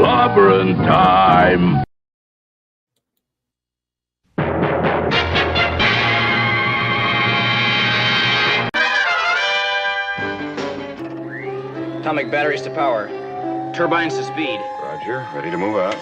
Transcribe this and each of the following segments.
Clobberin' time! Atomic batteries to power. Turbines to speed. Roger, ready to move out.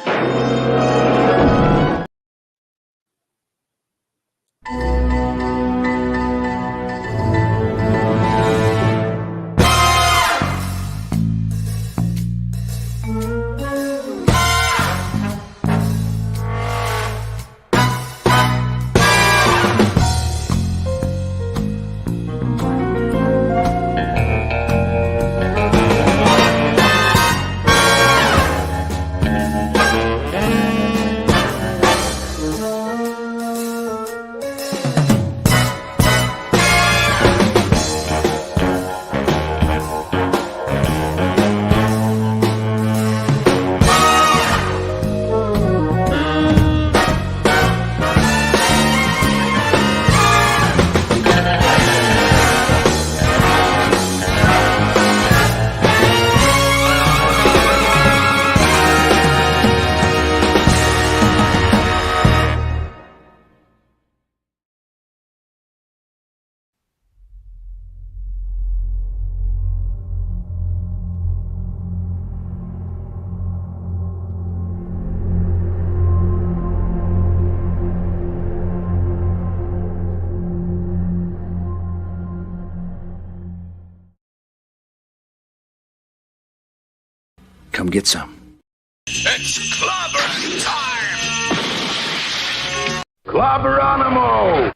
Come get some. It's clobberin' time! Clobberonimo!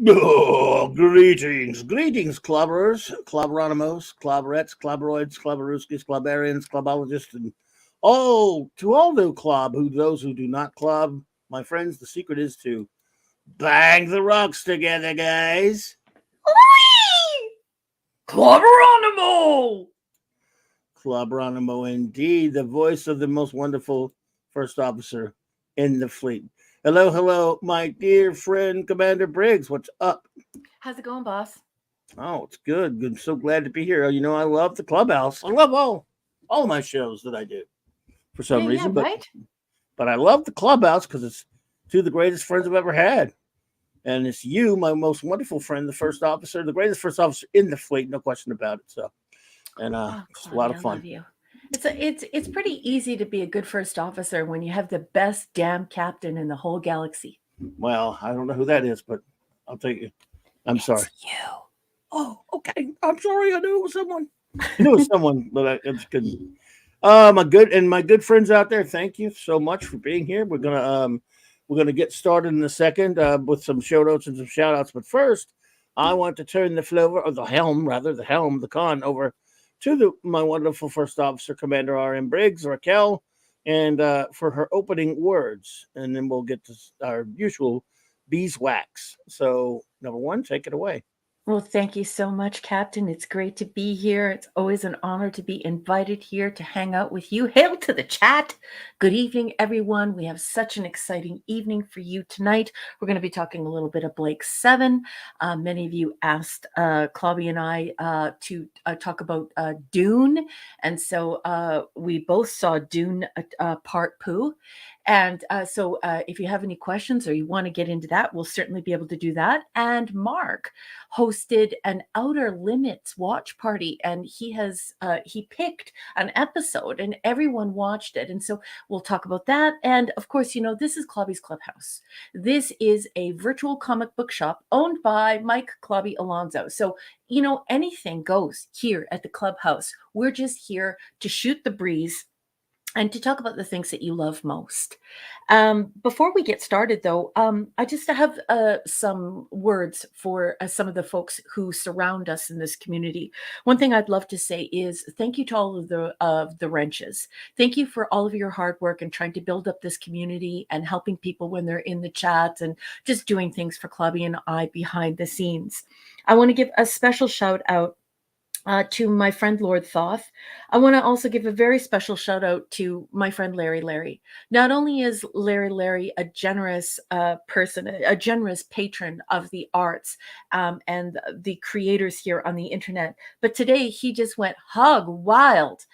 Oh, greetings, clobberers, clobberonimos, clobberettes, clobberoids, clobberuskis, clobberians, clobbologists, and to all who those who do not clob, my friends, the secret is to bang the rocks together, guys. Clobberonimo! Clobberonimo, indeed, the voice of the most wonderful first officer in the fleet. Hello, my dear friend, Commander Briggs. What's up? How's it going, boss? Oh, it's good. I'm so glad to be here. You know, I love the clubhouse. I love all my shows that I do for some reason. Right? But I love the clubhouse because it's two of the greatest friends I've ever had. And it's you, my most wonderful friend, the first officer, the greatest first officer in the fleet, no question about it. So, and it's a lot of fun. I love you. It's pretty easy to be a good first officer when you have the best damn captain in the whole galaxy. Well, I don't know who that is, but I'll take you. It's sorry. You. Oh, okay. I'm sorry. I knew it was someone. I knew it was someone, but it's good. My good friends out there, thank you so much for being here. We're gonna get started in a second with some show notes and some shout outs. But first, I want to turn the helm, the con over to my wonderful first officer, Commander R.M. Briggs, Raquel, and for her opening words. And then we'll get to our usual beeswax. So, number one, take it away. Well, thank you so much, Captain. It's great to be here. It's always an honor to be invited here to hang out with you. Hail to the chat. Good evening, everyone. We have such an exciting evening for you tonight. We're going to be talking a little bit of Blake 7. Many of you asked Clobby and I to talk about Dune. And so we both saw Dune Part Poo. And so if you have any questions or you want to get into that, we'll certainly be able to do that. And MARC hosted an Outer Limits watch party, and he picked an episode and everyone watched it. And so we'll talk about that. And of course, you know, this is Clobby's Clubhouse. This is a virtual comic book shop owned by Mike Clobby Alonso. So, you know, anything goes here at the Clubhouse. We're just here to shoot the breeze and to talk about the things that you love most. Before we get started, though, I just have some words for some of the folks who surround us in this community. One thing I'd love to say is thank you to all of the wrenches. Thank you for all of your hard work and trying to build up this community and helping people when they're in the chat and just doing things for Clobby and I behind the scenes. I want to give a special shout out to my friend Lord Thoth. I want to also give a very special shout out to my friend Larry. Not only is Larry a generous person, a generous patron of the arts and the creators here on the internet, but today he just went hog wild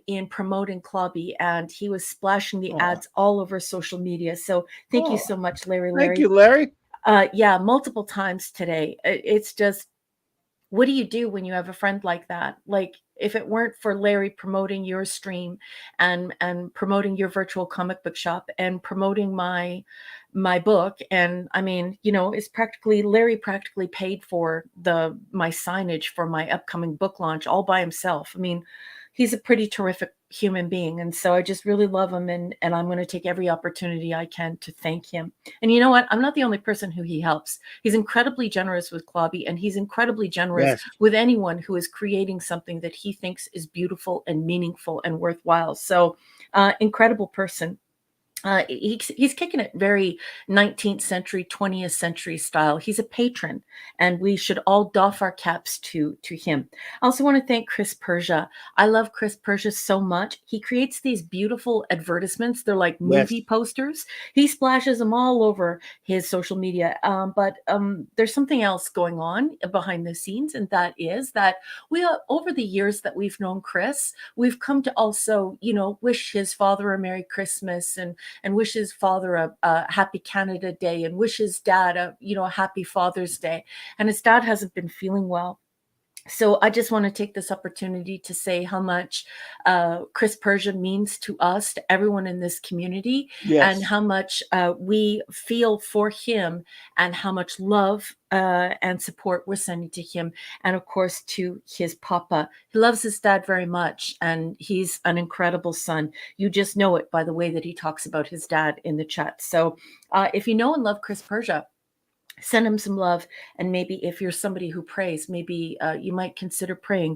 in promoting Clobby, and he was splashing the Aw. ads all over social media. So thank you so much, Larry. Thank you, Larry. Yeah, multiple times today. It's just, what do you do when you have a friend like that? Like, if it weren't for Larry promoting your stream and promoting your virtual comic book shop and promoting my book, and I mean, you know, it's practically, Larry practically paid for my signage for my upcoming book launch all by himself. I mean, he's a pretty terrific human being, and so I just really love him, and I'm going to take every opportunity I can to thank him. And you know what? I'm not the only person who he helps. He's incredibly generous with Clobby, and he's incredibly generous with anyone who is creating something that he thinks is beautiful and meaningful and worthwhile. So, incredible person. He's kicking it very 19th century, 20th century style. He's a patron, and we should all doff our caps to him. I also want to thank Chris Persia. I love Chris Persia so much. He creates these beautiful advertisements. They're like movie posters. He splashes them all over his social media. But there's something else going on behind the scenes, and that is that we, over the years that we've known Chris, we've come to also, you know, wish his father a Merry Christmas, and wish his father a happy Canada Day, and wish his dad a happy Father's Day. And his dad hasn't been feeling well. So I just want to take this opportunity to say how much Chris Persia means to us, to everyone in this community, and how much we feel for him, and how much love and support we're sending to him, and of course to his papa. He loves his dad very much, and he's an incredible son. You just know it by the way that he talks about his dad in the chat. So if you know and love Chris Persia, send him some love, and maybe if you're somebody who prays, maybe you might consider praying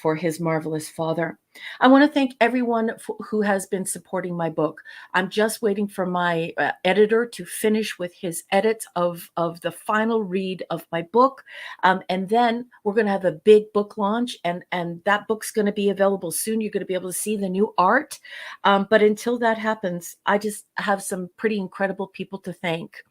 for his marvelous father. I want to thank everyone who has been supporting my book. I'm just waiting for my editor to finish with his edits of the final read of my book, and then we're going to have a big book launch, and that book's going to be available soon. You're going to be able to see the new art, but until that happens, I just have some pretty incredible people to thank.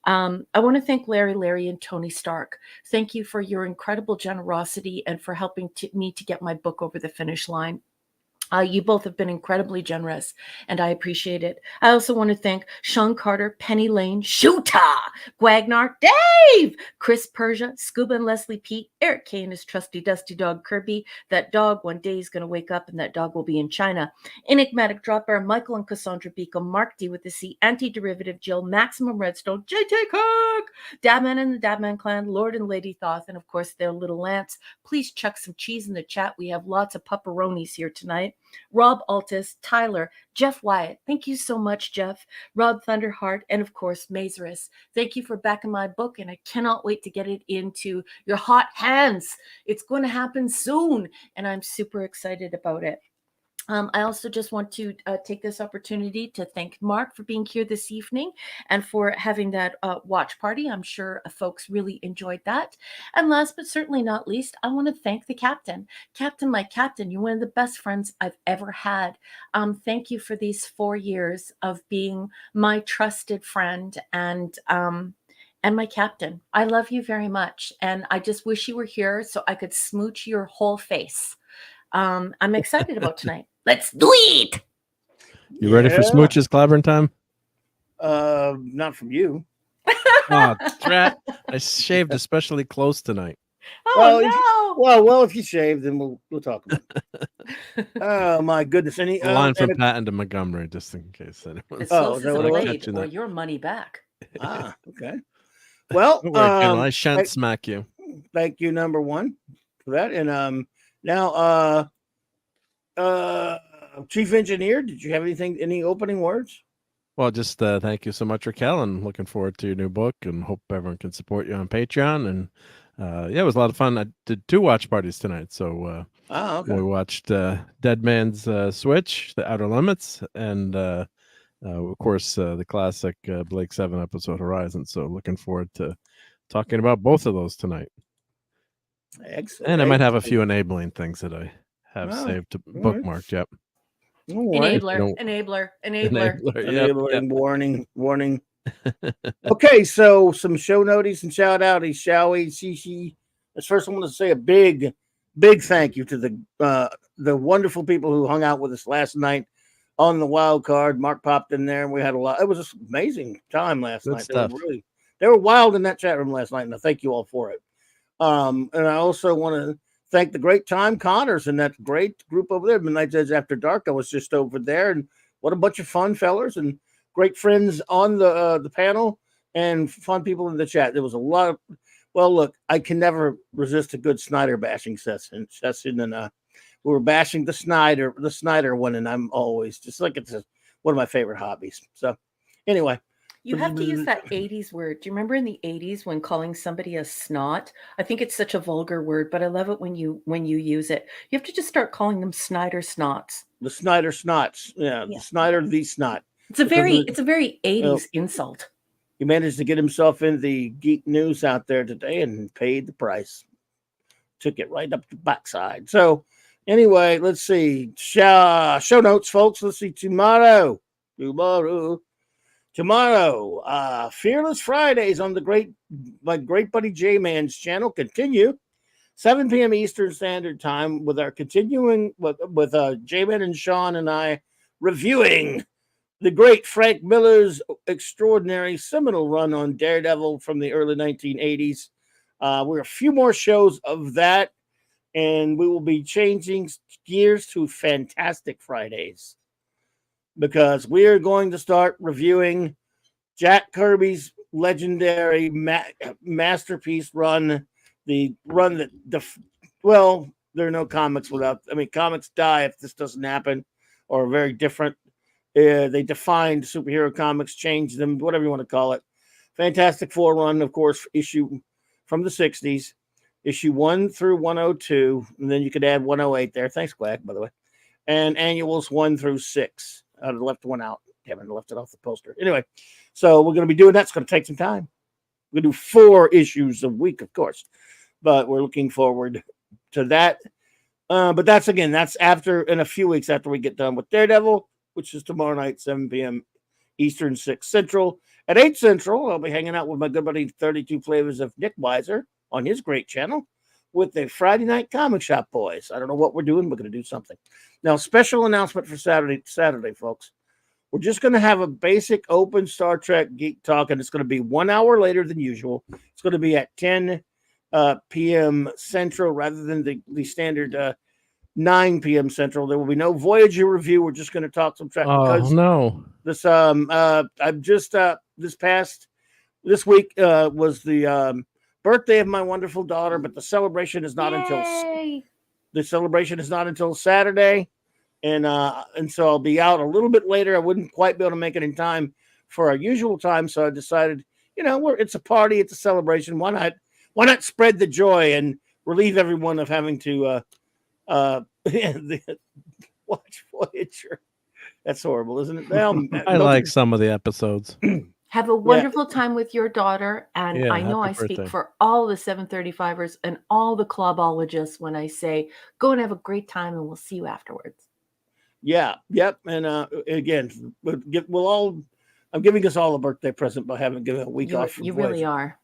I want to thank Larry, and Tony Stark. Thank you for your incredible generosity and for helping me to get my book over the finish line. You both have been incredibly generous, and I appreciate it. I also want to thank Sean Carter, Penny Lane, Shoota, Gwagnar, Dave, Chris Persia, Scuba and Leslie Pete, Eric K and his trusty dusty dog Kirby. That dog one day is going to wake up, and that dog will be in China. Enigmatic Dropper, Michael and Cassandra Beacom, Mark D with the C, Anti-Derivative Jill, Maximum Redstone, JT Cook, Dabman and the Dabman Clan, Lord and Lady Thoth, and of course their little Lance. Please chuck some cheese in the chat. We have lots of pepperonis here tonight. Rob Altus, Tyler, Jeff Wyatt. Thank you so much, Jeff. Rob Thunderheart, and of course, Mazerus. Thank you for backing my book, and I cannot wait to get it into your hot hands. It's going to happen soon, and I'm super excited about it. I also just want to take this opportunity to thank Mark for being here this evening and for having that watch party. I'm sure folks really enjoyed that. And last but certainly not least, I want to thank the captain. Captain, my captain, you're one of the best friends I've ever had. Thank you for these 4 years of being my trusted friend and my captain. I love you very much. And I just wish you were here so I could smooch your whole face. I'm excited about tonight. Let's do it. You ready for smooches clobbering time? Not from you. Oh, drat. I shaved especially close tonight. Oh, well, no. Well, if you shave, then we'll talk about it. Oh, my goodness. Any a line from Patton to Montgomery, just in case. It's so delayed or your money back. Okay. Well, I shan't smack you. Thank you, number one, for that. And now, Chief Engineer, did you have any opening words? Well, just thank you so much, Raquel, and looking forward to your new book, and hope everyone can support you on Patreon. And yeah, it was a lot of fun. I did 2 watch parties tonight. So okay. We watched Dead Man's Switch, The Outer Limits, and of course the classic Blake 7 episode Horizon. So looking forward to talking about both of those tonight. Excellent. And I might have a few enabling things that I have saved to bookmark. Yep. Enabler. Yep. Warning. Okay, so some show noties and shout outies, shall we? Let's first, I want to say a big big thank you to the wonderful people who hung out with us last night on the wild card. Mark popped in there, and we had a lot. It was an amazing time last Good night. stuff. They were wild in that chat room last night, and I thank you all for it. And I also want to thank the great Time Connors and that great group over there, Midnight Edge After Dark. I was just over there, and what a bunch of fun fellers and great friends on the panel and fun people in the chat. There was a lot of, well, look, I can never resist a good Snyder bashing session, and we were bashing the Snyder one, and I'm always just like it's one of my favorite hobbies. So anyway. You have to use that 80s word. Do you remember in the 80s when calling somebody a snot? I think it's such a vulgar word, but I love it when you use it. You have to just start calling them Snyder snots. The Snyder snots. Yeah. The Snyder the snot. It's a very 80s insult. He managed to get himself in the geek news out there today and paid the price. Took it right up the backside. So anyway, let's see. Show notes, folks. Let's see. Tomorrow, Fearless Fridays on my great buddy J-Man's channel continue. 7 p.m. Eastern Standard Time with our continuing with J-Man and Sean and I reviewing the great Frank Miller's extraordinary seminal run on Daredevil from the early 1980s. We're a few more shows of that, and we will be changing gears to Fantastic Fridays because we are going to start reviewing Jack Kirby's legendary masterpiece run, the run that, there are no comics comics die if this doesn't happen, or very different. They defined superhero comics, changed them, whatever you want to call it. Fantastic Four run, of course, issue from the 60s, issue 1 through 102, and then you could add 108 there. Thanks, Quack, by the way. And annuals 1 through 6. I left one out. Kevin left it off the poster. Anyway, so we're going to be doing that. It's going to take some time. We're going to do 4 issues a week, of course, but we're looking forward to that. But that's after, in a few weeks after we get done with Daredevil, which is tomorrow night, 7 p.m. Eastern, 6 Central. At 8 Central, I'll be hanging out with my good buddy 32 Flavors of Nick Weiser on his great channel with the Friday Night Comic Shop Boys. I don't know what we're doing. We're going to do something. Now, special announcement for Saturday, folks. We're just going to have a basic open Star Trek geek talk, and it's going to be 1 hour later than usual. It's going to be at 10 p.m. Central rather than the standard 9 p.m. Central. There will be no Voyager review. We're just going to talk some Trek. Oh, no. This I've just this week was the birthday of my wonderful daughter, but the celebration is not until Saturday, and so I'll be out a little bit later. I wouldn't quite be able to make it in time for our usual time, so I decided, it's a party, it's a celebration. Why not spread the joy and relieve everyone of having to watch Voyager? That's horrible, isn't it? Well, I like some of the episodes. Have a wonderful time with your daughter. And Yeah, I know I happy speak birthday. for all the 735ers and all the clubologists when I say, go and have a great time and we'll see you afterwards. Yeah, yep. And again, I'm giving us all a birthday present by having given a week off from You Voyager. really are.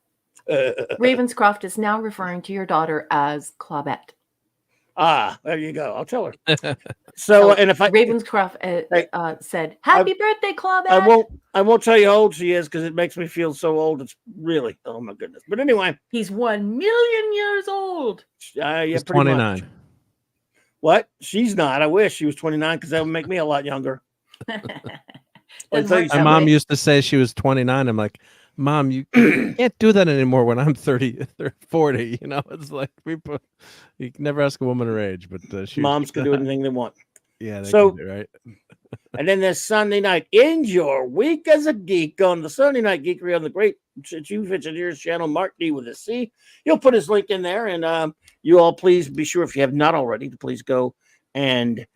Ravenscroft is now referring to your daughter as Claudette. There you go. I'll tell her. So, and if Ravenscroft said, "Happy birthday, Claudette." I won't tell you how old she is because it makes me feel so old. It's really, oh my goodness. But anyway, he's 1 million years old. Yeah, He's pretty 29. much. What? She's not. I wish she was 29 because that would make me a lot younger. Doesn't work My that mom way. used to say she was 29. I'm like, Mom, you can't do that anymore when I'm 30, 40. It's like you can never ask a woman her age, but Moms can do anything they want. Yeah, they So- can do, right? And then this Sunday night, end your week as a geek on the Sunday Night Geekery on the great Chief Engineers channel, Mark D with a C. He'll put his link in there, and you all please be sure, if you have not already, to please go and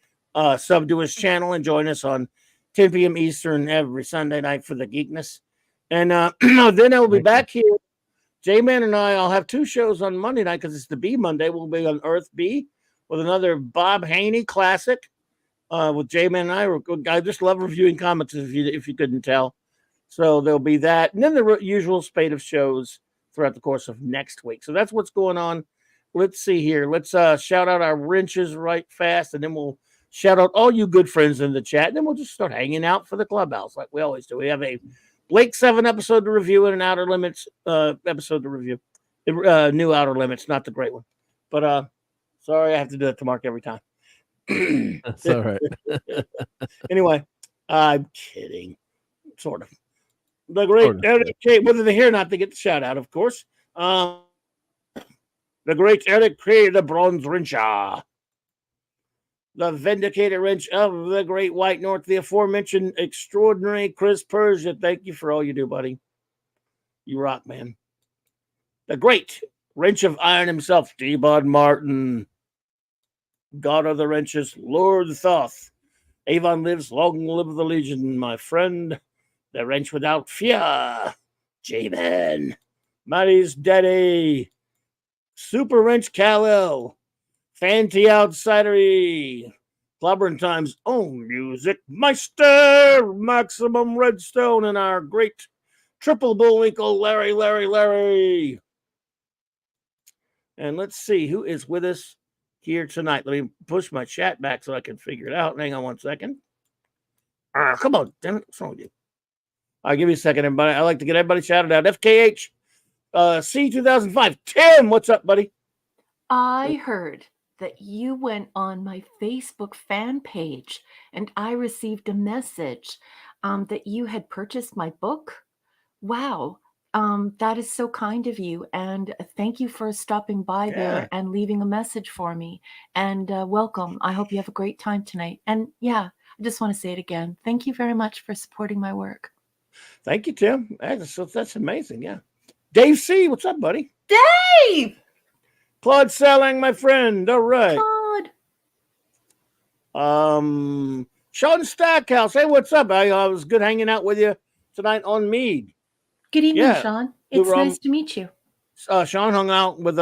sub to his channel and join us on 10 p.m. Eastern every Sunday night for the geekness. And then I'll be back here. J-Man and I'll have 2 shows on Monday night because it's the B Monday. We'll be on Earth B with another Bob Haney classic. With J-Man and I just love reviewing comics, if you couldn't tell. So there'll be that. And then the usual spate of shows throughout the course of next week. So that's what's going on let's see here. Let's shout out our wrenches right fast, and then we'll shout out all you good friends in the chat, and then we'll just start hanging out for the clubhouse like we always do. We have a Blake 7 episode to review and an Outer Limits episode to review. New Outer Limits, not the great one. But sorry, I have to do it to Mark every time. That's all right. Anyway, I'm kidding. Sort of. The great Eric K, whether they're here or not, they get the shout out, of course. The great Eric K, the Bronze Wrencher. The Vindicated Wrench of the Great White North, the aforementioned extraordinary Chris Persia. Thank you for all you do, buddy. You rock, man. The great Wrench of Iron himself, D-Bod Martin. God of the Wrenches, Lord Thoth. Avon lives, long live the Legion, my friend. The Wrench Without Fear. J-Man. Maddie's Daddy. Super Wrench Kal-El. Fanty Outsidery. Clobbering Time's own music meister. Maximum Redstone. And our great triple bullwinkle, Larry. And let's see who is with us here tonight. Let me push my chat back so I can figure it out. Hang on 1 second. Come on, damn it. What's wrong with you? I'll give you a second, everybody. I like to get everybody shouted out. FKH C2005. Tim, what's up, buddy? I heard that you went on my Facebook fan page and I received a message that you had purchased my book. Wow. That is so kind of you. And thank you for stopping by there and leaving a message for me. And welcome. I hope you have a great time tonight. And yeah, I just want to say it again. Thank you very much for supporting my work. Thank you, Tim. That's amazing. Yeah. Dave C, what's up, buddy? Dave! Claude Selling, my friend. All right. Claude. Sean Stackhouse. Hey, what's up? I was good hanging out with you tonight on Mead. Good evening, Sean. It's nice to meet you. Sean hung out with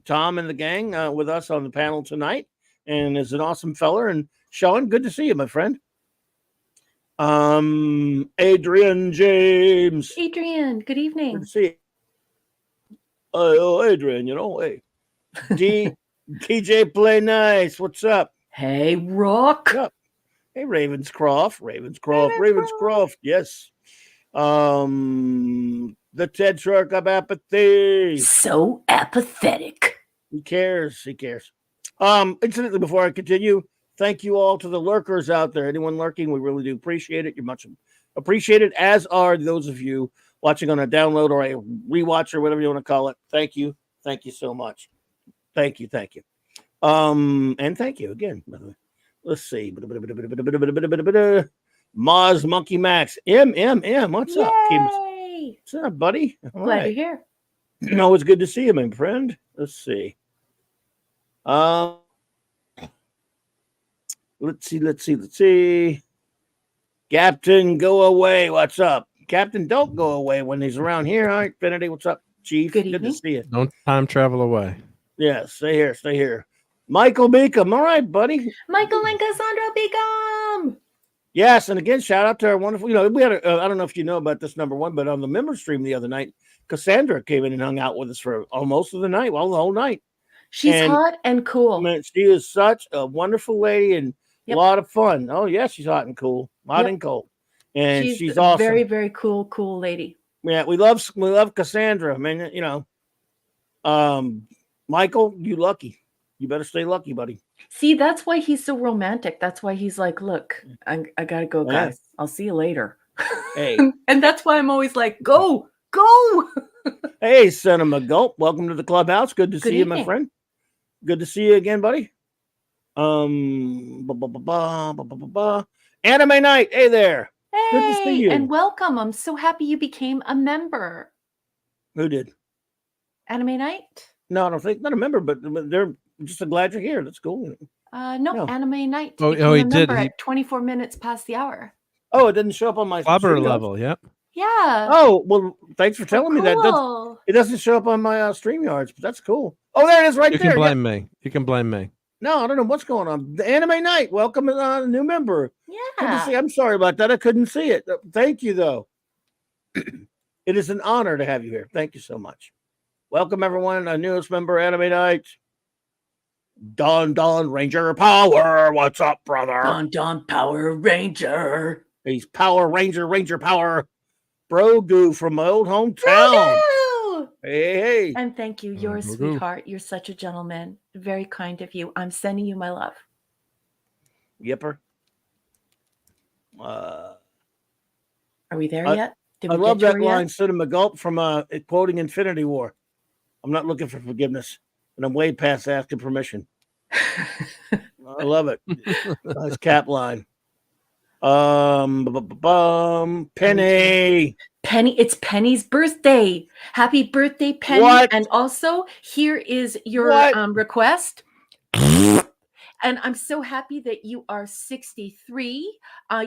Tom and the gang with us on the panel tonight and is an awesome feller. And Sean, good to see you, my friend. Adrian James. Adrian, good evening. Good to see you. Oh, Adrian, hey. DJ Play Nice, what's up? Hey, Rock. What's up? Hey, Ravenscroft, yes. The Ted Shark of Apathy. So apathetic. He cares. Incidentally, before I continue, thank you all to the lurkers out there. Anyone lurking, we really do appreciate it. You're much appreciated, as are those of you watching on a download or a rewatch or whatever you want to call it. Thank you so much. Thank you. And thank you again, by the way. Let's see. Moz Monkey Max. MMM. What's up? What's up, buddy? All Glad you're here. No, it's good to see you, my friend. Let's see. Let's see. Captain, go away. What's up? Captain, don't go away when he's around here. All right, Infinity. What's up, Chief? Good to see you. Don't time travel away. Yeah, stay here. Michael Beacom. All right, buddy. Michael and Cassandra Beacom. Yes, and again, shout out to our wonderful, we had I don't know if you know about this, number one, but on the member stream the other night, Cassandra came in and hung out with us for almost of the night, the whole night. She's hot and cool. Man, she is such a wonderful lady and a lot of fun. Oh, yeah, she's hot and cool, and cold. And she's awesome. Very, very cool lady. Yeah, we love Cassandra. I mean, Michael, you lucky. You better stay lucky, buddy. See, that's why he's so romantic. That's why he's like, look, I gotta go, guys. I'll see you later. Hey. And that's why I'm always like, go. Hey, Cinema Gulp. Welcome to the clubhouse. Good to see you, my friend. Good to see you again, buddy. Anime Night. Hey there. Hey, good to see you. And welcome. I'm so happy you became a member. Who did? Anime Night? No, I don't think not a member, but they're just glad you're here. That's cool. No, Anime Night. Oh, he did. At 24 minutes past the hour. Oh, it didn't show up on my Clobber level. Yep. Yeah. Oh, well, thanks for telling me that. It doesn't show up on my StreamYards, but that's cool. Oh, there it is right there. You can blame me. No, I don't know what's going on. The Anime Night. Welcome a new member. Yeah. Good to see. I'm sorry about that. I couldn't see it. Thank you, though. It is an honor to have you here. Thank you so much. Welcome, everyone. Our newest member, Anime Night. Don Ranger Power. What's up, brother? Don Power Ranger. He's Power Ranger Power. Brogu from my old hometown. Woo-hoo! Hey. And thank you. You're a Woo-hoo. sweetheart. You're such a gentleman. Very kind of you. I'm sending you my love. Yipper. Are we there I- yet? Did I we love get to that her yet? line, Cinema Gulp, from quoting Infinity War. I'm not looking for forgiveness, and I'm way past asking permission. I love it. Nice cap line. Penny. Penny, it's Penny's birthday. Happy birthday, Penny. What? And also, here is your What? request. And I'm so happy that you are 63.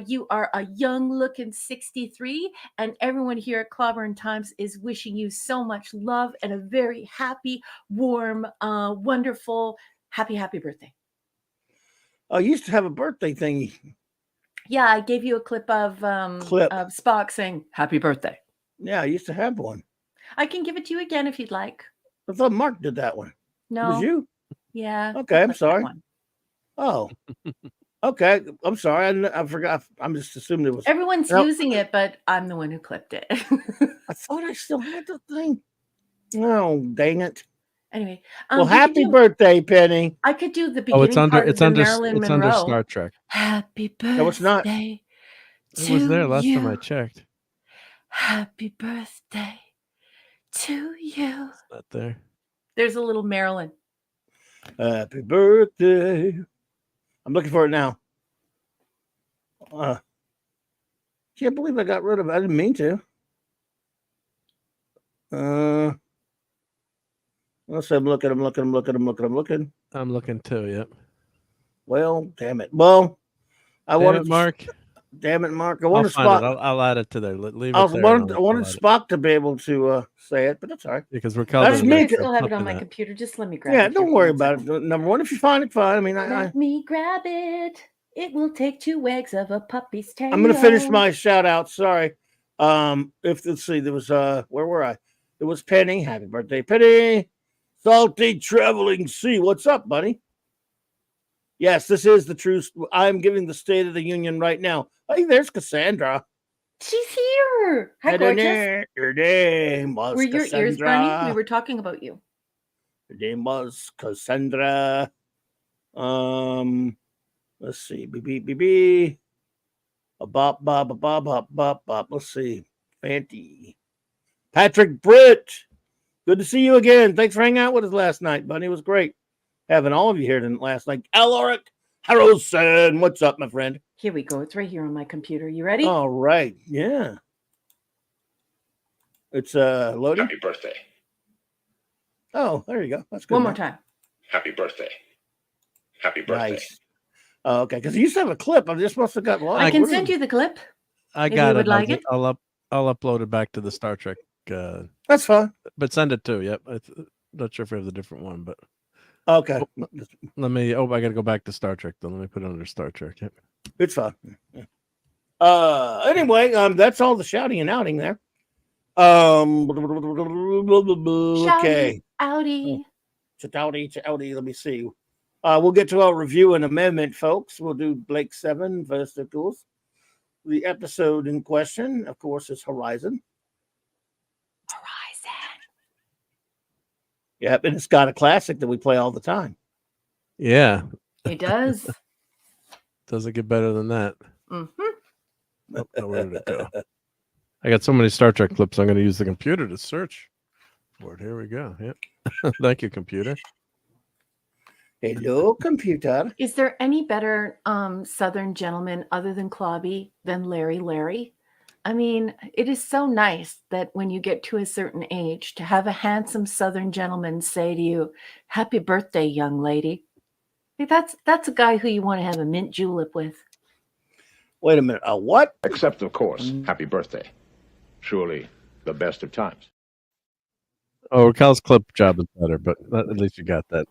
You are a young-looking 63. And everyone here at Clobbering Times is wishing you so much love and a very happy, warm, wonderful, happy birthday. I used to have a birthday thingy. Yeah, I gave you a clip of Spock saying happy birthday. Yeah, I used to have one. I can give it to you again if you'd like. I thought Mark did that one. No. It was you? Yeah. Okay, I'm I'll clip that sorry. one. Oh. Okay, I'm sorry. I forgot. I'm just assuming it was. Everyone's No. using it, but I'm the one who clipped it. I thought I still had the thing. Oh, dang it. Anyway. Well, we could happy do- birthday, Penny. I could do the beginning Oh, it's under part of it's the under Marilyn it's Monroe. under Star Trek. Happy birthday. No, it's not. It was there last time I checked. Happy birthday to you. It's not there. There's a little Marilyn. Happy birthday. I'm looking for it now. Can't believe I got rid of it. I didn't mean to. Let's say I'm looking. I'm looking too. Yep. Well, damn it. Well, I Damn wanted it, Mark. Damn it, Mark. I I'll wanted find it. Spock. I'll add it to there. Leave it I there. wanted Spock to be able to say it, but that's all right. because we're That's covering. me I too. that, still have it on flipping my that. computer. Just let me grab Yeah, it. don't here worry for one about it. second. Number one, if you find it, fine. I mean, Let me grab it. It will take 2 wags of a puppy's tail. I'm going to finish my shout out. Sorry. Let's see, there was where were I? It was Penny. Happy birthday, Penny. Salty traveling sea. What's up, buddy? Yes, this is the truth. I'm giving the State of the Union right now. Hey, there's Cassandra. She's here. Hi, gorgeous. Your name was Were your ears Cassandra. burning? We were talking about you. Her name was Cassandra. Let's see. Beep, beep, beep, beep. A bop, bop, a bop, bop, bop, bop. Let's see. Fanty. Patrick Britt. Good to see you again. Thanks for hanging out with us last night, buddy. It was great having all of you here last night. Alaric Harrelson. What's up, my friend? Here we go. It's right here on my computer. You ready? All right. Yeah. It's loading. Happy birthday. Oh, there you go. That's good. One more enough. time. Happy birthday. Happy birthday. Nice. Oh, okay, because you used to have a clip. I just must have got lost. I can What is send it? you the clip. I If got you it. would like it. I'll upload it back to the Star Trek. That's fine. But send it too. Yep. Not sure if we have the different one, but Okay, let me. Oh, I got to go back to Star Trek though. Let me put it under Star Trek. Yep. it's fine. Anyway, that's all the shouting and outing there. Okay. Outie. Chouty. Let me see. We'll get to our review and amendment, folks. We'll do Blake 7 first, of course. The episode in question, of course, is Horizon. Yep, and it's got a classic that we play all the time. Yeah. It does. Doesn't get better than that. Mm-hmm. Oh, where did it go? I got so many Star Trek clips. I'm going to use the computer to search for it. Here we go. Yep. Thank you, computer. Hello, computer. Is there any better Southern gentleman other than Clobby than Larry? I mean, it is so nice that when you get to a certain age to have a handsome Southern gentleman say to you, "Happy birthday, young lady." I think that's a guy who you want to have a mint julep with. Wait a minute. A what? Except, of course, happy birthday. Surely the best of times. Oh, Raquel's clip job is better, but at least you got that.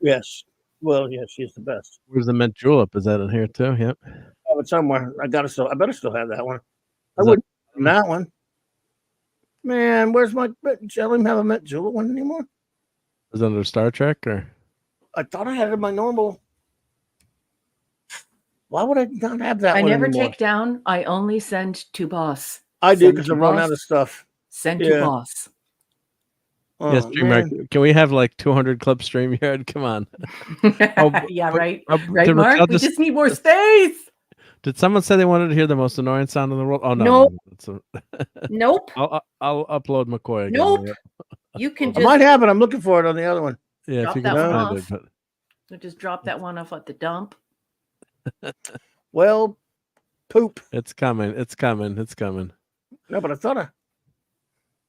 Yes. Well, yes, she's the best. Where's the mint julep? Is that in here too? Yep. I have it somewhere. I better still have that one. I Is that- wouldn't have that one. Man, where's my? I don't even have a mint julep one anymore. Is it under Star Trek or? I thought I had it in my normal. Why would I not have that I one never anymore? take down. I only send to boss. I do Send because to I'm running out boss, of stuff. Send Yeah. to boss. Oh, Yes, man. can we have like 200 Club StreamYard? Come on. Yeah, right. Right, Right, Mark? We just need more space. Did someone say they wanted to hear the most annoying sound in the world? Oh no, Nope. no, Nope. I'll upload McCoy again. Nope. You can I just might have it. I'm looking for it on the other one. Yeah, if drop you that can one find off. it. But We'll just drop that one off at the dump. Well, poop. it's coming. It's coming. It's coming. No, but I thought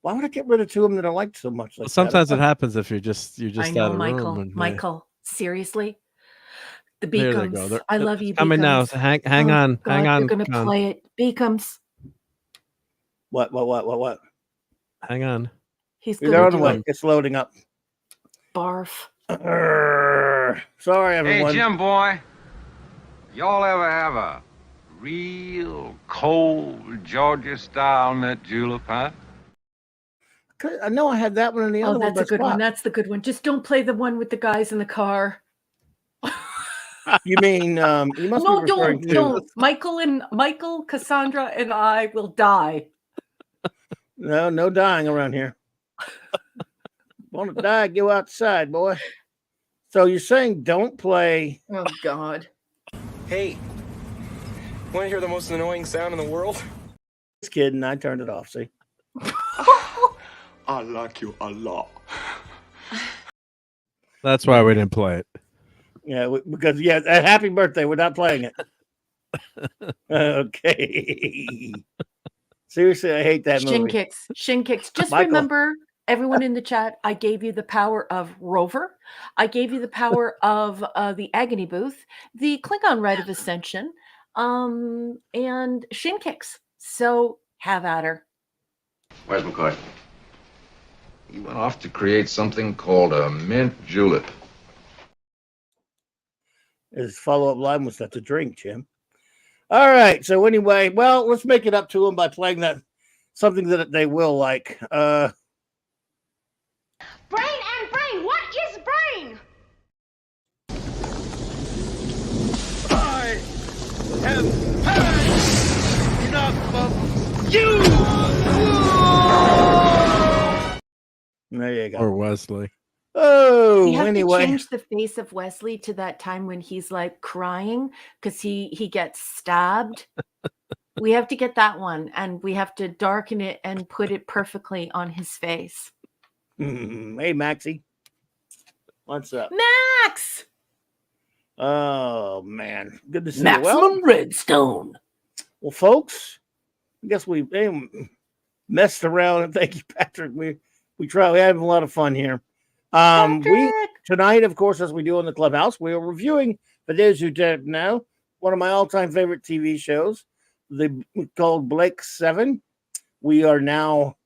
why would I get rid of two of them that I liked so much? Like Sometimes that? it happens if you're just I know, out of Michael. room. And, Michael, seriously? The there they go. Beacons. I love you, Coming now. Beacons. So hang Oh, on. God, Hang on. you're gonna Con. play it. Beacons. What? Hang on. He's They're gonna on the do way. it. It's loading up. Barf. Sorry, everyone. Hey, Jim boy, y'all ever have a real cold Georgia style nut julep, huh? I know I had that one in the Oh, other one. that's a good one. That's the good one. Just don't play the one with the guys in the car. You mean you must No, be referring don't. to Michael, Cassandra, and I will die. No dying around here. Want to die? Go outside, boy. So you're saying don't play? Oh God. Hey, want to hear the most annoying sound in the world? This kid and I turned it off. See. I like you a lot. That's why we didn't play it. Yeah, because happy birthday. We're not playing it. Okay. Seriously, I hate that movie. Shin kicks. Just Michael. remember, everyone in the chat, I gave you the power of Rover. I gave you the power of the Agony Booth, the Klingon Rite of Ascension, and shin kicks. So have at her. Where's McCoy? He went off to create something called a mint julep. His follow-up line was "That's a drink, Jim." All right. So anyway, well, let's make it up to them by playing that something that they will like. Brain and brain. What is brain? I have had enough of you! There you go. Or Wesley. Oh, We have anyway. to change the face of Wesley to that time when he's like crying because he gets stabbed. We have to get that one, and we have to darken it and put it perfectly on his face. Hey, Maxie. What's up? Max! Oh, man. Good to see you. Maximum Redstone. Well, folks, I guess we messed around, and thank you, Patrick. We try. We're having a lot of fun here. Tonight, of course, as we do in the clubhouse, we are reviewing, for those who don't know, one of my all-time favorite TV shows, called Blake 7. We are now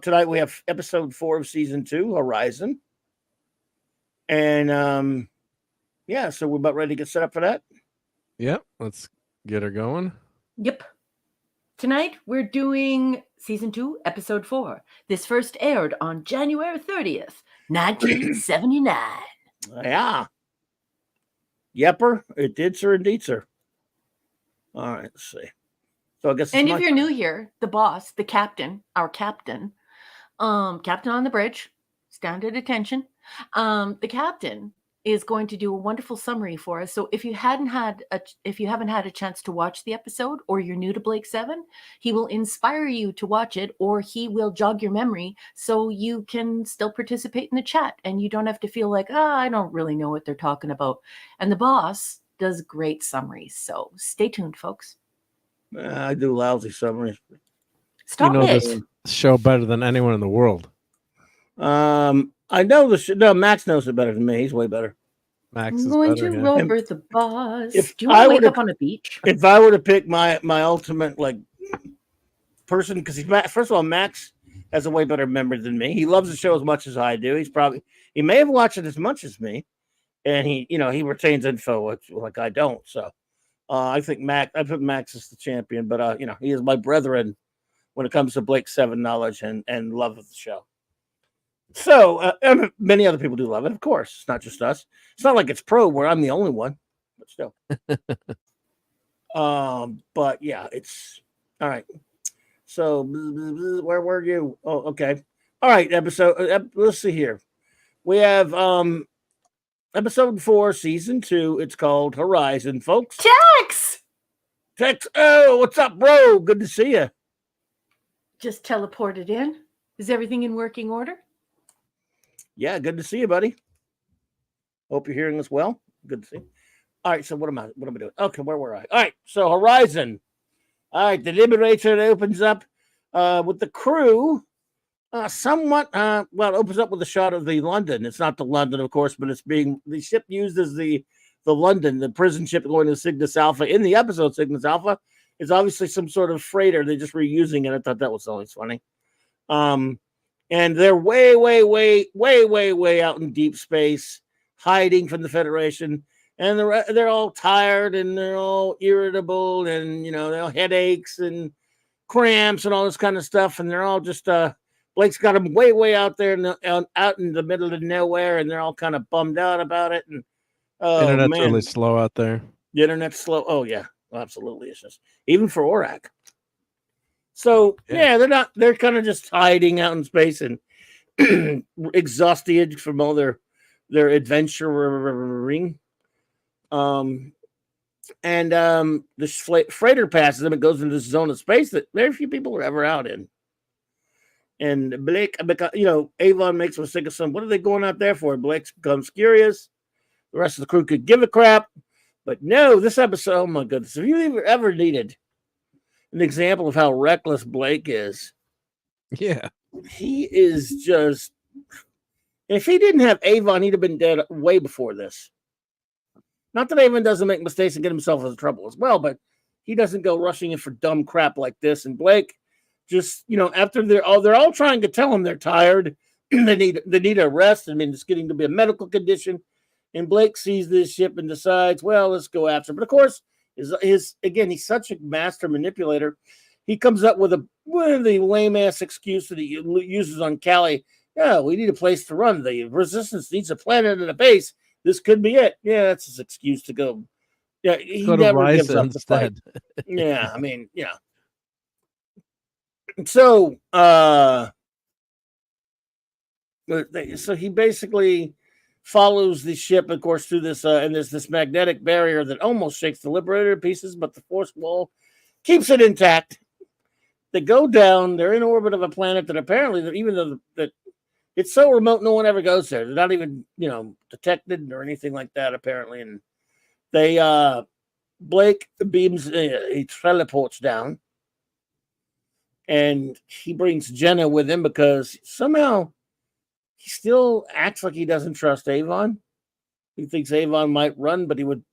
tonight. We have episode 4 of season 2, Horizon, and so we're about ready to get set up for that. Yep, let's get her going. Yep. Tonight, we're doing season 2, episode 4. This first aired on January 30th, 1979. Yeah. Yepper. It did, sir, indeed, sir. All right, let's see. So I guess And if you're new here, the boss, the captain, our captain, captain on the bridge, stand at attention. The captain is going to do a wonderful summary for us. So if you haven't had a chance to watch the episode, or you're new to Blake 7, he will inspire you to watch it, or he will jog your memory so you can still participate in the chat and you don't have to feel like, I don't really know what they're talking about. And the boss does great summaries. So stay tuned, folks. I do lousy summaries. Stop you know it. this show better than anyone in the world. I know no, Max knows it better than me. He's way better. Max I'm is going better, to yeah. Rover the boss. If Do you want I to wake were up on a beach? If I were to pick my ultimate person, because first of all, Max has a way better memory than me. He loves the show as much as I do. He may have watched it as much as me, and he retains info like I don't. So I think I put Max as the champion, but he is my brethren when it comes to Blake 7 knowledge and love of the show. So and many other people do love it, of course. It's not just us. It's not like it's pro where I'm the only one, but still. But yeah, it's all right. So where were you? Oh, okay. All right, episode. Let's see here. We have episode 4, season 2. It's called Horizon, folks. Tex. Oh, what's up, bro? Good to see you. Just teleported in. Is everything in working order? Yeah, good to see you, buddy. Hope you're hearing us well. Good to see you. All right, so what am I doing? Okay, where were I? All right, so Horizon. All right, the Liberator opens up with the crew. Somewhat, well, it opens up with a shot of the London. It's not the London, of course, but it's being the ship used as the London, the prison ship going to Cygnus Alpha in the episode Cygnus Alpha. Is obviously some sort of freighter. They're just reusing it. I thought that was always funny. And they're way out in deep space, hiding from the Federation. And they're all tired and they're all irritable and, they're all headaches and cramps and all this kind of stuff. And they're all just, Blake's got them way out there out in the middle of nowhere, and they're all kind of bummed out about it. And internet's really slow out there. The internet's slow. Oh yeah, absolutely. It's just even for ORAC. So yeah, they're kind of just hiding out in space and exhausted from all their adventuring. This freighter passes them. It goes into this zone of space that very few people are ever out in. And Blake, Avon makes a mistake of some. What are they going out there for? Blake becomes curious. The rest of the crew could give a crap, but no. This episode, oh my goodness! If you ever needed an example of how reckless Blake is, yeah, he is just. If he didn't have Avon, he'd have been dead way before this. Not that Avon doesn't make mistakes and get himself into trouble as well, but he doesn't go rushing in for dumb crap like this. And Blake, just after they're all trying to tell him they're tired, they need a rest. I mean, it's getting to be a medical condition. And Blake sees this ship and decides, well, let's go after it. But of course, he's such a master manipulator. He comes up with one of the lame ass excuse that he uses on Callie. Yeah, we need a place to run. The Resistance needs a planet and a base. This could be it. Yeah, that's his excuse to go. Yeah, he never gives up the fight. Yeah, I mean, yeah. So, so he basically follows the ship, of course, through this, and there's this magnetic barrier that almost shakes the Liberator to pieces, but the force wall keeps it intact. They go down. They're in orbit of a planet that apparently, even though that it's so remote, no one ever goes there. They're not even, detected or anything like that, apparently. And they, Blake beams, he teleports down. And he brings Jenna with him because somehow he still acts like he doesn't trust Avon. He thinks Avon might run, but he wouldn't.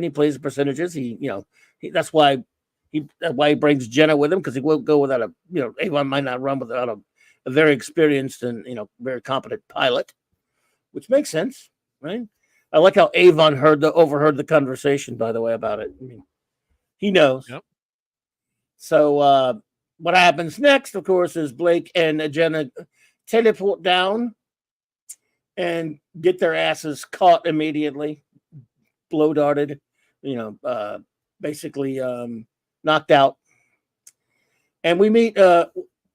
He plays the percentages. That's why he brings Jenna with him, because he won't go without Avon might not run without a very experienced and very competent pilot, which makes sense, right? I like how Avon overheard the conversation, by the way, about it. I mean, he knows. Yep. So what happens next, of course, is Blake and Jenna teleport down and get their asses caught immediately, blow darted, basically knocked out. And we meet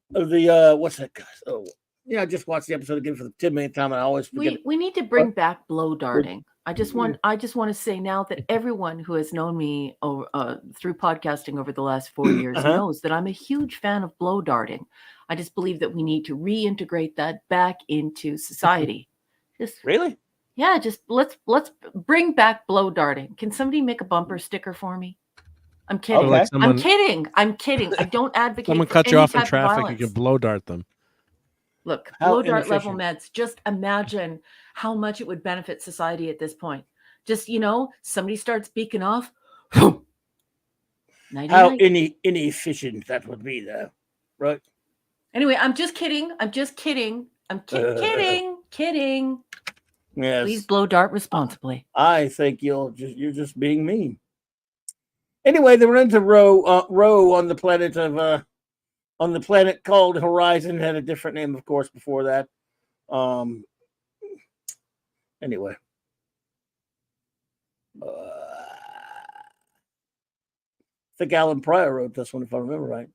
what's that guy? Oh, yeah, I just watched the episode again for the 10 millionth time, and I always forget. We need to bring back blow darting. I just want to say now that everyone who has known me through podcasting over the last 4 years knows that I'm a huge fan of blow darting. I just believe that we need to reintegrate that back into society. Really? Yeah, just let's bring back blow darting. Can somebody make a bumper sticker for me? I'm kidding. Okay. I'm kidding. I don't advocate. Someone cut you off in traffic, you can blow dart them. Look, blow dart level meds. Just imagine how much it would benefit society at this point. Just, somebody starts beaking off. How inefficient that would be, though, right? Anyway, I'm just kidding. I'm kidding. Yes. Please blow dart responsibly. I think you're just being mean. Anyway, they run into Roe on the planet called Horizon. Had a different name, of course, before that. Anyway. I think Alan Pryor wrote this one, if I remember right.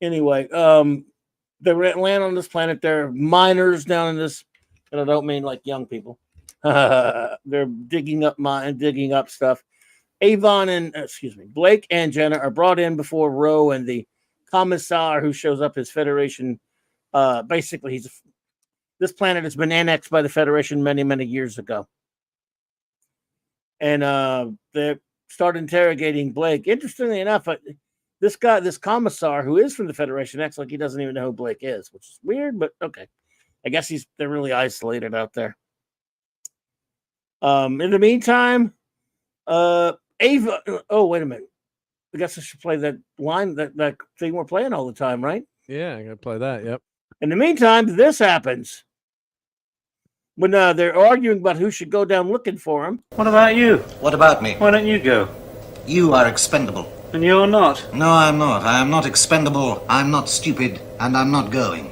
Anyway, they land on this planet. They're miners down in this, and I don't mean like young people. They're digging up stuff. Blake and Jenna are brought in before Roe and the commissar who shows up as Federation. Basically, this planet has been annexed by the Federation many, many years ago. And they start interrogating Blake. Interestingly enough, this commissar who is from the Federation acts like he doesn't even know who Blake is, which is weird, but okay. I guess they're really isolated out there. In the meantime, Ava. Oh, wait a minute. I guess I should play that line, that thing we're playing all the time, right? Yeah, I'm gonna play that. Yep. In the meantime, this happens. When they're arguing about who should go down looking for him. What about you? What about me? Why don't you go? You are expendable. And you're not? No, I'm not. I am not expendable. I'm not stupid. And I'm not going.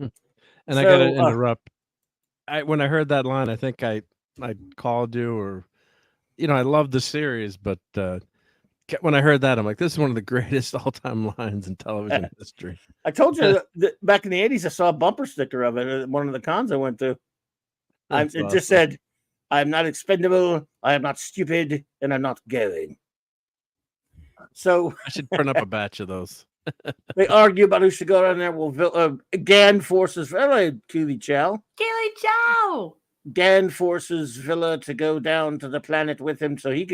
And I got to interrupt. When I heard that line, I think I called you, or, I love the series, but when I heard that, I'm like, this is one of the greatest all-time lines in television history. I told you that back in the 80s, I saw a bumper sticker of it at one of the cons I went to. It just said, I'm not expendable, I am not stupid, and I'm not going. So I should print up a batch of those. They argue about who should go down there. Well, Gan forces Keely Chow. Gan forces Villa to go down to the planet with him so they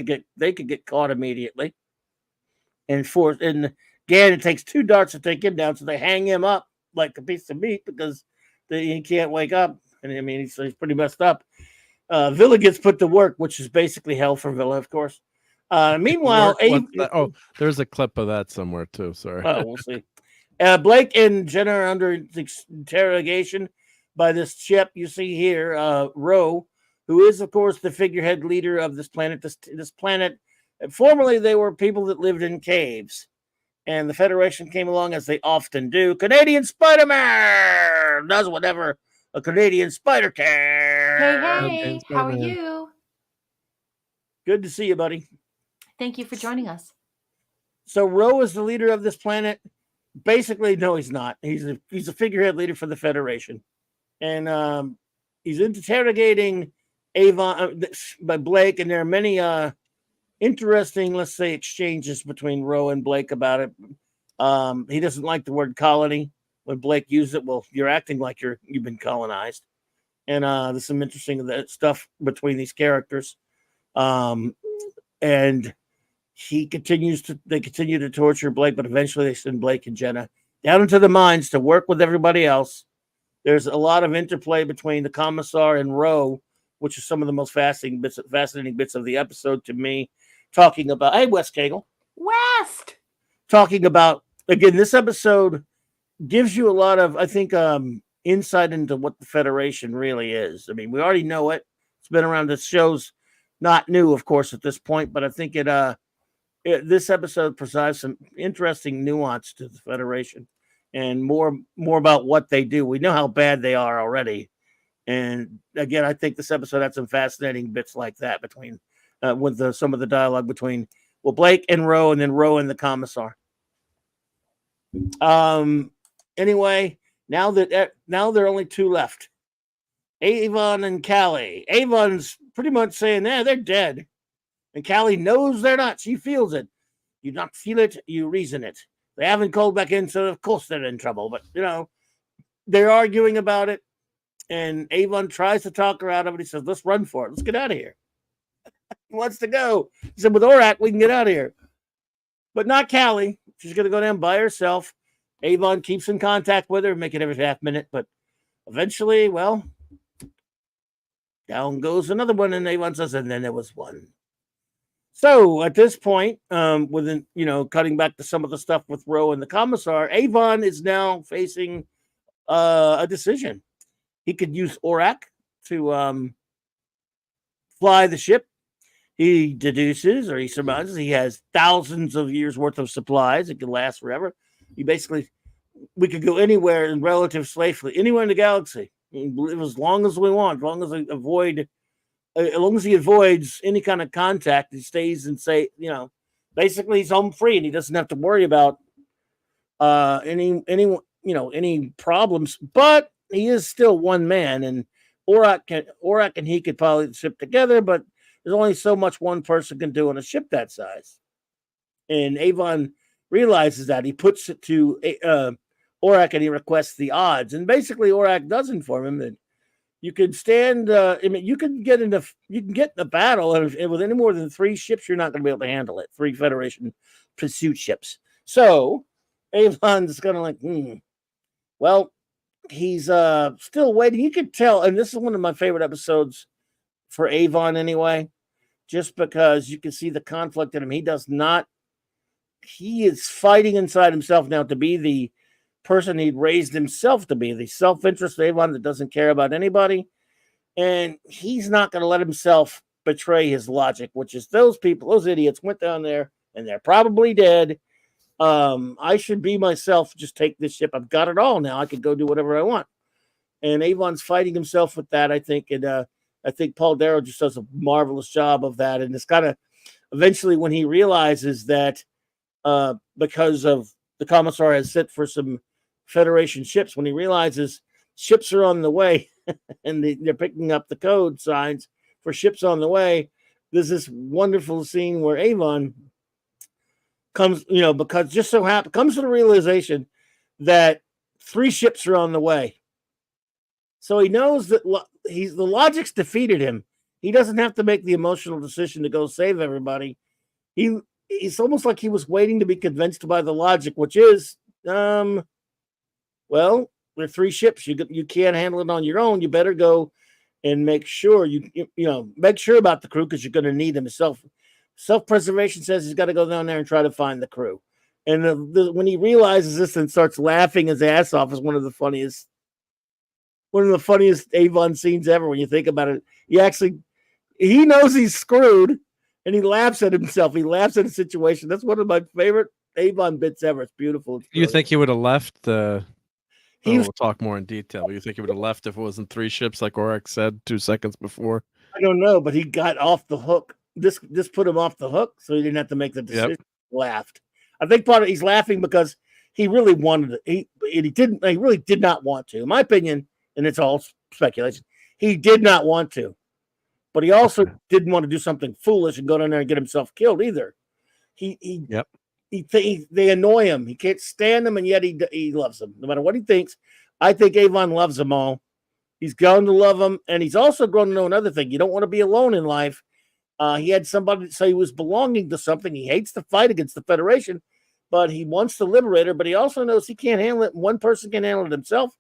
could get caught immediately. And Gan, it takes 2 darts to take him down, so they hang him up like a piece of meat because he can't wake up. And I mean, he's pretty messed up. Villa gets put to work, which is basically hell for Villa, of course. Meanwhile, there's a clip of that somewhere too. Sorry. Oh, we'll see. Blake and Jenna are under interrogation by this chip you see here, Roe, who is, of course, the figurehead leader of this planet. This planet, formerly they were people that lived in caves, and the Federation came along, as they often do. Canadian Spider-Man does whatever a Canadian spider can. Hey, how are you? Good to see you, buddy. Thank you for joining us. So Roe is the leader of this planet. Basically, no, he's not. He's a figurehead leader for the Federation, and he's interrogating Avon by Blake, and there are many interesting, let's say, exchanges between Roe and Blake about it. He doesn't like the word colony. When Blake used it, well, you're acting like you've been colonized, and there's some interesting stuff between these characters. And they continue to torture Blake, but eventually they send Blake and Jenna down into the mines to work with everybody else. There's a lot of interplay between the commissar and Roe, which is some of the most fascinating bits of the episode to me. Talking about, hey, West Cagle. West! Talking about, again, this episode gives you a lot of, I think, insight into what the Federation really is. I mean, we already know it. It's been around. The show's not new, of course, at this point, but I think this episode provides some interesting nuance to the Federation and more about what they do. We know how bad they are already. And again, I think this episode had some fascinating bits like that between with some of the dialogue between Blake and Roe, and then Roe and the commissar. Anyway, now there are only 2 left. Avon and Callie. Avon's pretty much saying, they're dead. And Callie knows they're not. She feels it. You not feel it, you reason it. They haven't called back in, so of course they're in trouble. But, they're arguing about it. And Avon tries to talk her out of it. He says, let's run for it. Let's get out of here. He wants to go. He said, with Orac, we can get out of here. But not Callie. She's going to go down by herself. Avon keeps in contact with her, make it every half minute. But eventually, down goes another one. And Avon says, and then there was one. So at this point, within, cutting back to some of the stuff with Roe and the commissar, Avon is now facing a decision. He could use Orac to fly the ship. He deduces, or he surmises, he has thousands of years worth of supplies. It can last forever. He basically we could go anywhere in relative safely, anywhere in the galaxy, live as long as we want, as long as he avoids any kind of contact, he stays and basically he's home free and he doesn't have to worry about any problems. But he is still one man, and Orak and he could pilot the ship together, but there's only so much one person can do on a ship that size. And Avon realizes that. He puts it to Orak and he requests the odds, and basically Orak does inform him that you could stand. You can get in the battle, and with any more than 3 ships, you're not going to be able to handle it. 3 Federation pursuit ships. So Avon's kind of like, well, he's still waiting. You could tell, and this is one of my favorite episodes for Avon anyway, just because you can see the conflict in him. He is fighting inside himself now to be the person he'd raised himself to be, the self-interest Avon that doesn't care about anybody. And he's not going to let himself betray his logic, which is those idiots went down there and they're probably dead. I should be myself, just take this ship. I've got it all now. I can go do whatever I want. And Avon's fighting himself with that, I think. And I think Paul Darrow just does a marvelous job of that. And it's kind of eventually when he realizes that because of the Commissar has sent for some Federation ships, when he realizes ships are on the way and they're picking up the code signs for ships on the way, there's this wonderful scene where Avon comes, because just so comes to the realization that 3 ships are on the way. So he knows that the logic's defeated him. He doesn't have to make the emotional decision to go save everybody. It's almost like he was waiting to be convinced by the logic, which is, well, there are 3 ships. You can't handle it on your own. You better go and make sure make sure about the crew, because you're going to need them. Self-preservation says he's got to go down there and try to find the crew. And when he realizes this and starts laughing his ass off, is one of the funniest Avon scenes ever. When you think about it, he knows he's screwed, and he laughs at himself. He laughs at the situation. That's one of my favorite Avon bits ever. It's beautiful. You think he would have left? We'll talk more in detail. But you think he would have left if it wasn't 3 ships, like Orak said 2 seconds before? I don't know, but he got off the hook. This put him off the hook, so he didn't have to make the decision. Yep. He laughed. I think he's laughing because he really wanted it. He really did not want to. In my opinion, and it's all speculation, he did not want to. But he also didn't want to do something foolish and go down there and get himself killed either. They annoy him. He can't stand them, and yet he loves them. No matter what he thinks, I think Avon loves them all. He's grown to love them, and he's also grown to know another thing. You don't want to be alone in life. He had somebody say he was belonging to something. He hates the fight against the Federation, but he wants to liberate her. But he also knows he can't handle it. One person can handle it himself,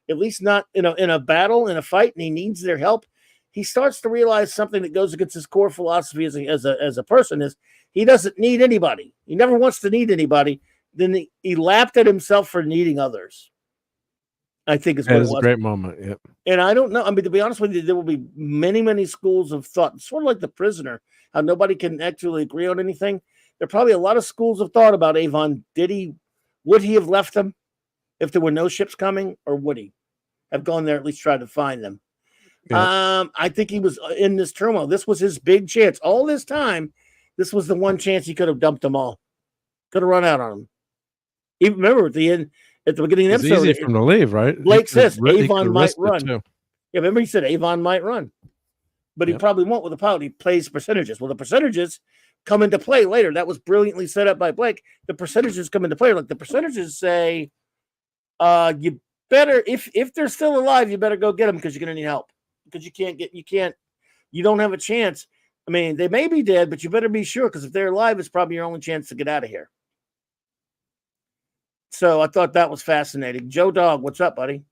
at least not in a battle, in a fight, and he needs their help. He starts to realize something that goes against his core philosophy as a person is he doesn't need anybody. He never wants to need anybody. Then he laughed at himself for needing others. I think is what it was. A great moment. Yep. And I don't know. I mean, to be honest with you, there will be many, many schools of thought. Sort of like The Prisoner, how nobody can actually agree on anything. There are probably a lot of schools of thought about Avon. Would he have left them if there were no ships coming, or would he have gone there at least try to find them? Yeah. I think he was in this turmoil. This was his big chance. All this time, this was the one chance he could have dumped them all. Could have run out on them. Even remember at the beginning of the episode, easy for him to leave, right? Blake says Avon might run. Yeah, remember he said Avon might run, but he probably won't with the pilot. He plays percentages. Well, the percentages come into play later. That was brilliantly set up by Blake. The percentages come into play. Like the percentages say, you better if they're still alive, you better go get them because you're going to need help. Because you don't have a chance. I mean, they may be dead, but you better be sure, because if they're alive, it's probably your only chance to get out of here. So I thought that was fascinating. Joe Dog, what's up, buddy?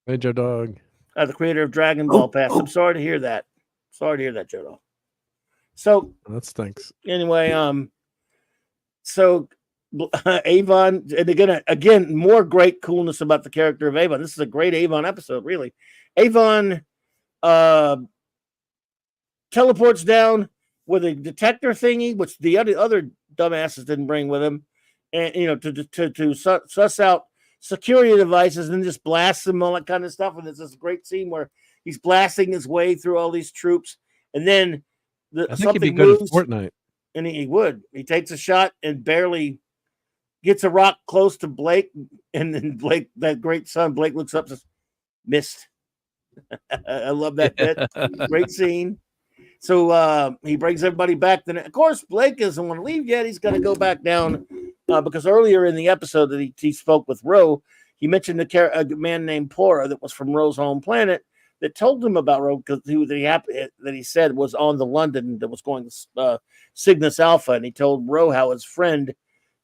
Hey, Joe Dog. The creator of Dragon Ball Pass. I'm sorry to hear that. Sorry to hear that, Joe Dog. So that stinks. Anyway, so Avon, and again, more great coolness about the character of Avon. This is a great Avon episode, really. Avon teleports down with a detector thingy, which the other dumbasses didn't bring with him, and to suss out security devices and just blast them, all that kind of stuff. And there's this great scene where he's blasting his way through all these troops, and then I think he'd be good at Fortnite. And he would. He takes a shot and barely gets a rock close to Blake, and then Blake, that great son, Blake looks up and says, "Missed." I love that bit. Great scene. So he brings everybody back. Then, of course, Blake doesn't want to leave yet. He's going to go back down because earlier in the episode that he spoke with Ro, he mentioned a man named Pora that was from Ro's home planet that told him about Ro, because that he said was on the London that was going to Cygnus Alpha, and he told Ro how his friend,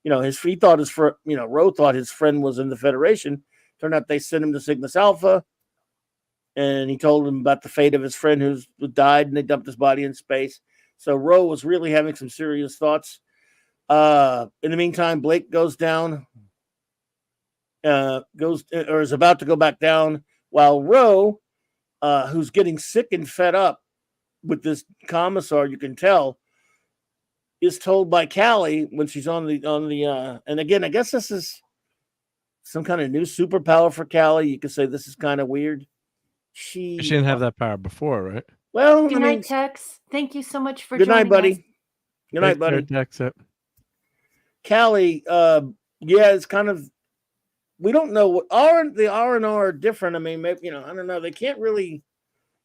Ro thought his friend was in the Federation. Turned out they sent him to Cygnus Alpha. And he told him about the fate of his friend who died, and they dumped his body in space. So Ro was really having some serious thoughts. In the meantime, Blake goes down, is about to go back down, while Ro, who's getting sick and fed up with this commissar, you can tell, is told by Callie when she's on the and again, I guess this is some kind of new superpower for Callie. You could say this is kind of weird. She didn't have that power before, right? Well, good night, Tex. Thank you so much for good joining night, buddy. us. Good night, buddy. Tex. Callie, it's kind of, we don't know what the R&R are different. I mean, maybe, I don't know. They can't really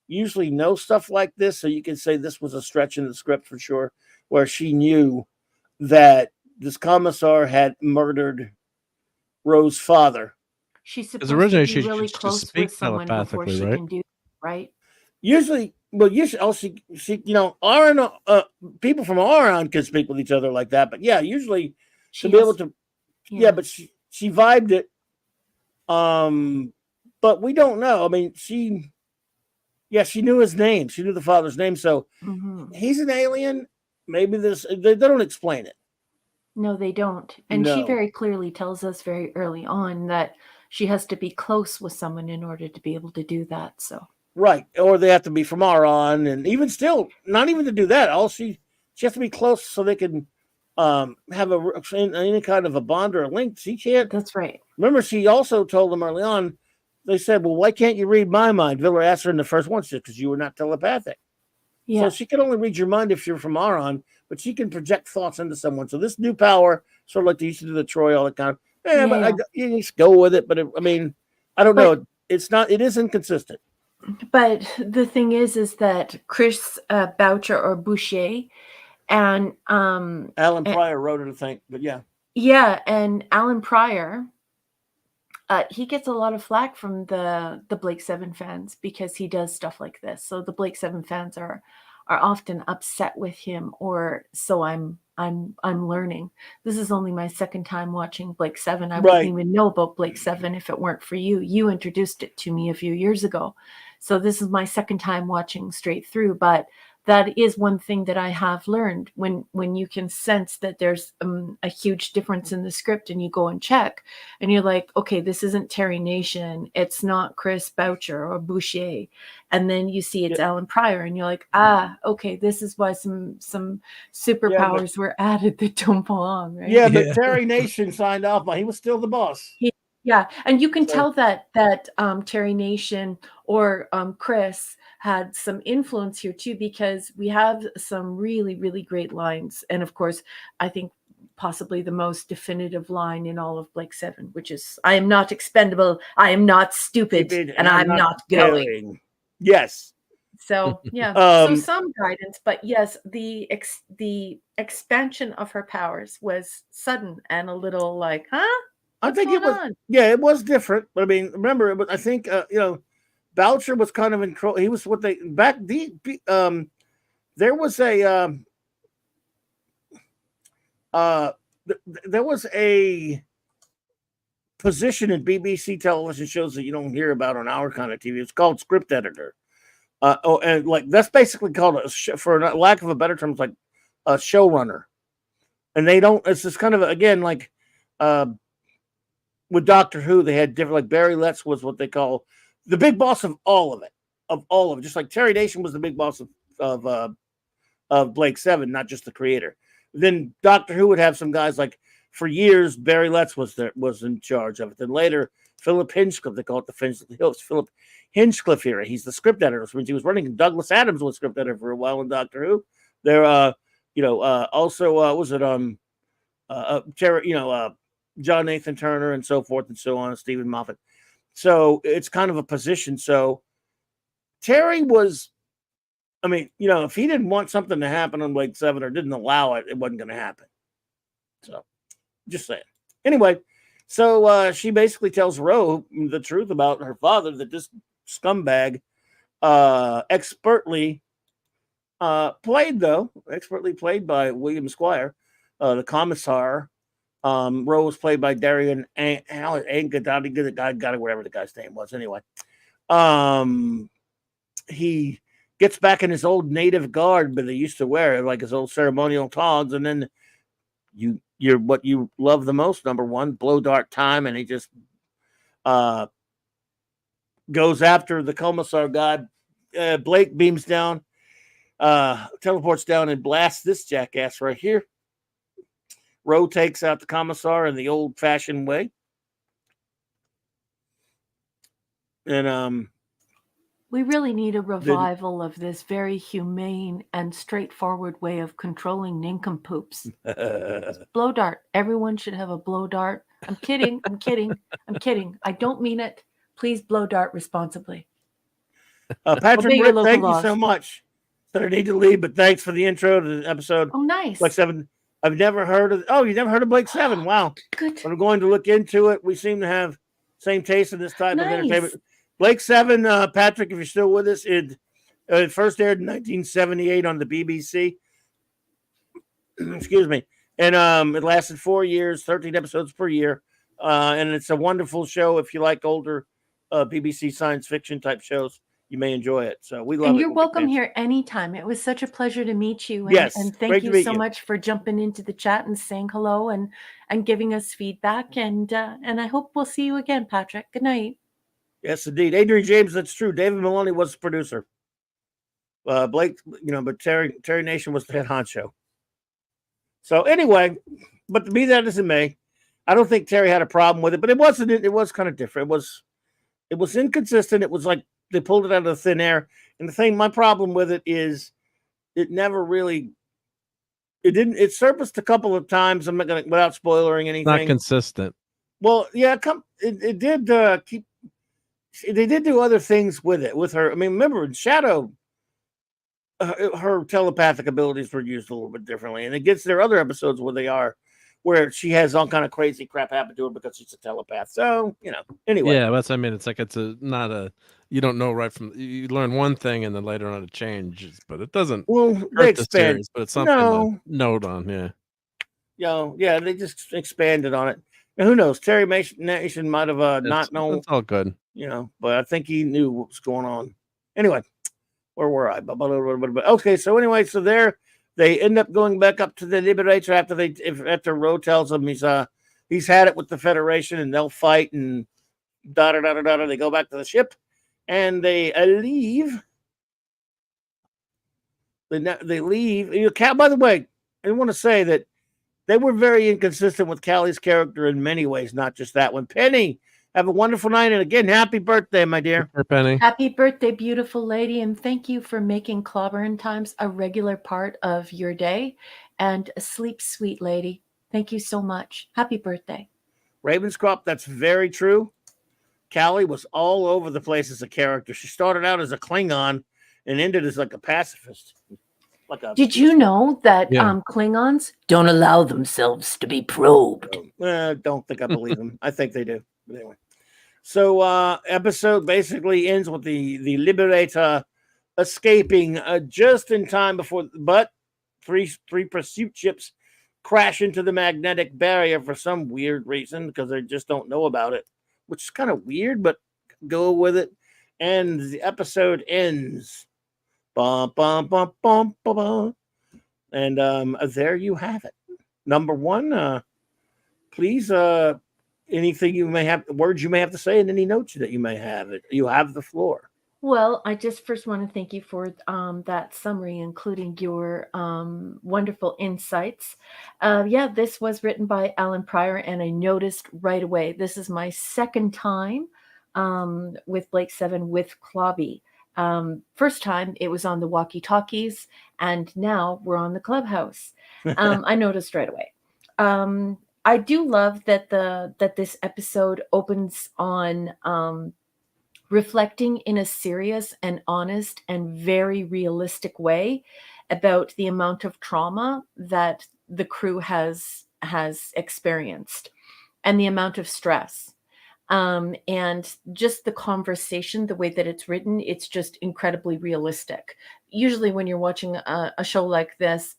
usually know stuff like this, so you can say this was a stretch in the script for sure, where she knew that this commissar had murdered Ro's father. She's supposed to be really close with someone before she can do, right? Usually, R&R, people from R&R can speak with each other like that, but yeah, usually she'll be able to. Yeah, but she vibed it. But we don't know. I mean, she knew his name. She knew the father's name. So he's an alien. Maybe they don't explain it. No, they don't. And she very clearly tells us very early on that she has to be close with someone in order to be able to do that. So right, or they have to be from Aron, and even still, not even to do that. She has to be close so they can have any kind of a bond or a link. She can't. That's right. Remember, she also told them early on. They said, "Well, why can't you read my mind?" Viller asked her in the first one, she said, "Because you were not telepathic." Yeah. So she can only read your mind if you're from Aron, but she can project thoughts into someone. So this new power, sort of like they used to do the Troy, all that kind of. You just go with it. But I don't know. It is inconsistent. But the thing is that Chris Boucher or Boucher and Alan Pryor wrote it, I think. But yeah. Yeah, and Alan Pryor, he gets a lot of flack from the Blake 7 fans because he does stuff like this. So the Blake 7 fans are often upset with him, or so I'm learning. This is only my second time watching Blake 7. I wouldn't even know about Blake 7 if it weren't for you. You introduced it to me a few years ago. So this is my second time watching straight through, but that is one thing that I have learned when you can sense that there's a huge difference in the script, and you go and check and you're like, okay, this isn't Terry Nation. It's not Chris Boucher or Boucher. And then you see it's Alan Pryor and you're like, okay, this is why some superpowers were added that don't belong. Right? Yeah, but Terry Nation signed off, but he was still the boss. Yeah. And you can tell that Terry Nation or Chris had some influence here too, because we have some really, really great lines. And of course, I think possibly the most definitive line in all of Blake 7, which is, "I am not expendable, I am not stupid, and I'm not going." Yes. So yeah, so some guidance, but yes, the expansion of her powers was sudden and a little like, huh? I think it was, it was different. But I mean, remember, I think, Boucher was kind of in control. He was there was there was a position in BBC television shows that you don't hear about on our kind of TV. It's called script editor. And like that's basically called for lack of a better term, it's like a showrunner. And they don't. It's just kind of again like with Doctor Who, they had different. Like Barry Letts was what they call the big boss of all of it. Just like Terry Nation was the big boss of Blake 7, not just the creator. Then Doctor Who would have some guys like for years, Barry Letts was in charge of it. Then later, Philip Hinchcliffe, they call it the Philip Hinchcliffe era. He's the script editor. When he was running, Douglas Adams was script editor for a while in Doctor Who. There, also was it John Nathan Turner and so forth and so on, Stephen Moffat. So it's kind of a position. So Terry was, if he didn't want something to happen on Blake 7 or didn't allow it, it wasn't going to happen. So just saying. Anyway, so she basically tells Ro the truth about her father, that this scumbag expertly played by William Squire, the commissar. Ro was played by Darian Angadati, whatever the guy's name was. Anyway, he gets back in his old native garb that he used to wear, like his old ceremonial togs, and then you're what you love the most, number one, blow dart time, and he just goes after the commissar guy. Blake beams down, teleports down, and blasts this jackass right here. Ro takes out the commissar in the old-fashioned way. And we really need a revival of this very humane and straightforward way of controlling nincompoops. Blow dart. Everyone should have a blow dart. I'm kidding. I'm kidding. I'm kidding. I don't mean it. Please blow dart responsibly. Patrick Britt, thank you so much. That I need to leave, but thanks for the intro to the episode. Oh, nice. Blake 7. I've never heard of. Oh, you never heard of Blake 7? Wow. Good. I'm going to look into it. We seem to have same taste in this type of entertainment. Blake 7, Patrick, if you're still with us, it first aired in 1978 on the BBC. Excuse me. And it lasted 4 years, 13 episodes per year. And it's a wonderful show. If you like older BBC science fiction type shows, you may enjoy it. So we love it. And you're welcome here anytime. It was such a pleasure to meet you. And, yes. And thank you so much for jumping into the chat and saying hello and giving us feedback. And I hope we'll see you again, Patrick. Good night. Yes, indeed. Adrian James, that's true. David Maloney was the producer. Blake, but Terry Nation was the head honcho. So anyway, but to be that as it may, I don't think Terry had a problem with it, but it was kind of different. It was inconsistent. It was like they pulled it out of the thin air. And my problem with it is it never really, it surfaced a couple of times. I'm not going to, without spoiling anything. Not consistent. Well, yeah, it did keep. They did do other things with it, with her. I mean, remember in Shadow, her telepathic abilities were used a little bit differently, and it gets there other episodes where she has all kind of crazy crap happen to her because she's a telepath. So anyway. Yeah, that's. I mean, it's like not a. You don't know right from you learn one thing and then later on it changes, but it doesn't. Well, they expand, the series, but it's something to note on. Yeah. Yeah, they just expanded on it. And who knows? Terry Nation might have not known. It's all good. But I think he knew what was going on. Anyway, where were I? Okay, so anyway, so they end up going back up to the Liberator after Ro tells them he's had it with the Federation and they'll fight and da-da-da-da-da. They go back to the ship and they leave. They leave. By the way, I want to say that they were very inconsistent with Callie's character in many ways, not just that one. Penny, have a wonderful night. And again, happy birthday, my dear. Penny. Happy birthday, beautiful lady. And thank you for making Clobbering Times a regular part of your day. And sleep sweet, lady. Thank you so much. Happy birthday. Ravenscroft, that's very true. Callie was all over the place as a character. She started out as a Klingon and ended as like a pacifist. Did you know that Klingons don't allow themselves to be probed? Don't think I believe them. I think they do. But anyway. So episode basically ends with the Liberator escaping just in time but three pursuit ships crash into the magnetic barrier for some weird reason because they just don't know about it, which is kind of weird, but go with it. And the episode ends. Bum, bum, bum, bum, bum, bum. And there you have it. Number one, please, anything you may have, words you may have to say, and any notes that you may have. You have the floor. Well, I just first want to thank you for that summary, including your wonderful insights. Yeah, this was written by Alan Pryor, and I noticed right away this is my second time with Blake Seven with Clobby. First time it was on the walkie-talkies, and now we're on the Clubhouse. I noticed right away. I do love that this episode opens on reflecting in a serious and honest and very realistic way about the amount of trauma that the crew has experienced and the amount of stress. And just the conversation, the way that it's written, it's just incredibly realistic. Usually when you're watching a show like this,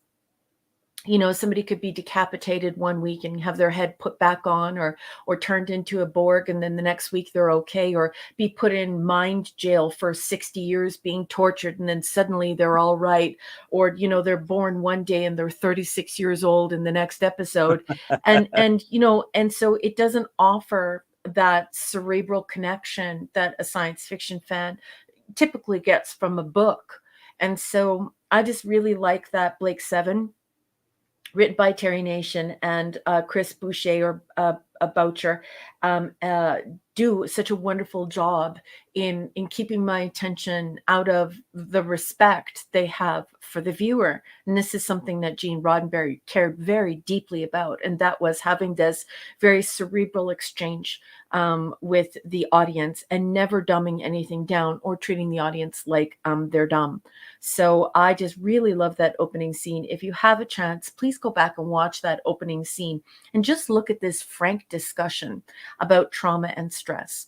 you know, somebody could be decapitated one week and have their head put back on, or turned into a Borg, and then the next week they're okay, or be put in mind jail for 60 years being tortured, and then suddenly they're all right, or you know, they're born one day and they're 36 years old in the next episode. And you know, and so it doesn't offer that cerebral connection that a science fiction fan typically gets from a book. And so I just really like that Blake Seven, written by Terry Nation and Chris Boucher or Boucher, do such a wonderful job in keeping my attention out of the respect they have for the viewer. And this is something that Gene Roddenberry cared very deeply about, and that was having this very cerebral exchange with the audience and never dumbing anything down or treating the audience like they're dumb. So I just really love that opening scene. If you have a chance, please go back and watch that opening scene and just look at this frank discussion about trauma and stress.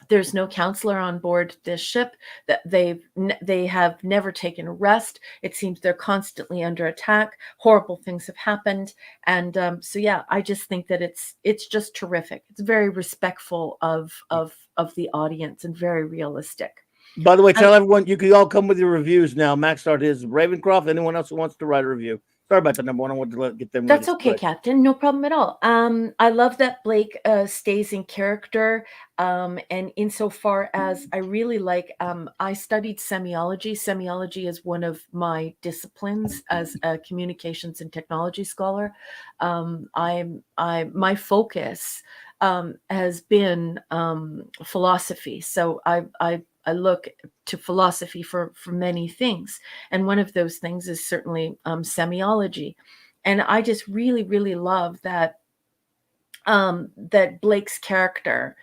There's no counselor on board this ship. That they have never taken a rest. It seems they're constantly under attack. Horrible things have happened, and so yeah, I just think that it's just terrific. It's very respectful of the audience and very realistic. By the way, tell everyone you can all come with your reviews now. Max started his Ravencroft. Anyone else who wants to write a review? Sorry about the number one. I want to get them. That's okay, Captain. No problem at all. I love that Blake stays in character. And insofar as I really like, I studied semiology. Semiology is one of my disciplines as a communications and technology scholar. My focus has been philosophy. So I look to philosophy for many things. And one of those things is certainly semiology. And I just really, really love that that Blake's character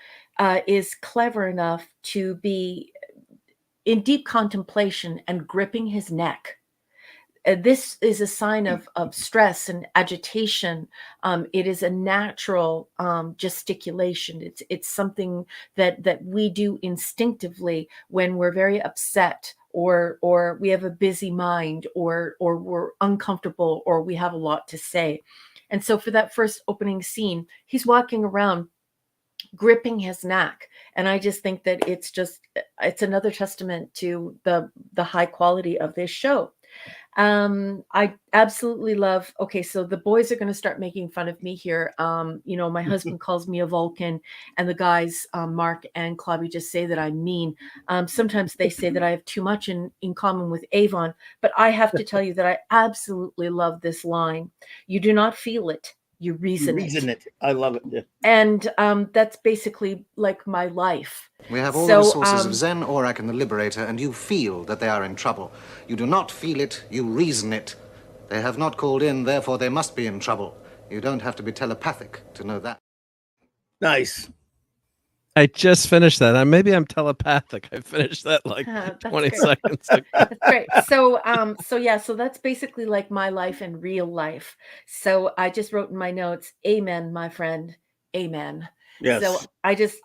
is clever enough to be in deep contemplation and gripping his neck. This is a sign of stress and agitation. It is a natural gesticulation. It's something that we do instinctively when we're very upset, or we have a busy mind, or we're uncomfortable, or we have a lot to say. And so for that first opening scene, he's walking around gripping his neck, and I just think that it's another testament to the high quality of this show. I absolutely love, okay, so the boys are going to start making fun of me here. You know, my husband calls me a Vulcan, and the guys, Mark and Clobby, just say that I'm mean. Sometimes they say that I have too much in common with Avon, but I have to tell you that I absolutely love this line. You do not feel it. You reason it. I love it. Yeah. And that's basically like my life. We have all the resources of Zen, Aurak, and the Liberator, and you feel that they are in trouble. You do not feel it, you reason it. They have not called in, therefore they must be in trouble. You don't have to be telepathic to know that. Nice. I just finished that. Maybe I'm telepathic. I finished that like 20 seconds ago. That's great. So yeah, so that's basically like my life in real life. So I just wrote in my notes, amen, my friend, amen. Yes. So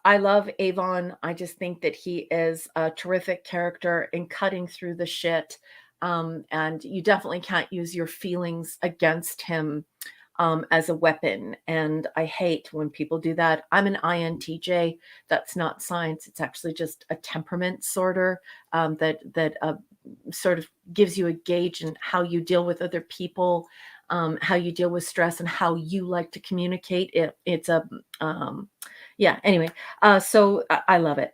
I love Avon. I just think that he is a terrific character in cutting through the shit. And you definitely can't use your feelings against him as a weapon. And I hate when people do that. I'm an INTJ. That's not science. It's actually just a temperament sorter that sort of gives you a gauge in how you deal with other people. how you deal with stress and how you like to communicate. It's a yeah. Anyway, so I love it.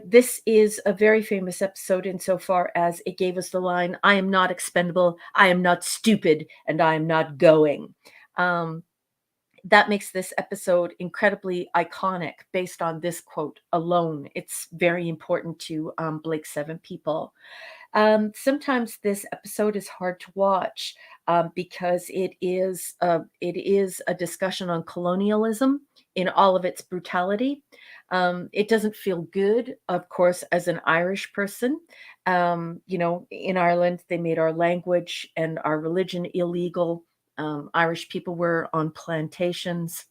This is a very famous episode insofar as it gave us the line, "I am not expendable, I am not stupid, and I am not going." That makes this episode incredibly iconic based on this quote alone. It's very important to Blake 7 people. Sometimes this episode is hard to watch because it is a discussion on colonialism in all of its brutality. It doesn't feel good, of course, as an Irish person. In Ireland, they made our language and our religion illegal. Irish people were on plantations.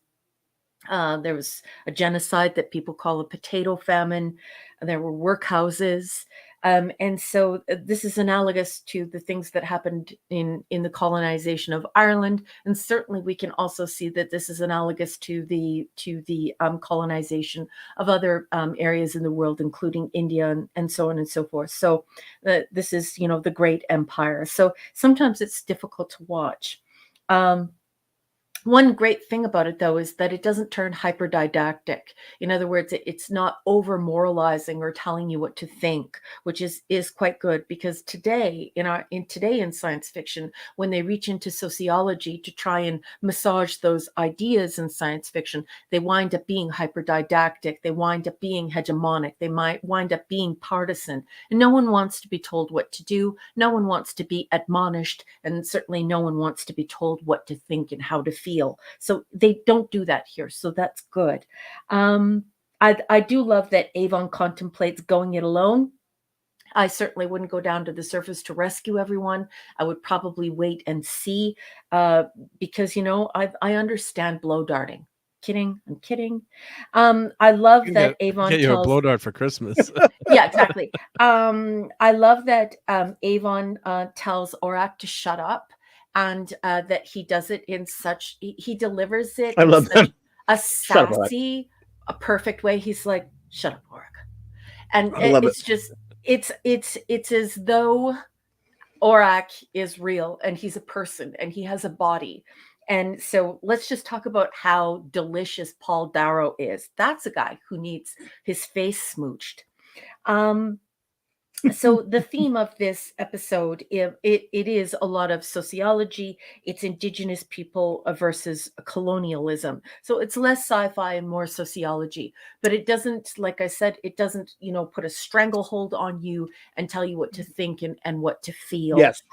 There was a genocide that people call a potato famine. There were workhouses. And so this is analogous to the things that happened in the colonization of Ireland. And certainly we can also see that this is analogous to the colonization of other areas in the world, including India and so on and so forth. So this is, the great empire. So sometimes it's difficult to watch. One great thing about it, though, is that it doesn't turn hyperdidactic. In other words, it's not over moralizing or telling you what to think, which is quite good, because today in science fiction, when they reach into sociology to try and massage those ideas in science fiction, they wind up being hyperdidactic. They wind up being hegemonic. They might wind up being partisan. And no one wants to be told what to do. No one wants to be admonished. And certainly no one wants to be told what to think and how to feel. So they don't do that here. So that's good. I do love that Avon contemplates going it alone. I certainly wouldn't go down to the surface to rescue everyone. I would probably wait and see because, I understand blow darting. Kidding. I'm kidding. I love that Avon get you tells... a blow dart for Christmas. Yeah, exactly. I love that Avon tells Orac to shut up. And that he does it in such, he delivers it in such a sassy, a perfect way. He's like, "Shut up, Orac." And it's just, it's as though Orac is real and he's a person and he has a body. And so let's just talk about how delicious Paul Darrow is. That's a guy who needs his face smooched. So the theme of this episode, it is a lot of sociology. It's indigenous people versus colonialism. So it's less sci-fi and more sociology. But it doesn't, like I said, it doesn't, put a stranglehold on you and tell you what to think and what to feel. Yes.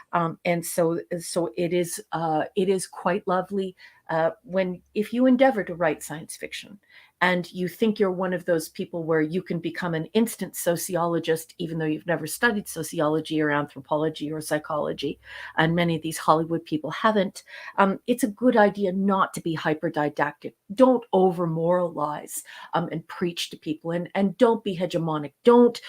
And so it is quite lovely if you endeavor to write science fiction. And you think you're one of those people where you can become an instant sociologist, even though you've never studied sociology or anthropology or psychology, and many of these Hollywood people haven't. It's a good idea not to be hyper-didactic. Don't over-moralize and preach to people, and don't be hegemonic. Don't,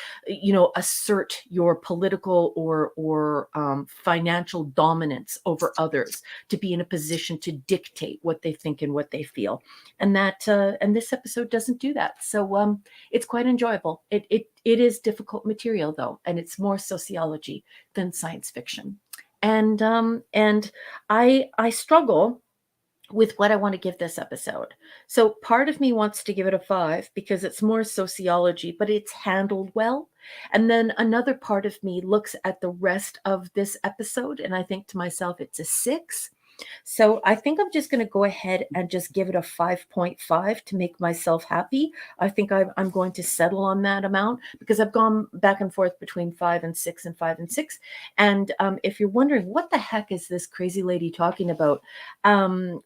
assert your political or financial dominance over others to be in a position to dictate what they think and what they feel. And this episode doesn't do that. So it's quite enjoyable. It is difficult material, though, and it's more sociology than science fiction. And I struggle with what I want to give this episode. So part of me wants to give it a 5 because it's more sociology, but it's handled well. And then another part of me looks at the rest of this episode and I think to myself, it's a 6. So I think I'm just going to go ahead and just give it a 5.5 to make myself happy. I think I'm going to settle on that amount because I've gone back and forth between 5 and 6 and 5 and 6. And if you're wondering, what the heck is this crazy lady talking about?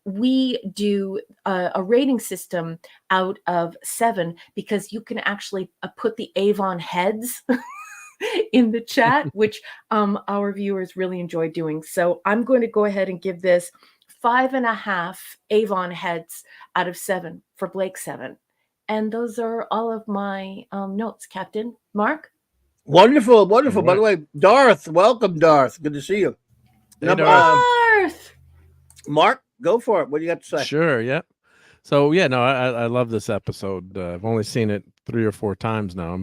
We do a rating system out of 7 because you can actually put the Avon heads in the chat, which our viewers really enjoy doing. So I'm going to go ahead and give this 5.5 Avon heads out of 7 for Blake 7. And those are all of my notes, Captain. Mark? Wonderful. By the way, Darth, welcome, Darth. Good to see you. Hey, Darth! Mark, go for it. What do you got to say? Sure, yeah. So, yeah, no, I love this episode. I've only seen it 3 or 4 times now.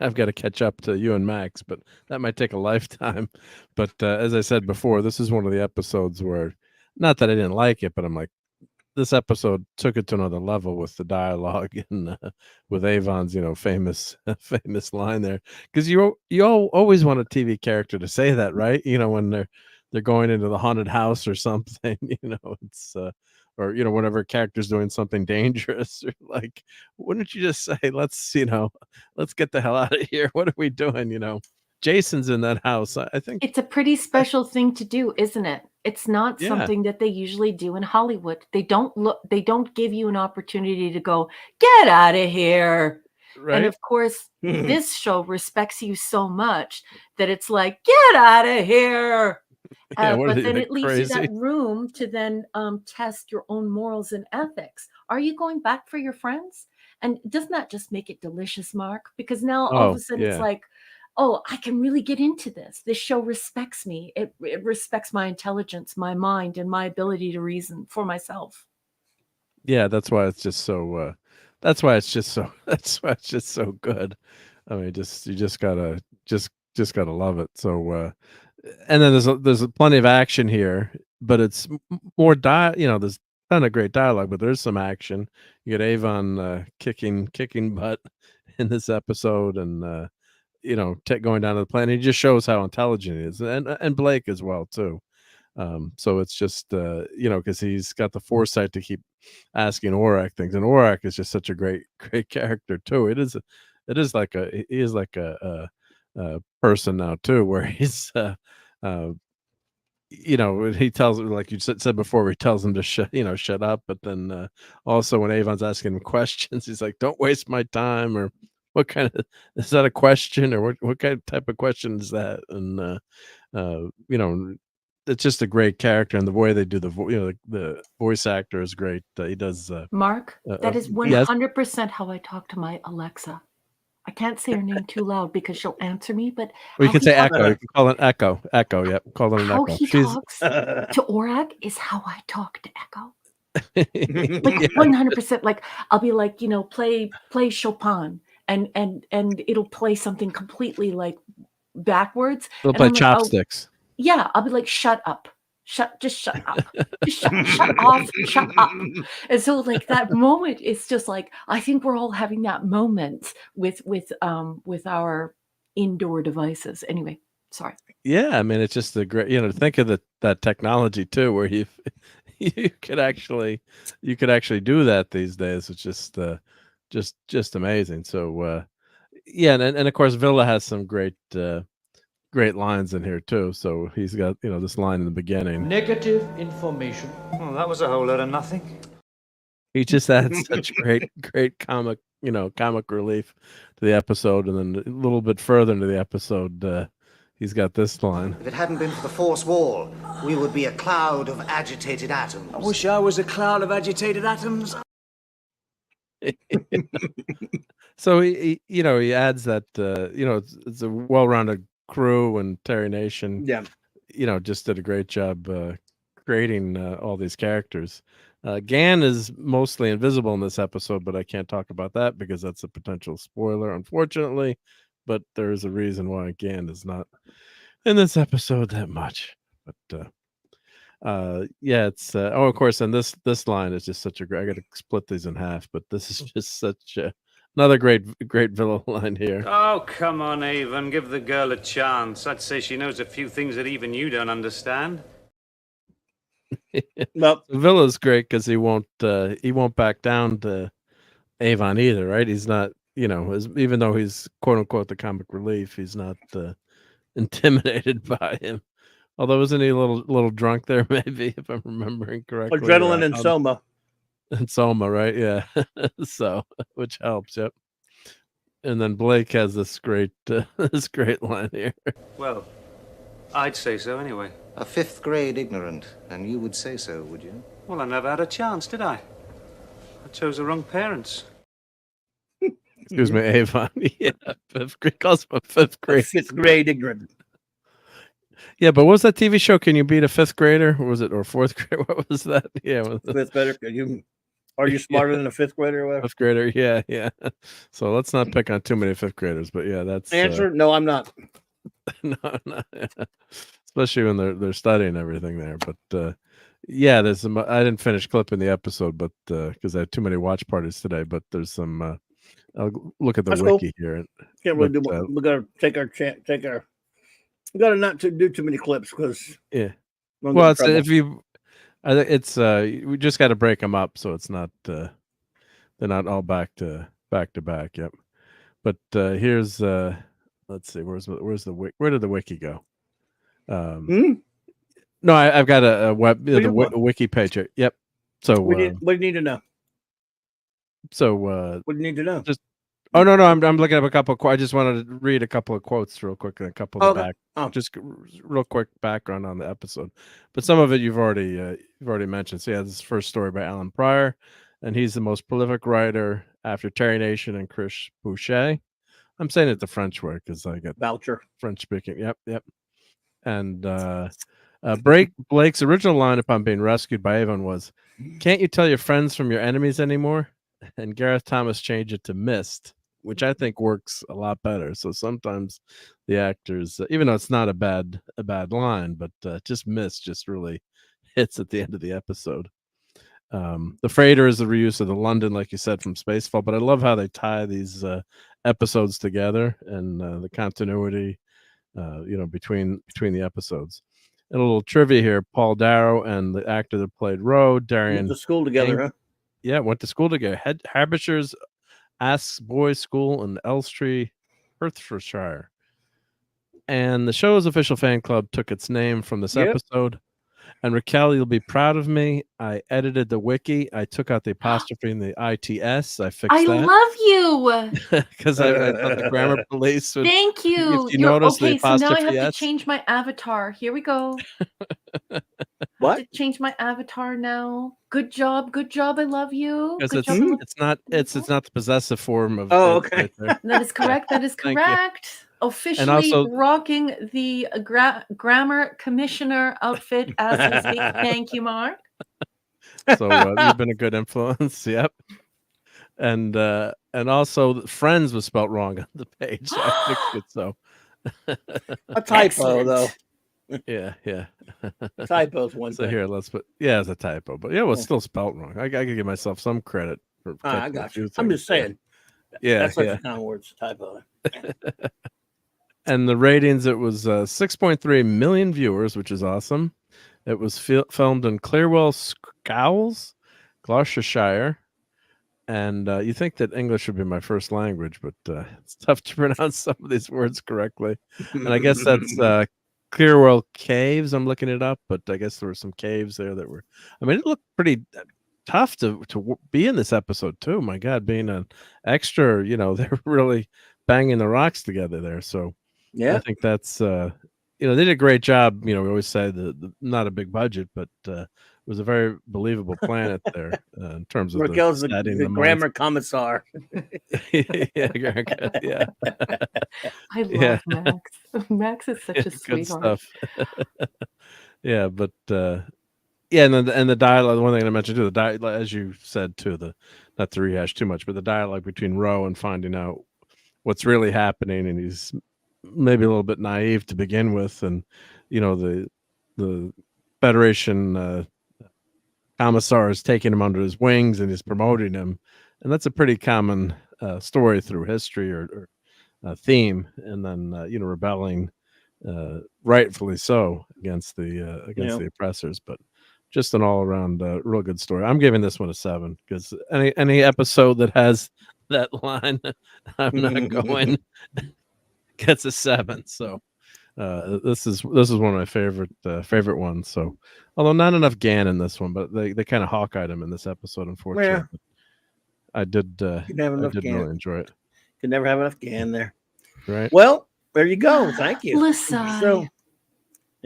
I've got to catch up to you and Max, but that might take a lifetime. But as I said before, this is one of the episodes where, not that I didn't like it, but I'm like, this episode took it to another level with the dialogue and with Avon's, famous famous line there. Because you always want a TV character to say that, right? When they're going into the haunted house or something. It's or whenever a character's doing something dangerous, or like, wouldn't you just say, let's get the hell out of here? What are we doing? Jason's in that house. I think It's a pretty special thing to do, isn't it? It's not Yeah. something that they usually do in Hollywood. They don't give you an opportunity to go, get out of here. Right. And of course, this show respects you so much that it's like, get out of here. Yeah, what are But they, then like, it leaves you crazy? that room to then test your own morals and ethics. Are you going back for your friends? And doesn't that just make it delicious, Mark? Because now all of Oh, a sudden it's yeah. like, oh, I can really get into this. This show respects me. It respects my intelligence, my mind, and my ability to reason for myself. Yeah, that's why it's just so that's why it's just so good. I mean, you just gotta love it. So and then there's plenty of action here, but it's more there's not a great dialogue, but there's some action. You get Avon kicking butt in this episode, and going down to the planet. He just shows how intelligent he is, and Blake as well too. So it's just because he's got the foresight to keep asking Aurak things, and Aurak is just such a great character too. He is like a person now too, where he's he tells, like you said before, he tells him to shut up, but then also when Avon's asking him questions, he's like, don't waste my time, or what kind of, is that a question, or what kind of type of question is that? And it's just a great character, and the way they do the voice actor is great. He does Mark, that is yes. 100% how I talk to my Alexa. I can't say her name too loud because she'll answer me, but Or you how can he say talks- Echo. You can call it Echo. Echo, yeah. Call it an how Echo. he talks to Aurak is how I talk to Echo. Like Yeah. 100%. Like I'll be like, play Chopin, and it'll play something completely like backwards. They'll And play I'm like, oh, chopsticks. yeah, I'll be like, shut up. Just shut up. Just shut off, shut up. And so like that moment is just like, I think we're all having that moment with our indoor devices. Anyway, sorry. Yeah, I mean, it's just a great, think of that technology too, where you could actually do that these days. It's just amazing. So yeah, and of course Villa has some great lines in here too. So he's got this line in the beginning. Negative information. Well, that was a whole lot of nothing. He just adds such great comic relief to the episode, and then a little bit further into the episode, he's got this line. If it hadn't been for the force wall, we would be a cloud of agitated atoms. I wish I was a cloud of agitated atoms. So he adds that it's a well-rounded crew, and Terry Nation just did a great job creating all these characters. Gan is mostly invisible in this episode, but I can't talk about that because that's a potential spoiler, unfortunately. But there is a reason why Gan is not in this episode that much. But yeah, it's of course, and this line is just such a great. I got to split these in half, but this is just such another great Villa line here. Oh, come on, Avon. Give the girl a chance. I'd say she knows a few things that even you don't understand. Well, Villa's great because he won't back down to Avon either, right? He's not, even though he's quote unquote the comic relief, he's not intimidated by him. Although isn't he a little drunk there, maybe, if I'm remembering correctly? Adrenaline and Soma. And Soma, right? Yeah. So, which helps, yep. And then Blake has this great line here. Well, I'd say so anyway. A 5th grade ignorant, and you would say so, would you? Well, I never had a chance, did I? I chose the wrong parents. Excuse me, Avon. Yeah, calls him a 5th grade. 5th grade ignorant. Yeah, but what was that TV show? Can you beat a 5th grader? Or was it, or 4th grade? What was that? Yeah, 5th grader. Can you Are you smarter than a fifth grader or whatever? Fifth grader, yeah. So let's not pick on too many fifth graders, but yeah, that's Answer: no, I'm not. no, yeah. Especially when they're studying everything there. But yeah, there's some. I didn't finish clipping the episode, but because I had too many watch parties today. But there's some. I'll look at the That's wiki cool. here. Can't really do. We gotta take our. We gotta not do too many clips because yeah. Well, it's, if you, I think it's we just got to break them up so it's not they're not all back to back. Yep. But here's let's see, where did the wiki go? No, I've got a web wiki page here. Yep. So what do you need to know? So what do you need to know? Just no, I'm looking up a couple. I just wanted to read a couple of quotes real quick and a couple of back. Just real quick background on the episode, but some of it you've already mentioned. So yeah, this is the first story by Alan Pryor, and he's the most prolific writer after Terry Nation and Chris Boucher. I'm saying it the French way because I get voucher French speaking. Yep. And Blake's original line upon being rescued by Avon was, "Can't you tell your friends from your enemies anymore?" And Gareth Thomas changed it to "missed," which I think works a lot better. So sometimes the actors, even though it's not a bad line, but just "missed" just really hits at the end of the episode. The freighter is the reuse of the London, like you said, from Spacefall. But I love how they tie these episodes together and the continuity, between the episodes. And a little trivia here: Paul Darrow and the actor that played Roe, Darian, went to school together, huh? Yeah, went to school together. Habishers Asks Boys School in Elstree, Hertfordshire. And the show's official fan club took its name from this episode. And Raquel, you'll be proud of me. I edited the wiki. I took out the apostrophe in the ITS. I fixed that. love you. Because I thought the grammar police would. Thank you. If you notice okay, the so now I have apostrophe to S. change my avatar. Here we go. What? I have to change my avatar now. Good job. I love you. Because Good it's not the possessive form of. Oh, okay. Right that is correct. That is correct. Officially also, rocking the grammar commissioner outfit as we speak. Thank you, Mark. So you've been a good influence. Yep. And also Friends was spelled wrong on the page. So I fixed it. So a typo though. Yeah. Typo's one So thing. here, let's put it's a typo, but it's still spelled wrong. I could give myself some credit for. I got you. I'm just saying. That's like kind of words typo. And the ratings, it was 6.3 million viewers, which is awesome. It was filmed in Clearwell Scowls, Gloucestershire. And you think that English would be my first language, but it's tough to pronounce some of these words correctly. And I guess that's Clearwell Caves. I'm looking it up, but I guess there were some caves there that were. I mean, it looked pretty tough to be in this episode too. My God, being an extra, they're really banging the rocks together there. So I think that's they did a great job. We always say the not a big budget, but it was a very believable planet there in terms of Raquel's the grammar commissar. yeah. I love Max. Max is such a sweetheart. Stuff. Yeah, but and the dialogue. One thing I mentioned too, the dialogue, as you said too, not to rehash too much, but the dialogue between Roe and finding out what's really happening, and he's maybe a little bit naive to begin with, and the Federation commissar is taking him under his wings and he's promoting him, and that's a pretty common story through history or theme, and then rebelling, rightfully so, against the oppressors. But just an all-around real good story. I'm giving this one a 7 because any episode that has that line, I'm not going, gets a 7. So this is one of my favorite ones. So although not enough Gan in this one, but they kind of Hawkeyed him in this episode, unfortunately. Yeah. I did really enjoy it. Could never have enough Gan there. Right. Well, there you go. Thank you. Listen. So,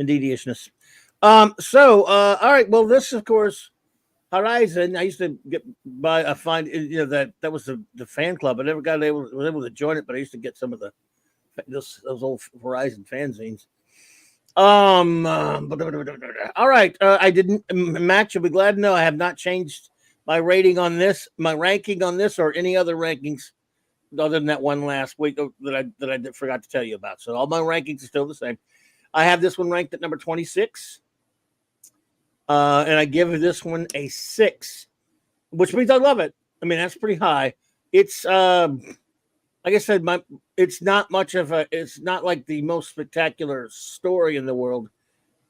indeedishness. All right. Well, this, of course, Horizon. I used to get by. I find that was the fan club. I never was able to join it, but I used to get some of those old Horizon fanzines. All right. I didn't, Max. You'll be glad to know I have not changed my rating on this, my ranking on this, or any other rankings other than that one last week that I forgot to tell you about. So all my rankings are still the same. I have this one ranked at number 26, and I give this one a 6, which means I love it. I mean, that's pretty high. It's like I said, it's not much of a. It's not like the most spectacular story in the world,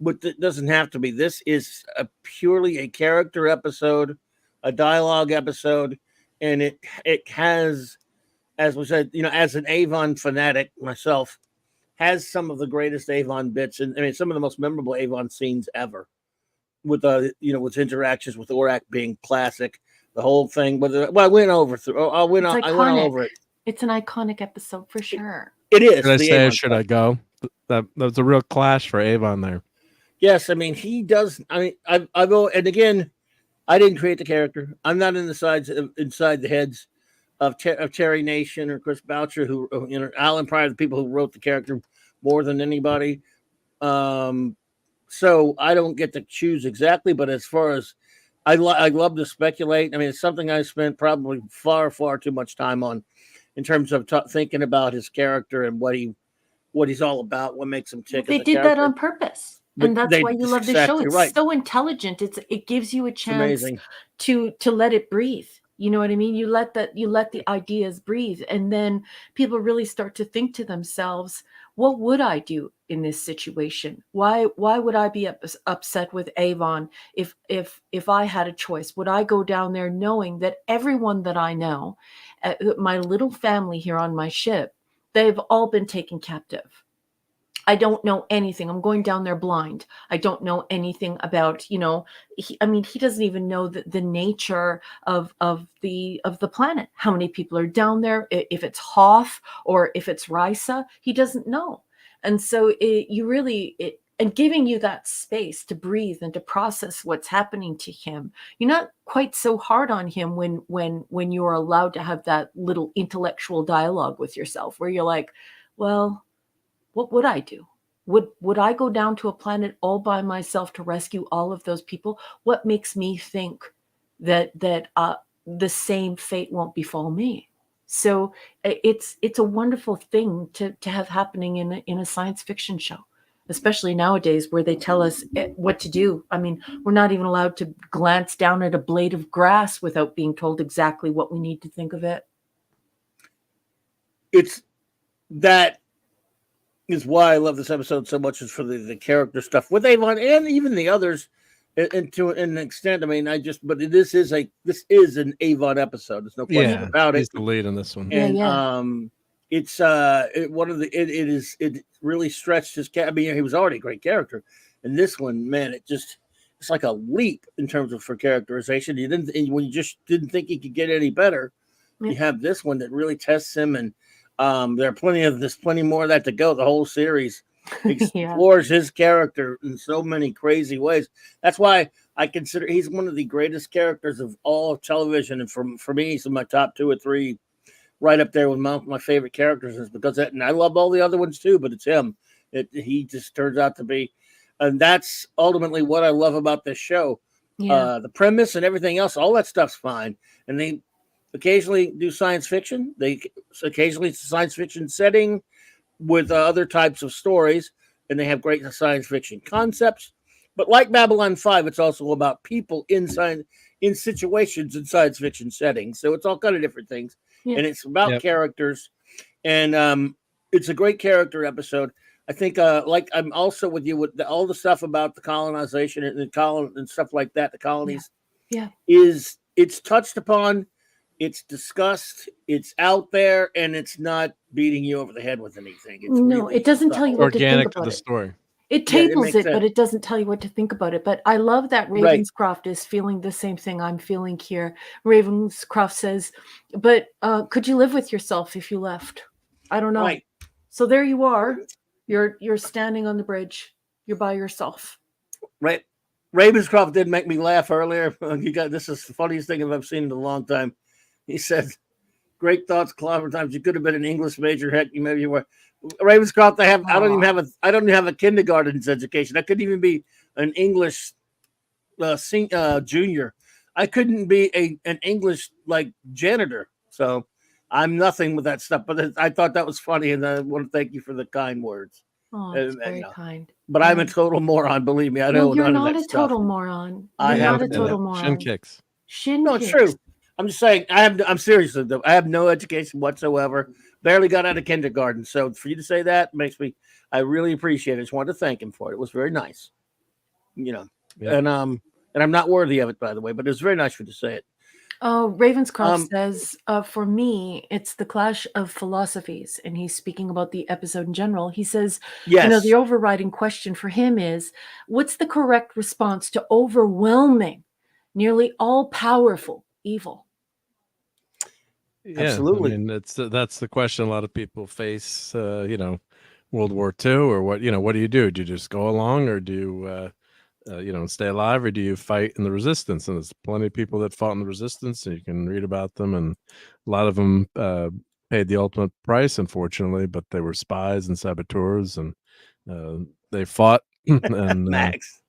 but it doesn't have to be. This is purely a character episode, a dialogue episode, and it has, as we said, as an Avon fanatic myself, has some of the greatest Avon bits, and I mean some of the most memorable Avon scenes ever. With with interactions with Orac being classic, the whole thing. I went over over it. It's an iconic episode for sure. It is. Should I say or should I go? That was a real clash for Avon there. Yes, I mean he does. I mean I go, and again, I didn't create the character. I'm not inside the heads of Terry Nation or Chris Boucher, who Alan Pryor, the people who wrote the character more than anybody. So I don't get to choose exactly, but as far as I love to speculate. I mean, it's something I spent probably far, far too much time on in terms of thinking about his character and what he's all about, what makes him tick. They did that on purpose. And that's why you love the show. It's so intelligent. It gives you a chance to let it breathe. You know what I mean? You let the ideas breathe, and then people really start to think to themselves, what would I do in this situation? Why would I be upset with Avon if I had a choice? Would I go down there knowing that everyone that I know, my little family here on my ship, they've all been taken captive? I don't know anything. I'm going down there blind. I don't know anything about, he doesn't even know the nature of the planet. How many people are down there? If it's Hoth or if it's Risa, he doesn't know. And so and giving you that space to breathe and to process what's happening to him. You're not quite so hard on him when you're allowed to have that little intellectual dialogue with yourself where you're like, well, what would I do? Would I go down to a planet all by myself to rescue all of those people? What makes me think that the same fate won't befall me? So it's a wonderful thing to have happening in a science fiction show, especially nowadays where they tell us what to do. I mean, we're not even allowed to glance down at a blade of grass without being told exactly what we need to think of it. It's that is why I love this episode so much, is for the character stuff with Avon and even the others, and to an extent. I mean, but this is an Avon episode. There's no question about it. He's the lead in this one, and it really stretched his. I mean, he was already a great character, and this one, man, it's like a leap in terms of for characterization. When you just didn't think he could get any better, you have this one that really tests him and. There's plenty more of that to go. The whole series explores his character in so many crazy ways. That's why I consider he's one of the greatest characters of all of television. And for me, he's in my top 2 or 3, right up there with my favorite characters. Is because that, and I love all the other ones too, but it's him. He just turns out to be, and that's ultimately what I love about this show. Yeah. The premise and everything else, all that stuff's fine, and they occasionally do science fiction. Occasionally it's a science fiction setting with other types of stories, and they have great science fiction concepts. But like Babylon 5, it's also about people in situations in science fiction settings. So it's all kind of different things, and it's about characters, and it's a great character episode. I think, like I'm also with you with all the stuff about the colonization and stuff like that. The colonies, it's touched upon. It's discussed, it's out there, and it's not beating you over the head with anything. It doesn't tell you what organic to think about to the story. It tables it, but it doesn't tell you what to think about it. But I love that Ravenscroft is feeling the same thing I'm feeling here. Ravenscroft says, but could you live with yourself if you left? I don't know. Right. So there you are. You're standing on the bridge. You're by yourself. Right. Ravenscroft did make me laugh earlier. This is the funniest thing I've seen in a long time. He said, "Great thoughts, clever times. You could have been an English major. Heck, maybe you were." Ravenscroft, I don't even have a kindergarten's education. I couldn't even be an English junior. I couldn't be an English like janitor. So I'm nothing with that stuff. But I thought that was funny, and I want to thank you for the kind words. Oh, it's very kind. But I'm a total moron. Believe me, I know You're none not of that a stuff. total moron. I You're not a have total no moron. Shin kicks. No, it's true. I'm just saying. I'm serious though. I have no education whatsoever. Barely got out of kindergarten. So for you to say that makes me. I really appreciate it. I just wanted to thank him for it. It was very nice. Yep. And I'm not worthy of it, by the way. But it was very nice for you to say it. Oh, Ravenscroft says, for me, it's the clash of philosophies. And he's speaking about the episode in general. He says, Yes. the overriding question for him is, what's the correct response to overwhelming, nearly all-powerful evil? Yeah, absolutely. I mean, that's the question a lot of people face. World War II, or what? What do you do? Do you just go along, or do you, stay alive, or do you fight in the resistance? And there's plenty of people that fought in the resistance, and you can read about them. And a lot of them paid the ultimate price, unfortunately. But they were spies and saboteurs, and they fought. And Max.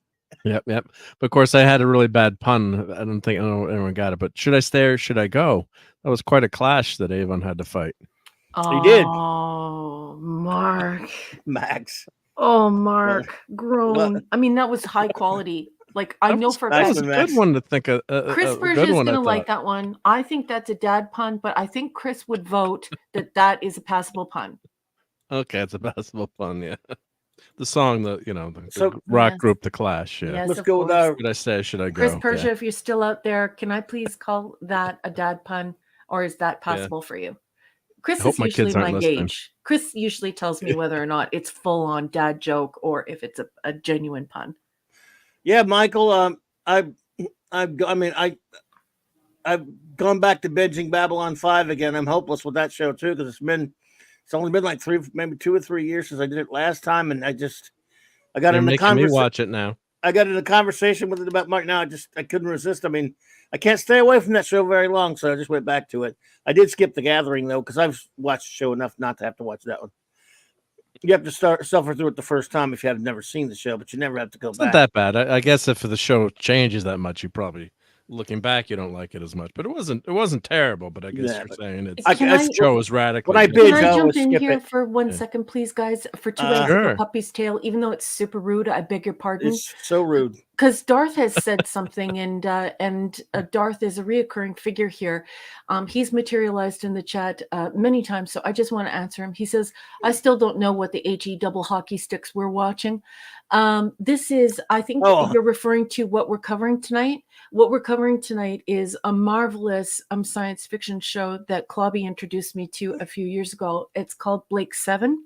Yep. But of course, I had a really bad pun. I don't know anyone got it. But should I stay or should I go? That was quite a clash that Avon had to fight. He did. Oh, Mark. Max. Oh, Mark. Grown. I mean, that was high quality. Like, I know for a That fact. was a good one to think of. Chris Berger is going to like that one. I think that's a dad pun, but I think Chris would vote that is a passable pun. Okay, it's a passable pun, yeah. The song, the rock group, The Clash. Yeah. Yes, Let's of go with course. our. Should I stay? Should I go? Chris Persia, Yeah. if you're still out there, can I please call that a dad pun, or is that possible for you? Chris hope is my usually kids aren't my listening. gauge. Chris usually tells me whether or not it's full on dad joke or if it's a genuine pun. Yeah, Michael. I've gone back to binging Babylon 5 again. I'm hopeless with that show too because it's only been like maybe 2 or 3 years since I did it last time, and I got You're in the making me watch it now. I got in a conversation with it about Mark. Now I couldn't resist. I mean, I can't stay away from that show very long, so I just went back to it. I did skip The Gathering though, because I've watched the show enough not to have to watch that one. You have to suffer through it the first time if you have never seen the show, but you never have to go back. Not that bad. I guess if the show changes that much, you probably, looking back, you don't like it as much. But it wasn't terrible. But I guess you're saying the show is radically. Can I jump in here for 1 second, please, guys? For 2 eggs of a puppy's tail, even though it's super rude, I beg your pardon. It's so rude. Because Darth has said something, and Darth is a reoccurring figure here. He's materialized in the chat many times, so I just want to answer him. He says, "I still don't know what the HE double hockey sticks we're watching." This is, I think, you're referring to what we're covering tonight. What we're covering tonight is a marvelous science fiction show that Clobby introduced me to a few years ago. It's called Blake 7.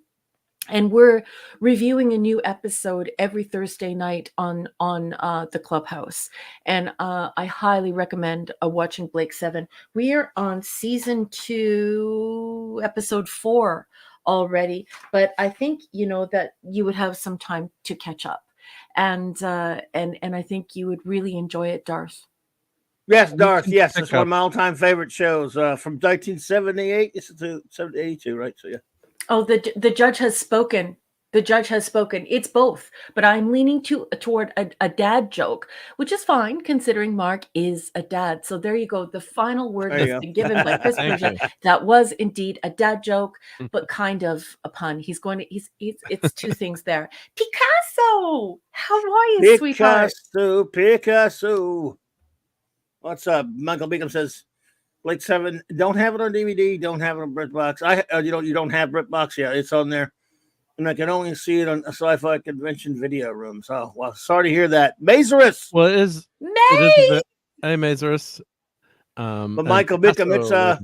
And we're reviewing a new episode every Thursday night on the Clubhouse. And I highly recommend watching Blake 7. We are on season 2, episode 4 already. But I think, that you would have some time to catch up. And I think you would really enjoy it, Darth. Yes, Darth. Yes, it's one of my all-time favorite shows from 1978. It's 1982, right? So yeah. Oh, the judge has spoken. The judge has spoken. It's both, but I'm leaning toward a dad joke, which is fine considering Mark is a dad. So there you go. The final word that's been given by Chris Persia. That was indeed a dad joke, but kind of a pun. It's two things there. Picasso, how are you, sweetheart? Picasso. What's up? Michael Beacom says, Blake 7, don't have it on DVD, don't have it on BritBox. You don't have BritBox yet. It's on there. And I can only see it on a sci-fi convention video room. So, well, sorry to hear that. Mazarus! Well, it is hey, Mazarus. But Michael Beacom,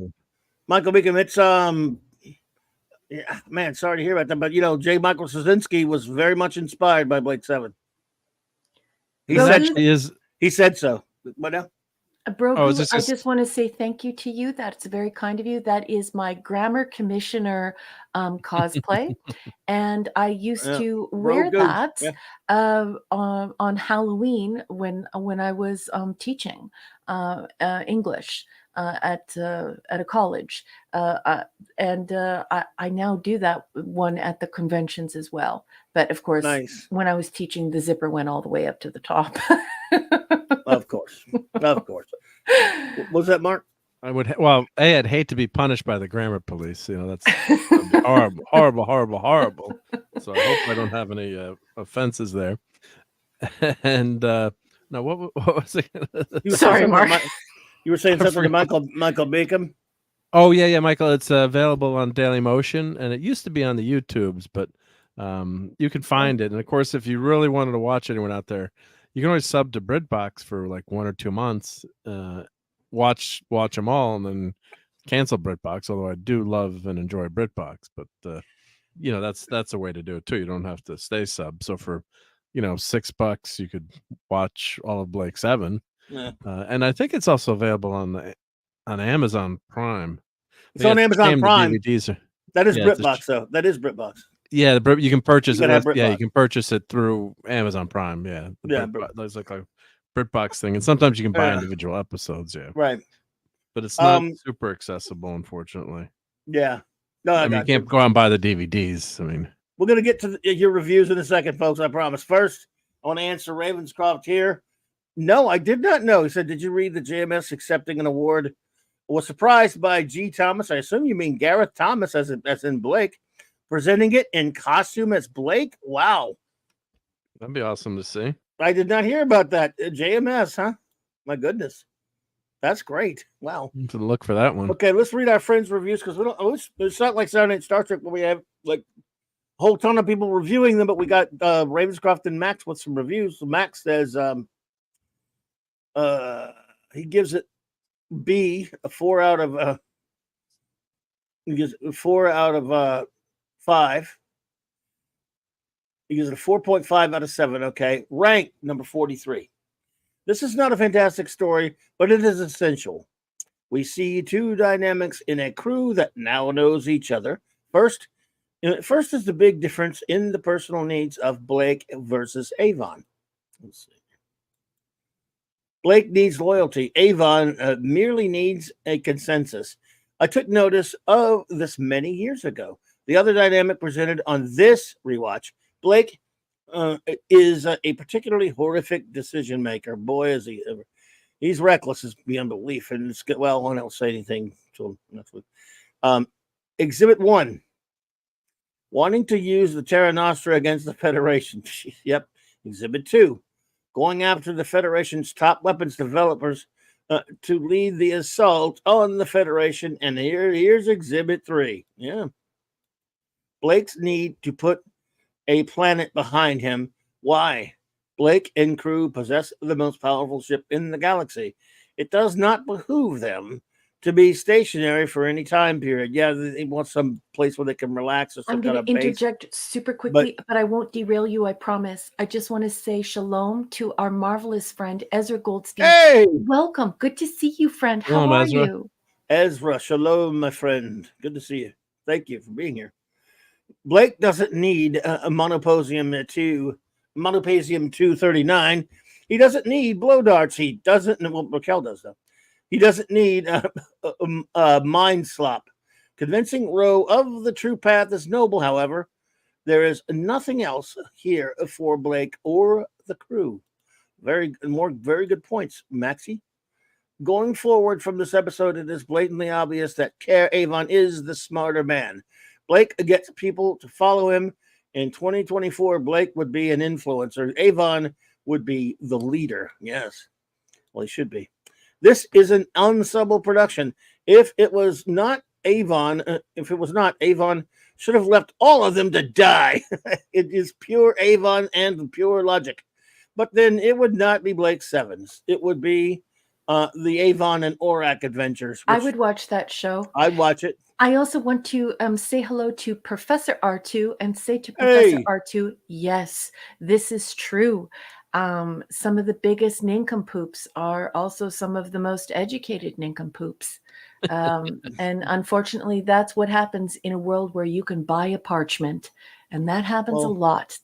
yeah, man, sorry to hear about that. But, J. Michael Straczynski was very much inspired by Blake 7. He said so. What now? Brogu, I just want to say thank you to you. That's very kind of you. That is my grammar commissioner cosplay. And I used to wear that on Halloween when I was teaching English at a college. And I now do that one at the conventions as well. But of course, when I was teaching, the zipper went all the way up to the top. Of course. What was that, Mark? I would I'd hate to be punished by the grammar police. You know, that'd be horrible, horrible, horrible, horrible. So I hope I don't have any offenses there. And no, what was it? Sorry, Mark. You were saying something to Michael Bacon. Oh yeah, Michael. It's available on Daily Motion, and it used to be on the YouTubes, but you can find it. And of course, if you really wanted to watch anyone out there, you can always sub to BritBox for like 1 or 2 months. Watch them all, and then cancel BritBox. Although I do love and enjoy BritBox, but you know, that's a way to do it too. You don't have to stay sub. So for $6, you could watch all of Blake 7. Yeah. And I think it's also available on Amazon Prime. It's on Amazon Prime. DVDs That is BritBox, though. That is BritBox. Yeah, you can purchase it. Yeah, you can purchase it through Amazon Prime. Yeah, there's like a BritBox thing, and sometimes you can buy individual episodes. Yeah, right. But it's not super accessible, unfortunately. Yeah, no, I mean, you can't go out and buy the DVDs. I mean, we're gonna get to your reviews in a second, folks. I promise. First, I want to answer Ravenscroft here. No, I did not know. He said, "Did you read the JMS accepting an award?" Was surprised by G. Thomas. I assume you mean Gareth Thomas, as in Blake, presenting it in costume as Blake. Wow, that'd be awesome to see. I did not hear about that. JMS, huh? My goodness, that's great. Wow. To look for that one. Okay, let's read our friends' reviews because we don't. It's not like Saturday Night Star Trek where we have like a whole ton of people reviewing them, but we got Ravenscroft and Max with some reviews. So Max says he gives it B, a 4 out of he gives it 4 out of 5. He gives it a 4.5 out of 7. Okay, rank number 43. This is not a fantastic story, but it is essential. We see two dynamics in a crew that now knows each other. First is the big difference in the personal needs of Blake versus Avon. Let's see. Blake needs loyalty. Avon merely needs a consensus. I took notice of this many years ago. The other dynamic presented on this rewatch, Blake is a particularly horrific decision maker. Boy, is he ever. He's reckless as beyond belief. And it's good. Well, I won't say anything to him. Exhibit 1. Wanting to use the Terra Nostra against the Federation. Yep. Exhibit 2. Going after the Federation's top weapons developers to lead the assault on the Federation. And here's Exhibit 3. Yeah. Blake's need to put a planet behind him. Why? Blake and crew possess the most powerful ship in the galaxy. It does not behoove them to be stationary for any time period. Yeah, they want some place where they can relax or some I'm going to interject super quickly, but I won't derail you, I promise. I just want to say shalom to our marvelous friend, Ezra Goldstein. Hey! Welcome. Good to see you, friend. How are you? Ezra, shalom, my friend. Good to see you. Thank you for being here. Blake doesn't need a Monoposium 239. He doesn't need blow darts. He doesn't. Well, Raquel does, though. He doesn't need mind slop. Convincing Roe of the true path is noble, however. There is nothing else here for Blake or the crew. Very good points, Maxie. Going forward from this episode, it is blatantly obvious that Avon is the smarter man. Blake gets people to follow him. In 2024, Blake would be an influencer. Avon would be the leader. Yes. Well, he should be. This is an ensemble production. If it was not, Avon should have left all of them to die. It is pure Avon and pure logic. But then it would not be Blake Sevens. It would be the Avon and Orac adventures. I would watch that show. I'd watch it. I also want to say hello to Professor R2 and say to Professor R2, yes, this is true. Some of the biggest nincompoops are also some of the most educated nincompoops. And unfortunately, that's what happens in a world where you can buy a parchment. And that happens a lot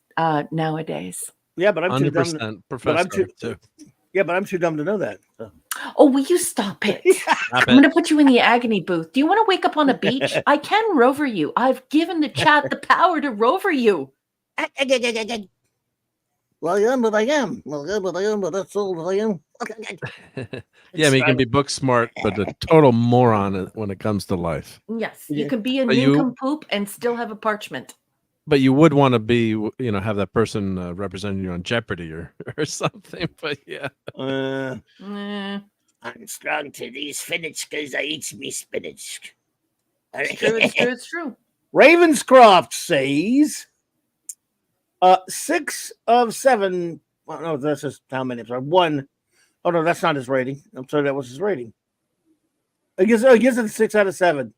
nowadays. Yeah, but I'm too dumb. But I'm too dumb to know that. So. Oh, will you stop it? I'm going to put you in the agony booth. Do you want to wake up on a beach? I can rover you. I've given the chat the power to rover you. Well, I am, but I am. Well, yeah, but I am, but that's all that I am. Yeah, I mean, you can be book smart, but a total moron when it comes to life. Yes, you can be a But nincompoop and still have a parchment. But you would want to be, have that person representing you on Jeopardy or something. But yeah. I'm strong to these spinach because I eat me spinach. It's true, it's true, it's true. Ravenscroft says 6 of 7. Well, no, that's just how many. I'm sorry, 1. Oh, no, that's not his rating. I'm sorry, that was his rating. I gives it a 6 out of 7.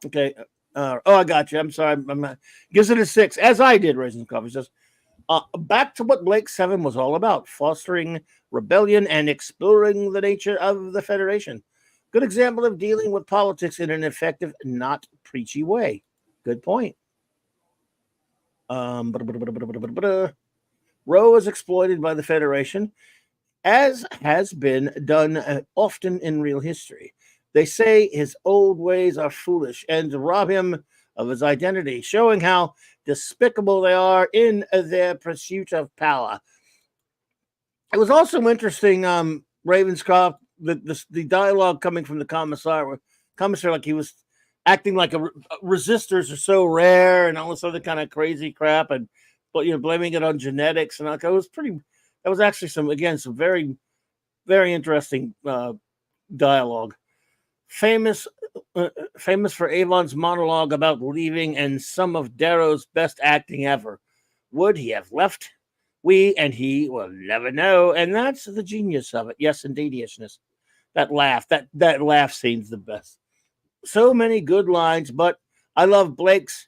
Okay. I got you. I'm sorry. I'm not. Gives it a 6, as I did, Ravenscroft. He says, back to what Blake 7 was all about, fostering rebellion and exploring the nature of the Federation. Good example of dealing with politics in an effective, not preachy way. Good point. Roe is exploited by the Federation, as has been done often in real history. They say his old ways are foolish and rob him of his identity, showing how despicable they are in their pursuit of power. It was also interesting, Ravenscroft, the dialogue coming from the commissar, like he was acting like resistors are so rare and all this other kind of crazy crap, and blaming it on genetics, and that was actually some very, very interesting dialogue. Famous for Avon's monologue about leaving and some of Darrow's best acting ever. Would he have left? We and he will never know, and that's the genius of it. Yes, indeed, yesness. That laugh scene's the best. So many good lines, but I love Blake's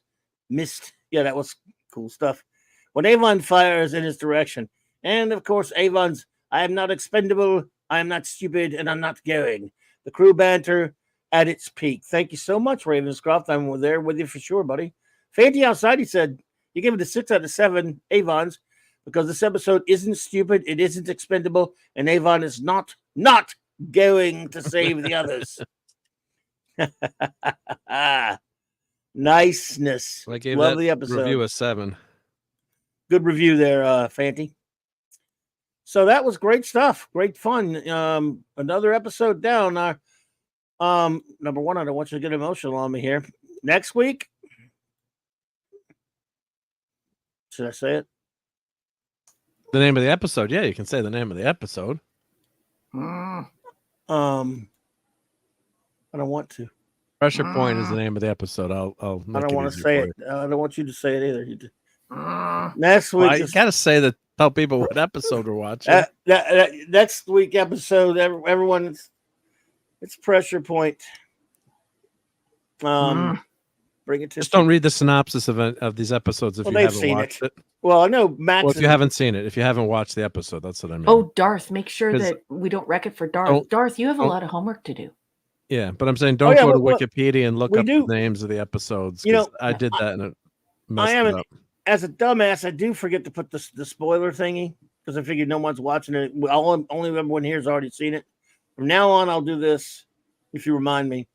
missed. Yeah, that was cool stuff. When Avon fires in his direction, and of course Avon's "I am not expendable, I am not stupid, and I'm not going." The crew banter at its peak. Thank you so much, Ravenscroft. I'm there with you for sure, buddy. Fanty outside, he said, you gave it a 6 out of 7 Avons because this episode isn't stupid, it isn't expendable, and Avon is not going to save the others. Niceness. I gave Love that the episode. review a 7. Good review there, Fanty. So that was great stuff. Great fun. Another episode down. Number one, I don't want you to get emotional on me here. Next week, should I say it? The name of the episode. Yeah, you can say the name of the episode. I don't want to. Pressure Point is the name of the episode. I'll I don't want to say it. I don't want you to say it either. Next week, you got to say that. Tell people what episode we're watching. That next week episode, everyone, it's Pressure Point. Bring it to. Just don't read the synopsis of these episodes if you haven't watched it. Well, I know Max. Well, if you haven't seen it, if you haven't watched the episode, that's what I mean. Oh, Darth, make sure that we don't wreck it for Darth. Darth, you have a lot of homework to do. Yeah, but I'm saying don't go to Wikipedia and look up the names of the episomes. I did that and it messed it up. As a dumbass, I do forget to put the spoiler thingy because I figured no one's watching it. Only everyone here has already seen it. From now on, I'll do this if you remind me.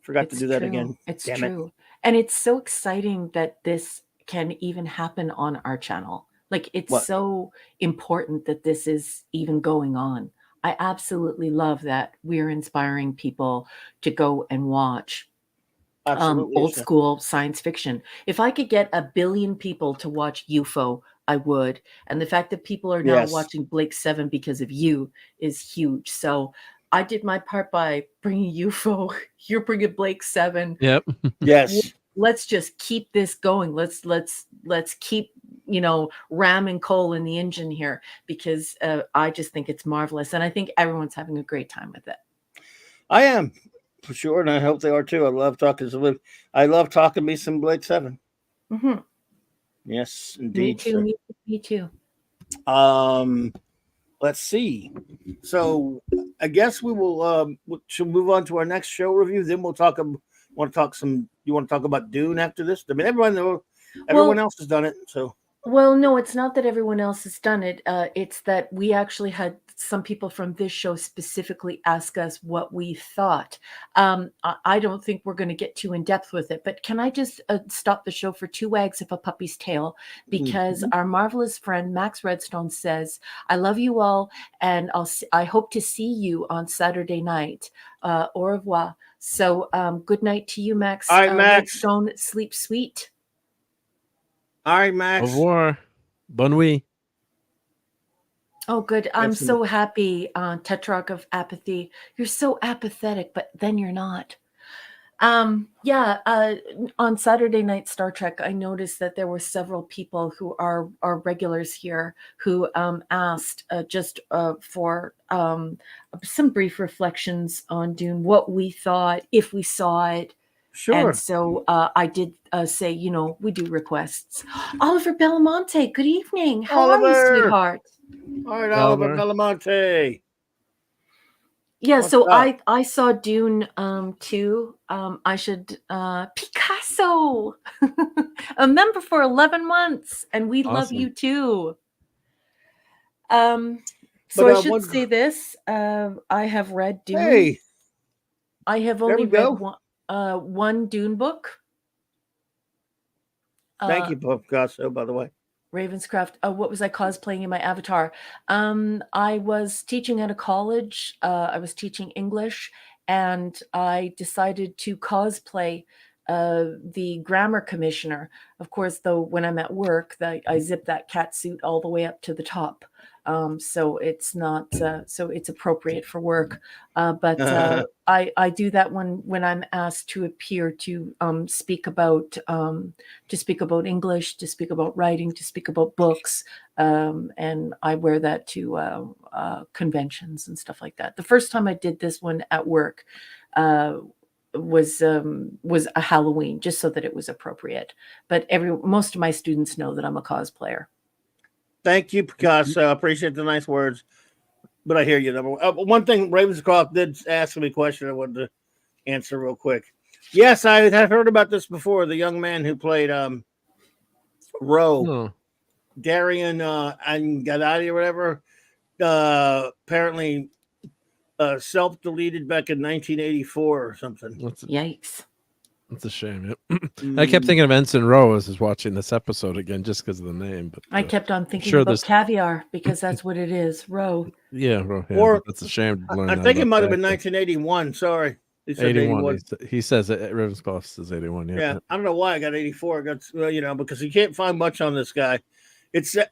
Forgot to do that again. It's true. And it's so exciting that this can even happen on our channel. Like, it's so important that this is even going on. I absolutely love that we're inspiring people to go and watch old school science fiction. If I could get 1 billion people to watch UFO, I would. And the fact that people are now watching Blake 7 because of you is huge. So I did my part by bringing UFO. You're bringing Blake 7. Yep. Yes. Let's just keep this going. Let's keep ramming coal in the engine here because I just think it's marvelous, and I think everyone's having a great time with it. I am. For sure, and I hope they are too. I love talking to me some Blake 7. Mm-hmm. Yes, indeed. Me too. Let's see. So I guess we will should move on to our next show review. Then we'll talk. You want to talk about Dune after this? I mean, everyone else has done it. So Well, no, it's not that everyone else has done it. It's that we actually had some people from this show specifically ask us what we thought. I don't think we're going to get too in depth with it, but can I just stop the show for 2 wags of a puppy's tail? Because our marvelous friend Max Redstone says, "I love you all, and I hope to see you on Saturday night. Au revoir." So, good night to you, Max. All right, Max. Redstone, sleep sweet. All right, Max. Au revoir. Bonne nuit. Oh, good. I'm so happy, Tetrarch of Apathy. You're so apathetic, but then you're not. On Saturday night Star Trek, I noticed that there were several people who are regulars here who asked just for some brief reflections on Dune, what we thought, if we saw it. Sure. And so I did say, we do requests. Oliver Belamonte, good evening. How are you, sweetheart? All right, Oliver Belamonte. Yeah, so I saw Dune too. I should Picasso, a member for 11 months, and we love you too. So I should say this. I have read Dune. Hey, I have only read one Dune book. Thank you, Picasso, by the way. Ravenscraft. What was I cosplaying in my avatar? I was teaching at a college. I was teaching English, and I decided to cosplay the grammar commissioner. Of course, though, when I'm at work, I zip that cat suit all the way up to the top. So it's not so it's appropriate for work, but I do that when I'm asked to appear to speak about English, to speak about writing, to speak about books, and I wear that to conventions and stuff like that. The first time I did this one at work was a Halloween, just so that it was appropriate. But most of my students know that I'm a cosplayer. Thank you, Picasso. I appreciate the nice words. But I hear you. One thing, Ravenscroft did ask me a question I wanted to answer real quick. Yes, I have heard about this before. The young man who played Ro, Darian Angadati or whatever, apparently self-deleted back in 1984 or something. Yikes. It's a shame. I kept thinking of Ensign Rose as watching this episode again just because of the name. But I kept on thinking about caviar because that's what it is, Ro. Yeah, Ro. Yeah, or that's a shame to learn. I think it might have been 1981. Sorry, he said 81. He says it. Ravenscroft says 81. Yeah, I don't know why I got 84. I got because you can't find much on this guy.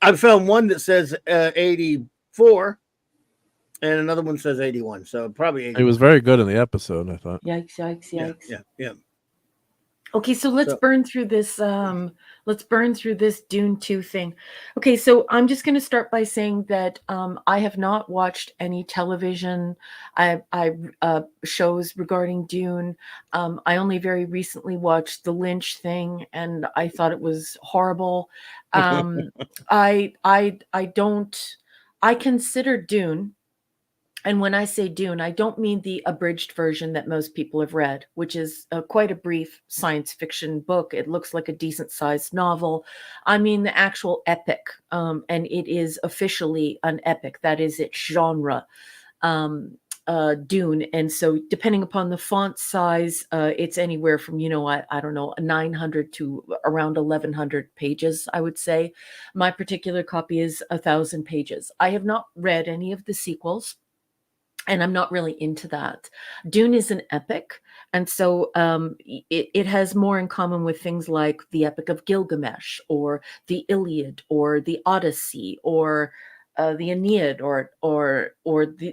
I found one that says 84. And another one says 81. So probably 81. He was very good in the episode, I thought. Yikes. Yeah. Okay, so let's burn through this. Let's burn through this Dune 2 thing. Okay, so I'm just going to start by saying that I have not watched any television shows regarding Dune. I only very recently watched the Lynch thing, and I thought it was horrible. I consider Dune. And when I say Dune, I don't mean the abridged version that most people have read, which is quite a brief science fiction book. It looks like a decent-sized novel. I mean the actual epic, and it is officially an epic. That is its genre, Dune. And so depending upon the font size, it's anywhere from, I don't know, 900 to around 1,100 pages, I would say. My particular copy is 1,000 pages. I have not read any of the sequels. And I'm not really into that. Dune is an epic. And so it has more in common with things like the Epic of Gilgamesh or the Iliad or the Odyssey or the Aeneid or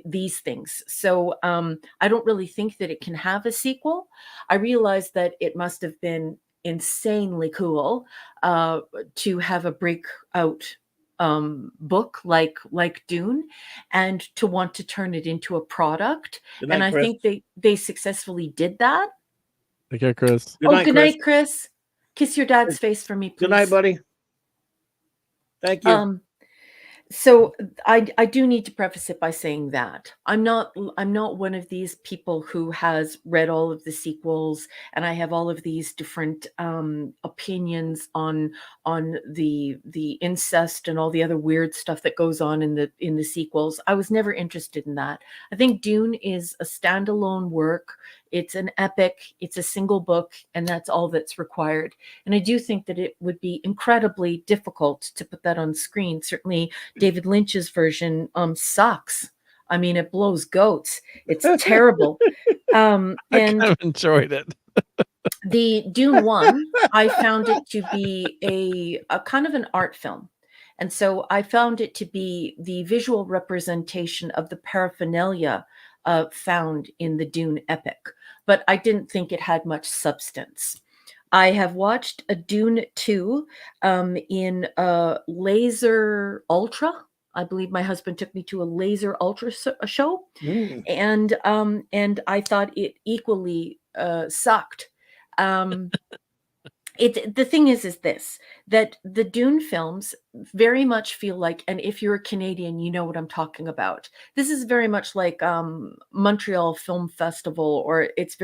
these things. So I don't really think that it can have a sequel. I realize that it must have been insanely cool to have a breakout book like Dune and to want to turn it into a product. And I think they successfully did that. Take care, Chris. Good night, Chris. Kiss your dad's face for me, please. Good night, buddy. Thank you. So I do need to preface it by saying that I'm not one of these people who has read all of the sequels, and I have all of these different opinions on the incest and all the other weird stuff that goes on in the sequels. I was never interested in that. I think Dune is a standalone work. It's an epic, it's a single book, and that's all that's required. And I do think that it would be incredibly difficult to put that on screen. Certainly David Lynch's version sucks. I mean, it blows goats. It's terrible. I kind of enjoyed it. The Dune 1, I found it to be a kind of an art film. And so I found it to be the visual representation of the paraphernalia found in the Dune epic. But I didn't think it had much substance. I have watched a Dune 2 in Laser Ultra. I believe my husband took me to a Laser Ultra show, and I thought it equally sucked. The thing is this, that the Dune films very much feel like, and if you're a Canadian, you know what I'm talking about. This is very much like Montreal Film Festival, or it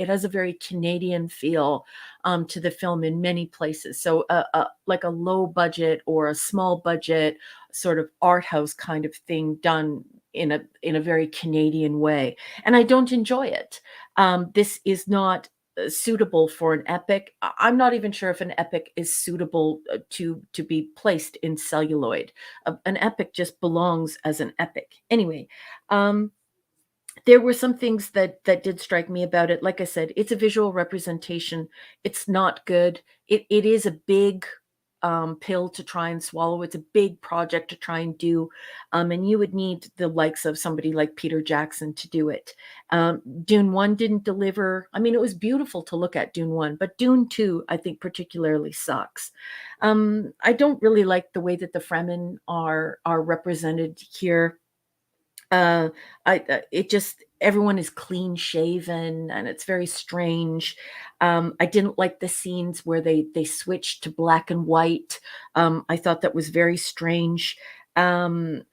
has a very Canadian feel to the film in many places. So like a low budget or a small budget sort of art house kind of thing done in a very Canadian way. And I don't enjoy it. This is not suitable for an epic. I'm not even sure if an epic is suitable to be placed in celluloid. An epic just belongs as an epic. Anyway, there were some things that did strike me about it. Like I said, it's a visual representation. It's not good. It is a big pill to try and swallow. It's a big project to try and do. And you would need the likes of somebody like Peter Jackson to do it. Dune 1 didn't deliver. I mean, it was beautiful to look at, Dune 1, but Dune 2, I think, particularly sucks. I don't really like the way that the Fremen are represented here. Everyone is clean shaven and it's very strange. I didn't like the scenes where they switched to black and white. I thought that was very strange. I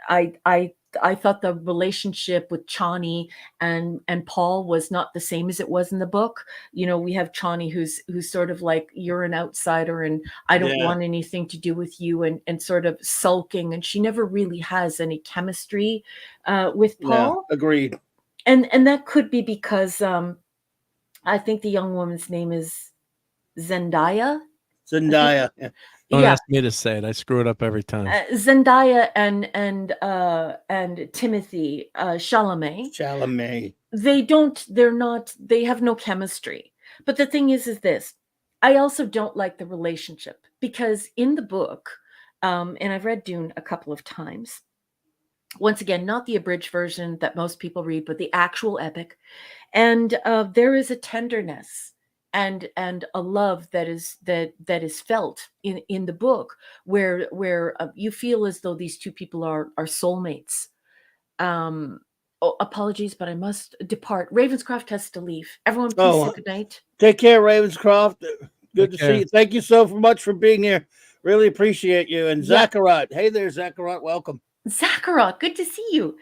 thought the relationship with Chani and Paul was not the same as it was in the book. You know, we have Chani who's sort of like, you're an outsider and I don't want anything to do with you, and sort of sulking, and she never really has any chemistry with Paul. Yeah, agreed. And that could be because I think the young woman's name is Zendaya. Zendaya. Yeah. Don't ask me to say it. I screw it up every time. Zendaya and Timothy Chalamet. They have no chemistry. But the thing is this, I also don't like the relationship, because in the book, and I've read Dune a couple of times, once again, not the abridged version that most people read, but the actual epic. And there is a tenderness and a love that is felt in the book, where you feel as though these two people are soulmates. Apologies, but I must depart. Ravenscroft has to leave. Everyone, please say good night. Take care, Ravenscroft. Good to see you. Thank you so much for being here. Really appreciate you. And Zacharot. Hey there, Zacharot. Welcome. Zacharot, good to see you.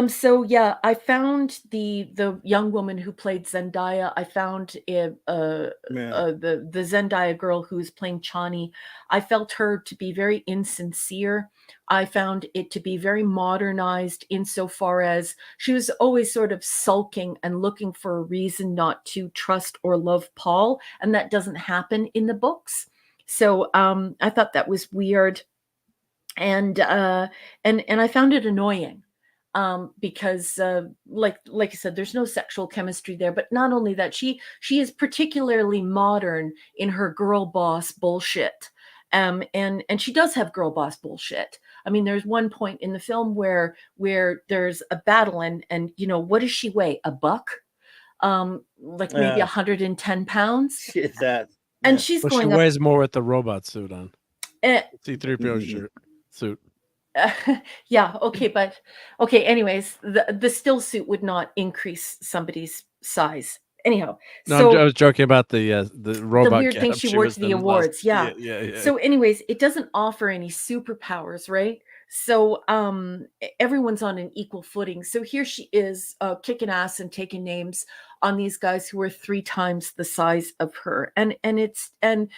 So yeah, I found the young woman who played Zendaya. I found the Zendaya girl who's playing Chani. I felt her to be very insincere. I found it to be very modernized insofar as she was always sort of sulking and looking for a reason not to trust or love Paul, and that doesn't happen in the books. So I thought that was weird. And I found it annoying because like I said, there's no sexual chemistry there. But not only that, she is particularly modern in her girl boss bullshit. And she does have girl boss bullshit. I mean, there's one point in the film where there's a battle, and you know, what does she weigh? A buck? Like maybe 110 pounds. And she's going. She weighs more with the robot suit on. C-3PO suit. Yeah, okay, but okay, anyways, the still suit would not increase somebody's size. Anyhow, no, I was joking about the robot. The weird thing she wore to the awards, yeah. Yeah. So anyways, it doesn't offer any superpowers, right? So everyone's on an equal footing. So here she is kicking ass and taking names on these guys who are 3 times the size of her. And the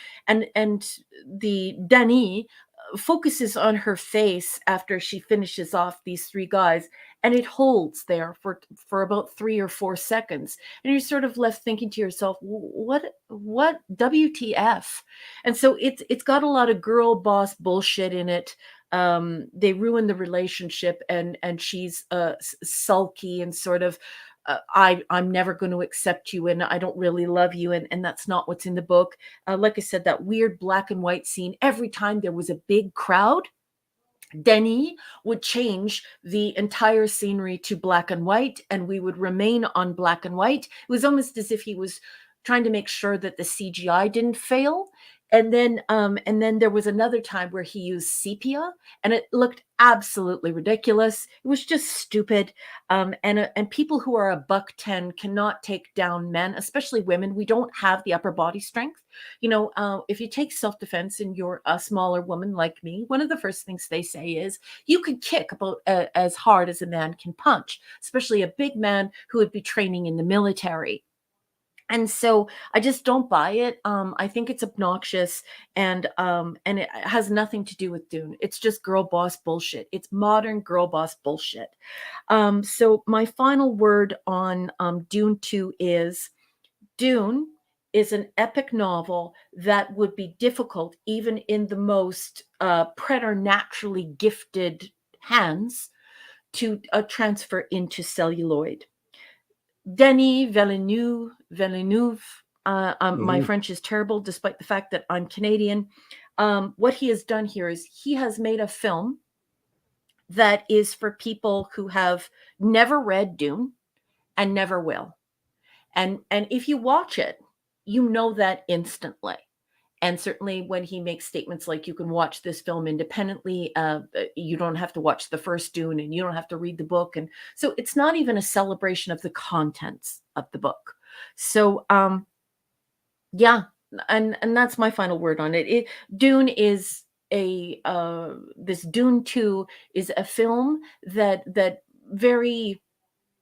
Dani focuses on her face after she finishes off these 3 guys, and it holds there for about 3 or 4 seconds, and you're sort of left thinking to yourself, what WTF? And so it's got a lot of girl boss bullshit in it. They ruin the relationship, and she's sulky and sort of I'm never going to accept you, and I don't really love you, and that's not what's in the book. Like I said, that weird black and white scene, every time there was a big crowd, Denis would change the entire scenery to black and white, and we would remain on black and white. It was almost as if he was trying to make sure that the CGI didn't fail. And then there was another time where he used sepia, and it looked absolutely ridiculous. It was just stupid. And people who are a $110 cannot take down men, especially women. We don't have the upper body strength. If you take self-defense and you're a smaller woman like me, one of the first things they say is you could kick about as hard as a man can punch, especially a big man who would be training in the military. And so I just don't buy it. I think it's obnoxious, and it has nothing to do with Dune. It's just girl boss bullshit. It's modern girl boss bullshit. So my final word on Dune 2 is Dune is an epic novel that would be difficult even in the most preternaturally gifted hands to transfer into celluloid. Denis Villeneuve, my French is terrible, despite the fact that I'm Canadian. What he has done here is he has made a film that is for people who have never read Dune and never will. And if you watch it, you know that instantly. And certainly when he makes statements like you can watch this film independently, you don't have to watch the first Dune and you don't have to read the book. And so it's not even a celebration of the contents of the book. So, yeah, and that's my final word on it. Dune is this Dune 2 is a film that very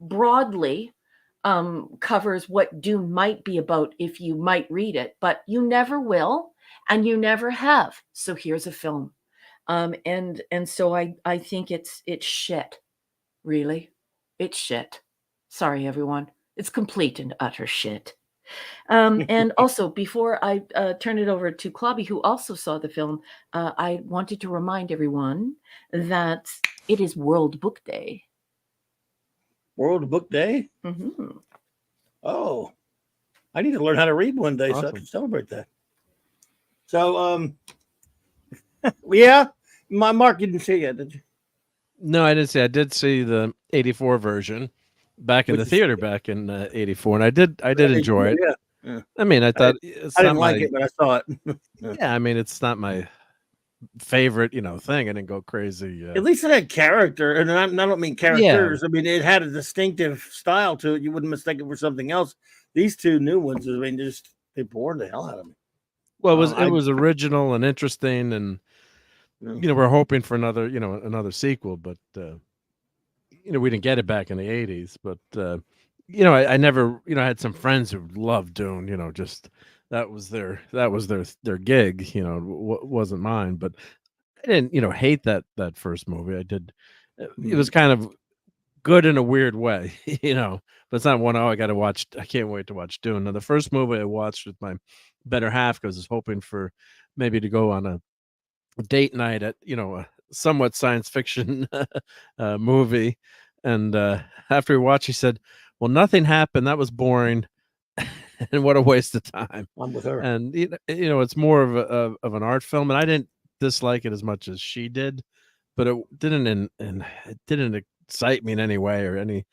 broadly covers what Dune might be about if you might read it, but you never will, and you never have. So here's a film, and so I think it's shit. Really, it's shit. Sorry, everyone. It's complete and utter shit. And also, before I turn it over to Clobby, who also saw the film, I wanted to remind everyone that it is World Book Day. World Book Day? Mm-hmm. Oh, I need to learn how to read one day so I can celebrate that. So, yeah, my Mark, you didn't see it yet, did you? No, I didn't see. I did see the '84 version back in the theater back in '84, and I did enjoy it. Yeah. I mean, I thought I didn't like it, but I saw it. Yeah, I mean, it's not my favorite, thing. I didn't go crazy. At least it had character, and I don't mean characters. Yeah. I mean, it had a distinctive style to it. You wouldn't mistake it for something else. These two new ones, I mean, they bored the hell out of me. Well, it was original and interesting, and we're hoping for another sequel, but we didn't get it back in the '80s. But I never, I had some friends who loved Dune. Just that was their gig. Wasn't mine, but I didn't hate that first movie. I did. It was kind of good in a weird way, but it's not one, I gotta watch. I can't wait to watch Dune. Now, the first movie I watched with my better half because I was hoping for maybe to go on a date night at a somewhat science fiction movie, and after we watched, he said, "Well, nothing happened. That was boring." And what a waste of time. I'm with her. And it's more of an art film, and I didn't dislike it as much as she did, but it didn't excite me in any way or any.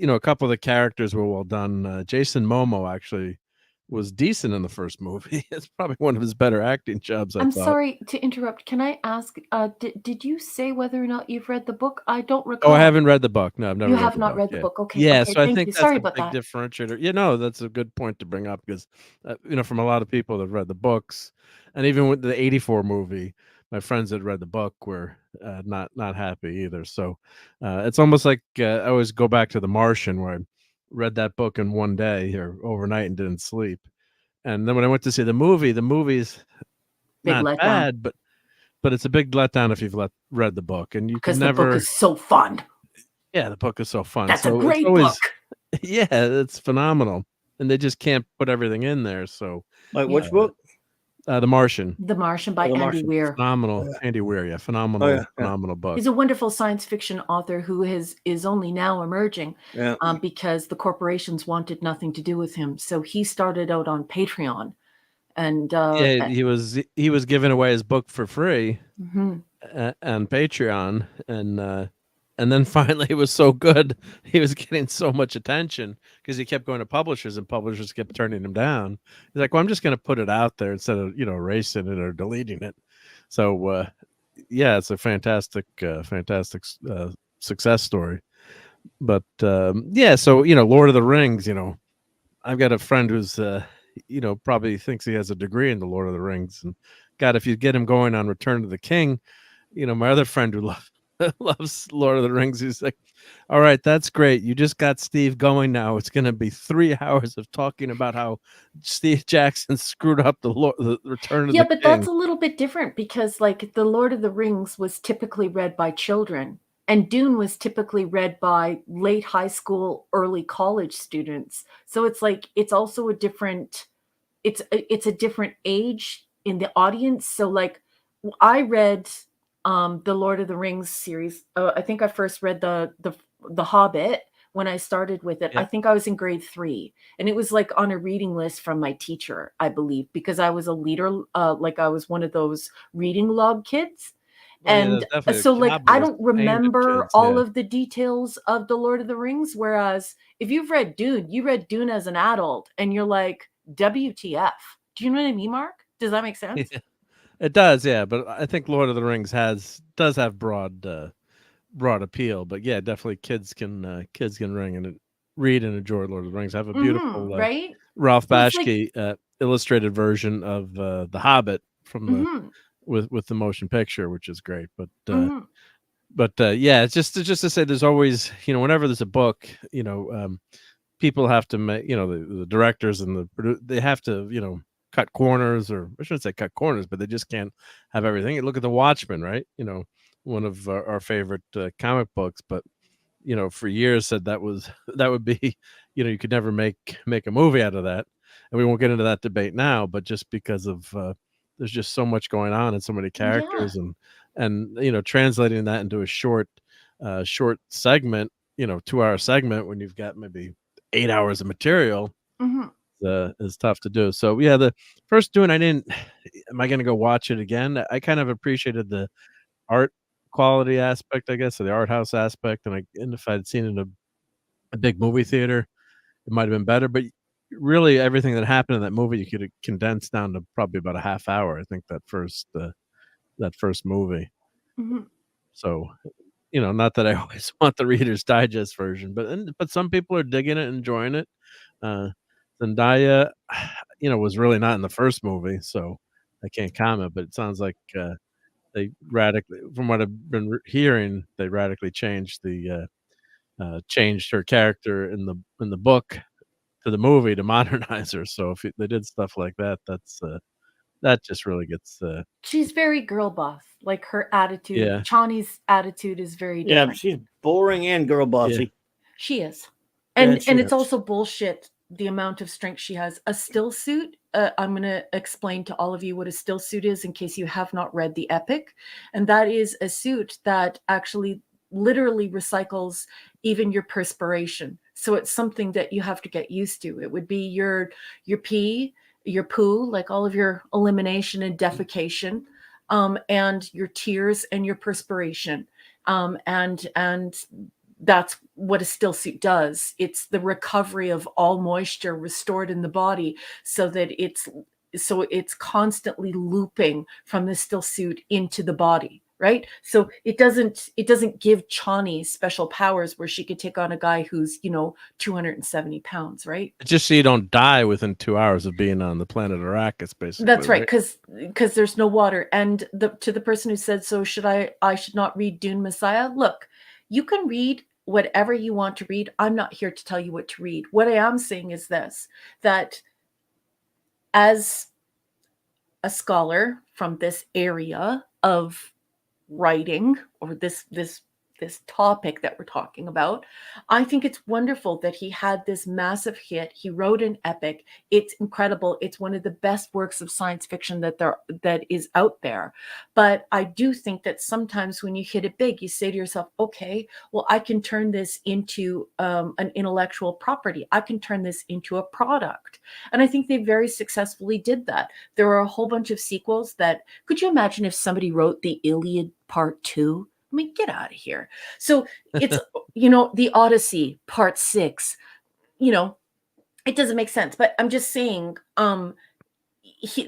A couple of the characters were well done. Jason Momoa actually was decent in the first movie. It's probably one of his better acting jobs. I'm sorry to interrupt. Can I ask, did you say whether or not you've read the book? I don't recall. Oh, I haven't read the book. No, I've never. You have not read the book. Okay. Yeah, okay, so I think that's sorry a about big that. differentiator. That's a good point to bring up because, from a lot of people that read the books, and even with the '84 movie, my friends that read the book were not happy either. So it's almost like I always go back to The Martian, where I read that book in one day or overnight and didn't sleep. And then when I went to see the movie's Big not letdown. bad, but it's a big letdown if you've read the book, and you can Because never. the book is so fun. Yeah, the book is so fun. That's so a great it's always, book. Yeah, it's phenomenal, and they just can't put everything in there. So, Like which book? The Martian. The Martian by Andy Weir. Phenomenal, Andy Weir. Yeah, phenomenal, phenomenal book. He's a wonderful science fiction author who is only now emerging Yeah. Because the corporations wanted nothing to do with him. So he started out on Patreon, and Yeah, he was giving away his book for free Mhm. On Patreon, and then finally it was so good, he was getting so much attention because he kept going to publishers, and publishers kept turning him down. He's like, "Well, I'm just going to put it out there instead of erasing it or deleting it." So yeah, it's a fantastic success story. But yeah, so Lord of the Rings. I've got a friend who's probably thinks he has a degree in the Lord of the Rings, and God, if you get him going on Return of the King, my other friend who loves Lord of the Rings, he's like, "All right, that's great. You just got Steve going now. It's going to be 3 hours of talking about how Steve Jackson screwed up the Return of the King." Yeah, but that's a little bit different because, like, the Lord of the Rings was typically read by children, and Dune was typically read by late high school, early college students. So it's like it's also a different it's a different age in the audience. So like I read the Lord of the Rings series. I think I first read the Hobbit when I started with it. Yeah. I think I was in grade 3, and it was like on a reading list from my teacher, I believe, because I was a leader. Like I was one of those reading log kids. Oh, yeah, And there's definitely a so like club I was don't aimed at remember kids, all yeah. of the details of the Lord of the Rings. Whereas if you've read Dune, you read Dune as an adult, and you're like, WTF? Do you know what I mean, Mark? Does that make sense? Yeah. It does, yeah, but I think Lord of the Rings does have broad appeal. But yeah, definitely kids can read and enjoy Lord of the Rings. I have a beautiful Right? Ralph So it's like Bashki illustrated version of The Hobbit from Mhm. with the motion picture, which is great. But Mhm. yeah, it's just to say there's always, whenever there's a book, people have to make, the directors and they have to, cut corners, or I shouldn't say cut corners, but they just can't have everything. Look at The Watchmen, right? One of our favorite comic books, but for years said that would be, you could never make a movie out of that. And we won't get into that debate now, but just because of there's just so much going on and so many characters, and translating that into a short segment, 2-hour segment, when you've got maybe 8 hours of material, Mhm. is tough to do. So yeah, the first Dune, I didn't. Am I going to go watch it again? I kind of appreciated the art quality aspect, I guess, or the art house aspect, and if I'd seen it in a big movie theater, it might have been better. But really, everything that happened in that movie, you could have condensed down to probably about a half hour. I think that first movie. Mhm. So, not that I always want the Reader's Digest version, but some people are digging it, enjoying it. Zendaya, was really not in the first movie, so I can't comment. But it sounds like they radically, from what I've been hearing, they radically changed changed her character in the book to the movie to modernize her. So if they did stuff like that, that just really gets She's very girl boss. Like her attitude, yeah. Chani's attitude is very Yeah, different. she's boring and girl bossy. She is. Yeah, And she it's is. also bullshit the amount of strength she has. A still suit, I'm going to explain to all of you what a still suit is in case you have not read the epic. And that is a suit that actually literally recycles even your perspiration. So it's something that you have to get used to. It would be your pee, your poo, like all of your elimination and defecation, and your tears and your perspiration. And that's what a still suit does. It's the recovery of all moisture restored in the body so that it's constantly looping from the still suit into the body. right? So it doesn't give Chani special powers where she could take on a guy who's 270 pounds, right? It's just so you don't die within 2 hours of being on the planet Arrakis, basically. That's right, because there's no water. And to the person who said, so I should not read Dune Messiah, look, you can read whatever you want to read. I'm not here to tell you what to read. What I am saying is this, that as a scholar from this area of writing, or this topic that we're talking about, I think it's wonderful that he had this massive hit. He wrote an epic. It's incredible. It's one of the best works of science fiction that is out there. But I do think that sometimes when you hit it big, you say to yourself, okay, well, I can turn this into an intellectual property. I can turn this into a product. And I think they very successfully did that. There are a whole bunch of sequels that, could you imagine if somebody wrote the Iliad Part 2? I mean, get out of here. So it's, the Odyssey Part 6, it doesn't make sense. But I'm just saying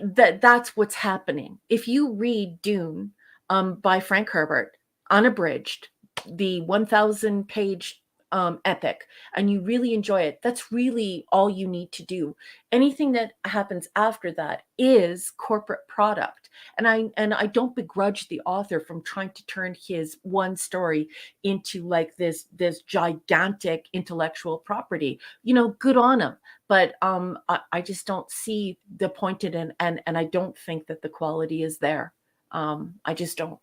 that's what's happening. If you read Dune by Frank Herbert, unabridged, the 1,000-page epic, and you really enjoy it, that's really all you need to do. Anything that happens after that is corporate product. And I don't begrudge the author from trying to turn his one story into like this gigantic intellectual property. Good on him. But I just don't see the point in it, and I don't think that the quality is there. I just don't.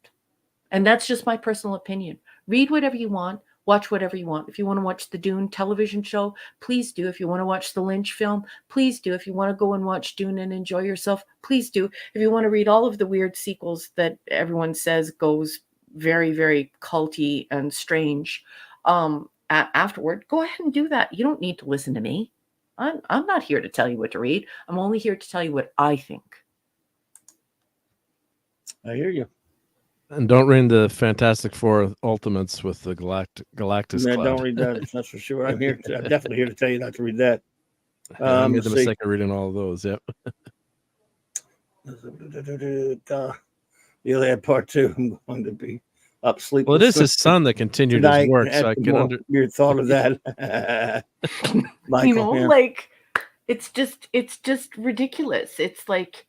And that's just my personal opinion. Read whatever you want. Watch whatever you want. If you want to watch the Dune television show, please do. If you want to watch the Lynch film, please do. If you want to go and watch Dune and enjoy yourself, please do. If you want to read all of the weird sequels that everyone says goes very, very culty and strange afterward, go ahead and do that. You don't need to listen to me. I'm not here to tell you what to read. I'm only here to tell you what I think. I hear you. And don't read the Fantastic Four Ultimates with the Galactus Man, Cloud. don't read that. That's for sure. I'm definitely here to tell you not to read that. I made the mistake of reading all of those. Yep. The Iliad Part 2. I'm going to be up sleeping. Well, it is his son that continued his work, so I can your thought of that. Michael, like it's just ridiculous. It's like,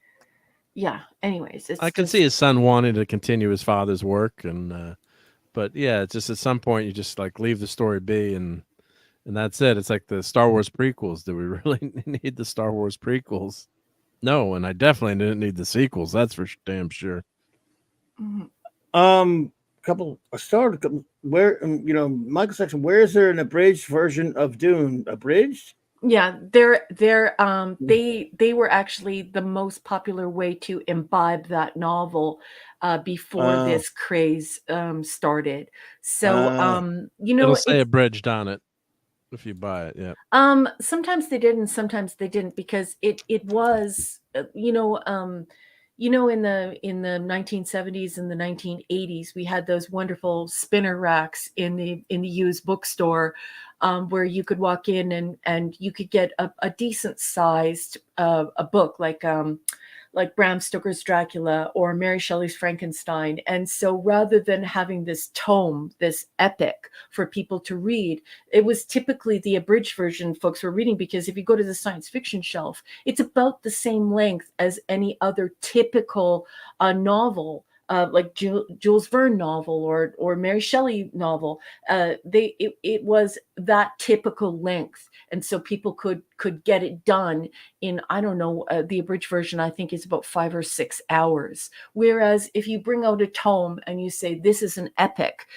yeah. Anyways, I can see his son wanting to continue his father's work, and but yeah, it's just at some point you just like leave the story be, and that's it. It's like the Star Wars prequels. Do we really need the Star Wars prequels? No, and I definitely didn't need the sequels. That's for damn sure. Where Michael section. Where is there an abridged version of Dune? Abridged? Yeah, they were actually the most popular way to imbibe that novel before this craze started. So it'll say abridged on it if you buy it. Yeah. Sometimes they did and sometimes they didn't, because it was in the 1970s and the 1980s, we had those wonderful spinner racks in the used bookstore, where you could walk in and you could get a decent sized a book like Bram Stoker's Dracula or Mary Shelley's Frankenstein. And so rather than having this tome, this epic for people to read, it was typically the abridged version folks were reading, because if you go to the science fiction shelf, it's about the same length as any other typical novel. Like Jules Verne novel or Mary Shelley novel, it was that typical length, and so people could get it done in, I don't know, the abridged version I think is about 5 or 6 hours. Whereas if you bring out a tome and you say this is an epic,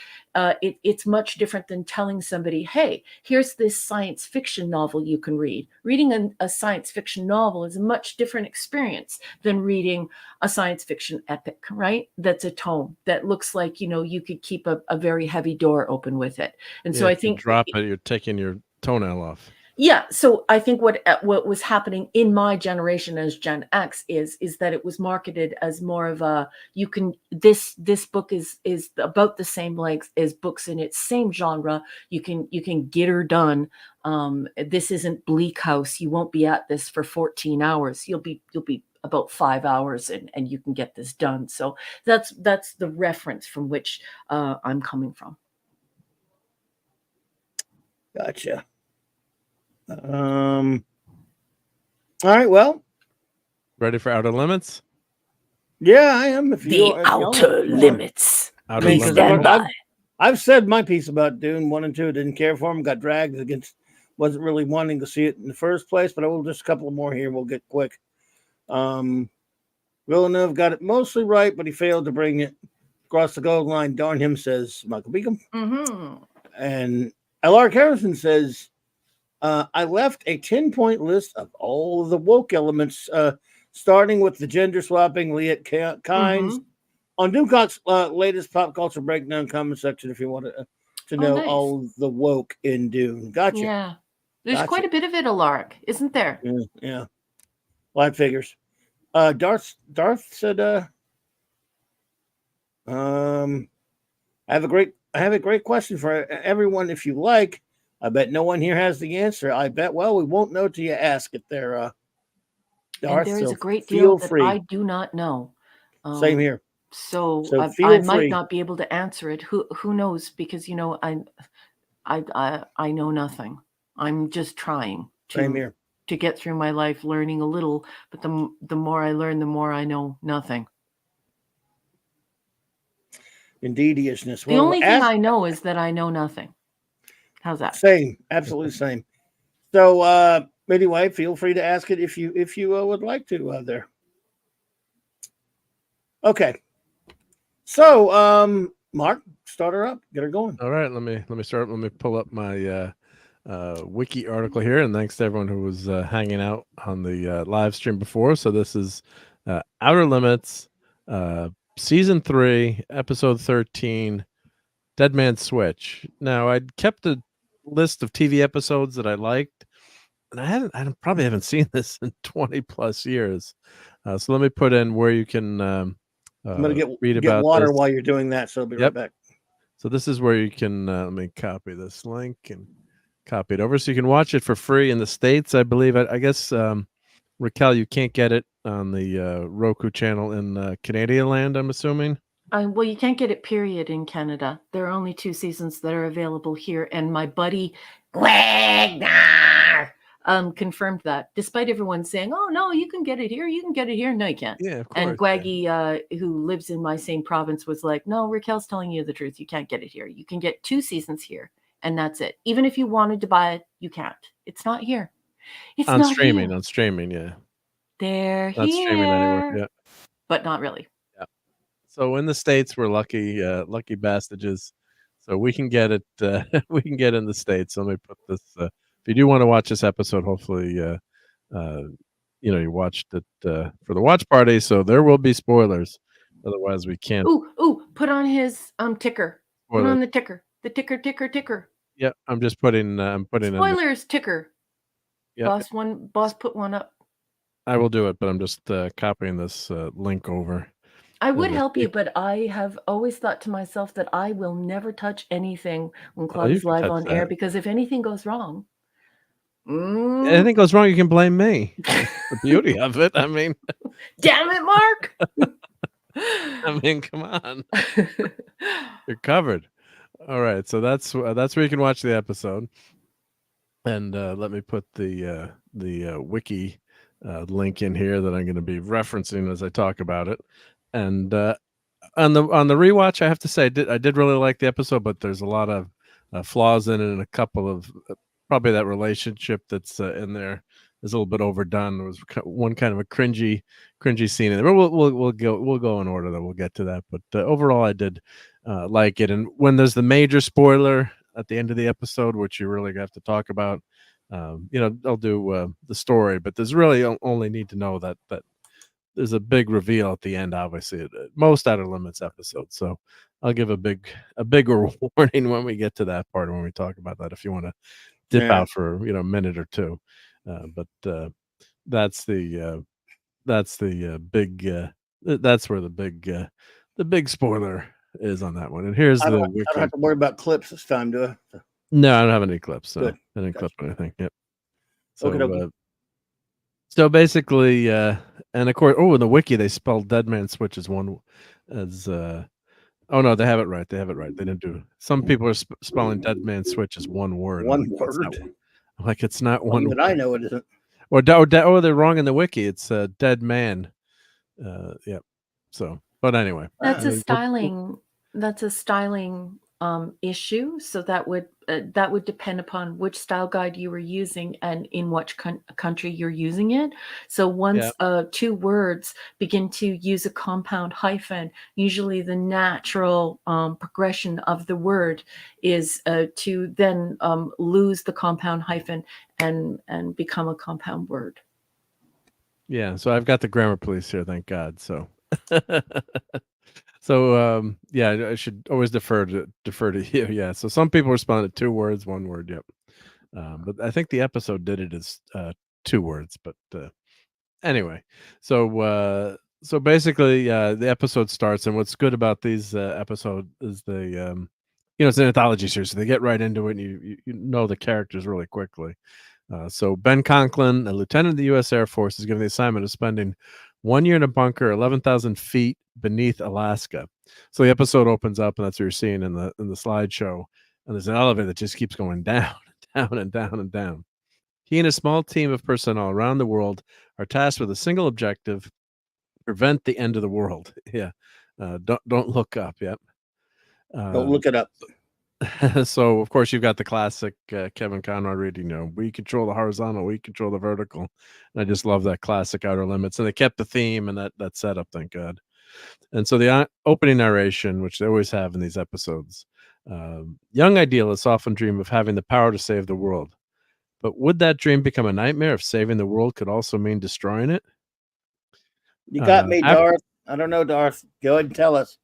it's much different than telling somebody, hey, here's this science fiction novel you can read. Reading a science fiction novel is a much different experience than reading a science fiction epic, right? That's a tome that looks like, you could keep a very heavy door open with it. And so I think drop it, you're taking your toenail off. Yeah, so I think what was happening in my generation as Gen X is that it was marketed as more of a, this book is about the same length as books in its same genre. You can get her done. This isn't Bleak House. You won't be at this for 14 hours. You'll be about 5 hours and you can get this done. So that's the reference from which I'm coming from. Gotcha. All right. Well, ready for Outer Limits? Yeah, I am. If the Outer Limits. Please stand by. I've said my piece about Dune 1 and 2. Didn't care for them. Got dragged against. Wasn't really wanting to see it in the first place. But I will just a couple more here. We'll get quick. Villeneuve got it mostly right, but he failed to bring it across the goal line. Darn him, says Michael Beacom. Mm-hmm. And L.R. Harrison says, I left a 10-point list of all of the woke elements, starting with the gender swapping, Liet Kynes, on Doomcock's latest pop culture breakdown comment section if you want to know nice. all the woke in Dune. Gotcha. Yeah. There's quite a bit of it, Alark, isn't there? Yeah. Live figures. Darth said, I have a great question for everyone if you like. I bet no one here has the answer. I bet, well, we won't know till you ask it there, Darth. And there is so a great feel deal free. that I do not know. Same here. So feel I free. might not be able to answer it. Who knows? Because I know nothing. I'm just trying Same here. to get through my life learning a little, but the more I learn, the more I know nothing. Indeediousness. The only thing I know is that I know nothing. How's that? Same, absolutely same. So anyway, feel free to ask it if you would like to there. Okay. So Mark, start her up, get her going. All right, let me start. Let me pull up my wiki article here, and thanks to everyone who was hanging out on the live stream before. So this is Outer Limits, season 3, episode 13, Dead Man's Switch. Now I'd kept a list of TV episodes that I liked, and I probably haven't seen this in 20 plus years. So let me put in where you can I'm gonna read get about water this. while you're doing that, so I'll be right back. So this is where you can let me copy this link and copy it over so you can watch it for free in the States. I believe I guess Raquel, you can't get it on the Roku channel in Canadian land, I'm assuming. Well, you can't get it period in Canada. There are only 2 seasons that are available here, and my buddy Wagner confirmed that. Despite everyone saying, "Oh no, you can get it here, you can get it here," no, you can't. Yeah, of course. And Gwaggy, who lives in my same province, was like, "No, Raquel's telling you the truth. You can't get it here. You can get 2 seasons here, and that's it. Even if you wanted to buy it, you can't. It's not here. It's on not streaming, here. on streaming, yeah. They're Not here, streaming anywhere, yeah. but not really." Yeah. So in the States, we're lucky bastards. So we can get it. We can get in the States. So let me put this. If you do want to watch this episode, hopefully, you watched it for the watch party. So there will be spoilers. Otherwise, we can't. Ooh! Put on his ticker. Put Spoiler. on the ticker. The ticker. Yeah, I'm just putting. I'm putting Spoilers ticker. Yeah. Boss, put one up. I will do it, but I'm just copying this link over. I would help you, but I have always thought to myself that I will never touch anything when Club is live on air, because if anything goes wrong, anything goes wrong, you can blame me. That's the beauty of it. I mean, damn it, Mark. I mean, come on, you're covered. All right, so that's where you can watch the episode, and let me put the wiki link in here that I'm going to be referencing as I talk about it. And on the rewatch, I have to say I did really like the episode, but there's a lot of flaws in it, and a couple of probably that relationship that's in there is a little bit overdone. There was one kind of a cringy scene in there. But we'll go in order, though. We'll get to that. But overall, I did like it. And when there's the major spoiler at the end of the episode, which you really have to talk about, I'll do the story. But there's really only need to know that there's a big reveal at the end, obviously, most Outer Limits episodes. So I'll give a bigger warning when we get to that part, when we talk about that, if you want to dip out for a minute or two. But that's the where the big spoiler is on that one. And here's I don't have to worry about clips this time, do I? No, I don't have any clips. So Good. I didn't clip anything. Yep. So Okay. So basically, and of course, in the wiki they spelled Dead Man Switch as one, as oh no, they have it right. They have it right. They didn't do. Some people are spelling Dead Man Switch as one word. One It's not, word. like it's not one. Even I know it isn't. Or they're wrong in the wiki. It's Dead Man. Yep. So, but anyway, That's a styling. That's a styling issue. So that would depend upon which style guide you were using and in which country you're using it. So once two words begin to use a compound hyphen, usually the natural progression of the word is to then lose the compound hyphen and become a compound word. Yeah, so I've got the grammar police here, thank God. So, so yeah, I should always defer to you. Yeah, so some people responded 2 words, 1 word. Yep. But I think the episode did it as 2 words. But anyway, so basically, the episode starts, and what's good about these episodes is it's an anthology series, so they get right into it, and you know the characters really quickly. So Ben Conklin, a lieutenant of the U.S. Air Force, is given the assignment of spending 1 year in a bunker 11,000 feet beneath Alaska. So the episode opens up, and that's what you're seeing in the slideshow. And there's an elevator that just keeps going down, down, and down, and down. He and a small team of personnel around the world are tasked with a single objective: prevent the end of the world. Yeah, don't look up yet. Don't look it up. So of course you've got the classic Kevin Conroy reading, we control the horizontal, we control the vertical. And I just love that classic Outer Limits, and they kept the theme and that setup, thank God. And so the opening narration, which they always have in these episodes, young idealists often dream of having the power to save the world, but would that dream become a nightmare if saving the world could also mean destroying it? You got me, Darth. I don't know, Darth. Go ahead and tell us.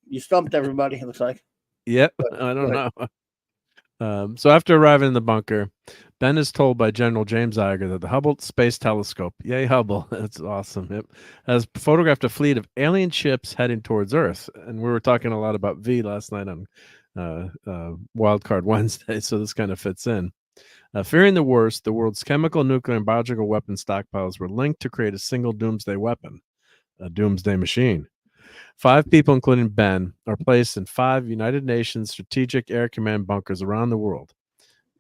You stumped everybody, it looks like. Yep, I don't know. So after arriving in the bunker, Ben is told by General James Iger that the Hubble Space Telescope, yay Hubble, that's awesome, yep, has photographed a fleet of alien ships heading towards Earth. And we were talking a lot about V last night on Wildcard Wednesday, so this kind of fits in. Fearing the worst, the world's chemical, nuclear, and biological weapon stockpiles were linked to create a single doomsday weapon, a doomsday machine. 5 people, including Ben, are placed in 5 United Nations Strategic Air Command bunkers around the world.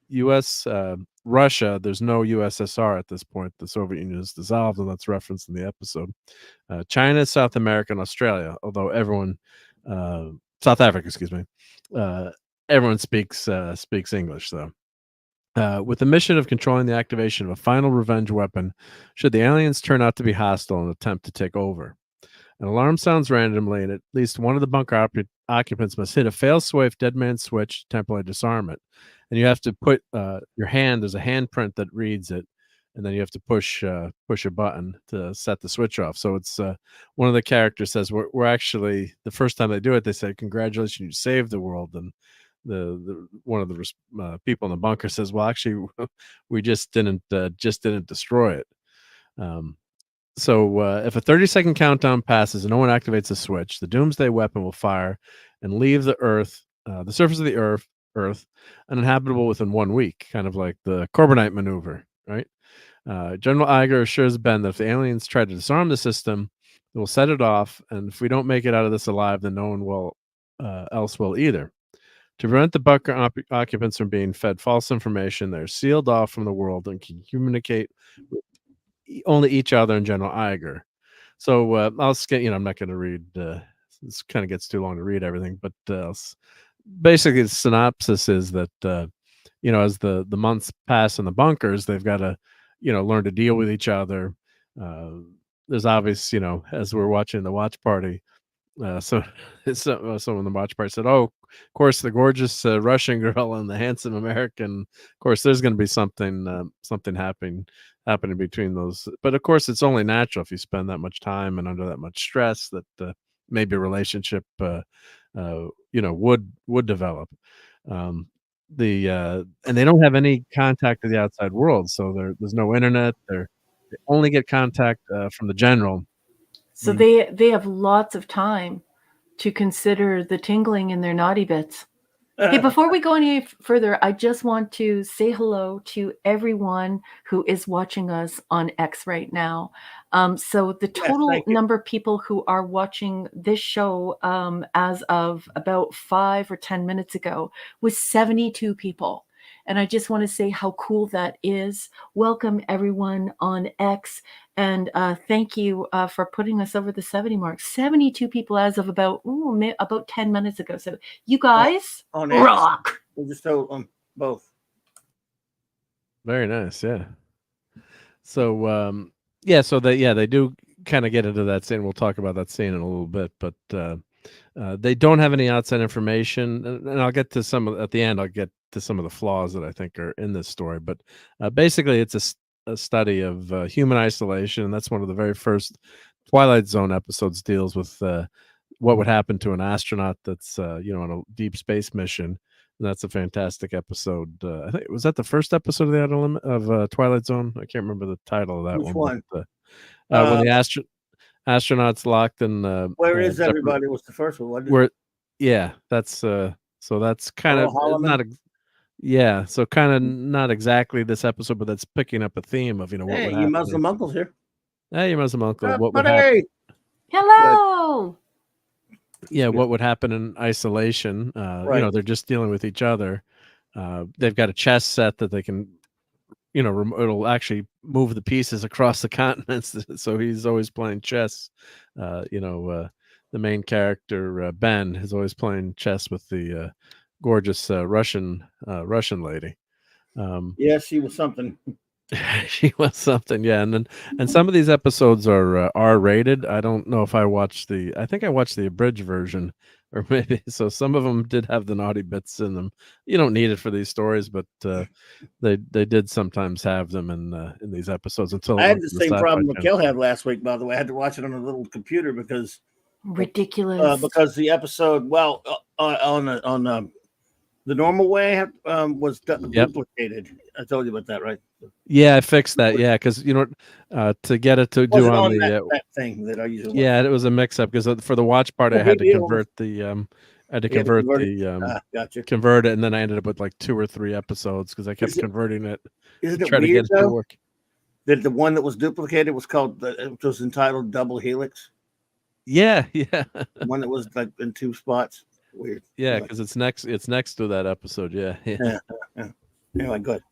U.S., Russia, there's no USSR at this point. The Soviet Union is dissolved, and that's referenced in the episode. China, South America, and Australia, although everyone, South Africa, excuse me, everyone speaks English, though. With the mission of controlling the activation of a final revenge weapon should the aliens turn out to be hostile and attempt to take over. An alarm sounds randomly, and at least one of the bunker occupants must hit a fail-safe dead man switch to temporarily disarm it. And you have to put your hand, there's a handprint that reads it, and then you have to push a button to set the switch off. So it's one of the characters says, we're actually, the first time they do it, they say, congratulations, you saved the world. And the one of the people in the bunker says, well, actually, we just didn't destroy it. So if a 30-second countdown passes and no one activates the switch, the doomsday weapon will fire and leave the Earth, the surface of the Earth, uninhabitable within 1 week, kind of like the Corbinite maneuver, right? General Iger assures Ben that if the aliens try to disarm the system, they will set it off, and if we don't make it out of this alive, then no one else will either. To prevent the bunker occupants from being fed false information, they're sealed off from the world and can communicate with only each other and General Iger. So I'll skip, I'm not going to read, this kind of gets too long to read everything, but basically the synopsis is that, as the months pass in the bunkers, they've got to, learn to deal with each other. There's obvious, as we're watching the watch party, someone in the watch party said, "Oh, of course, the gorgeous Russian girl and the handsome American. Of course, there's going to be something happening between those. But of course, it's only natural if you spend that much time and under that much stress that maybe a relationship, would develop. And they don't have any contact to the outside world, so there's no internet. They only get contact from the general." So they have lots of time to consider the tingling in their naughty bits. Hey, before we go any further, I just want to say hello to everyone who is watching us on X right now. So the Yes, total thank you. number of people who are watching this show as of about 5 or 10 minutes ago was 72 people. And I just want to say how cool that is. Welcome everyone on X. And thank you for putting us over the 70 mark. 72 people as of about 10 minutes ago. So you guys On X. rock. We'll just on both. Very nice, yeah. So they do kind of get into that scene. We'll talk about that scene in a little bit, but they don't have any outside information, and I'll get to some at the end. I'll get to some of the flaws that I think are in this story, but basically, it's a study of human isolation, and that's one of the very first Twilight Zone episodes deals with what would happen to an astronaut that's on a deep space mission. And that's a fantastic episode. I think was that the first episode of the Outer Limit of Twilight Zone. I can't remember the title of that Which one. one? But, when the astronauts locked in Where is everybody? Was the first one? Wasn't it? Where, yeah, that's so that's kind of not so kind of not exactly this episode, but that's picking up a theme of what would happen. Hey, Muslim uncle's here. Hey, your Muslim uncle. What would buddy. happen? Hello. Yeah, what would happen in isolation? Right. They're just dealing with each other. They've got a chess set that they can, it'll actually move the pieces across the continents. So he's always playing chess. The main character Ben is always playing chess with the gorgeous Russian lady. Yeah, she was something. She was something, yeah. And some of these episodes are R-rated. I don't know if I watched I think I watched the abridged version, or maybe so. Some of them did have the naughty bits in them. You don't need it for these stories, but they did sometimes have them in these episodes. Until I had the same problem Raquel had last week. By the way, I had to watch it on a little computer because ridiculous. Because the episode, on the normal way was duplicated. I told you about that, right? Yeah, I fixed that. Yeah, because to get it to do on the that thing that I usually. Yeah, it was a mix-up because for the watch part, I had to convert the convert it, and then I ended up with like 2 or 3 episodes because I kept converting it. Isn't it weird though? That the one that was duplicated was called it was entitled Double Helix. Yeah. The one that was like in 2 spots. Weird. Yeah, because it's next to that episode. Yeah. Anyway, good.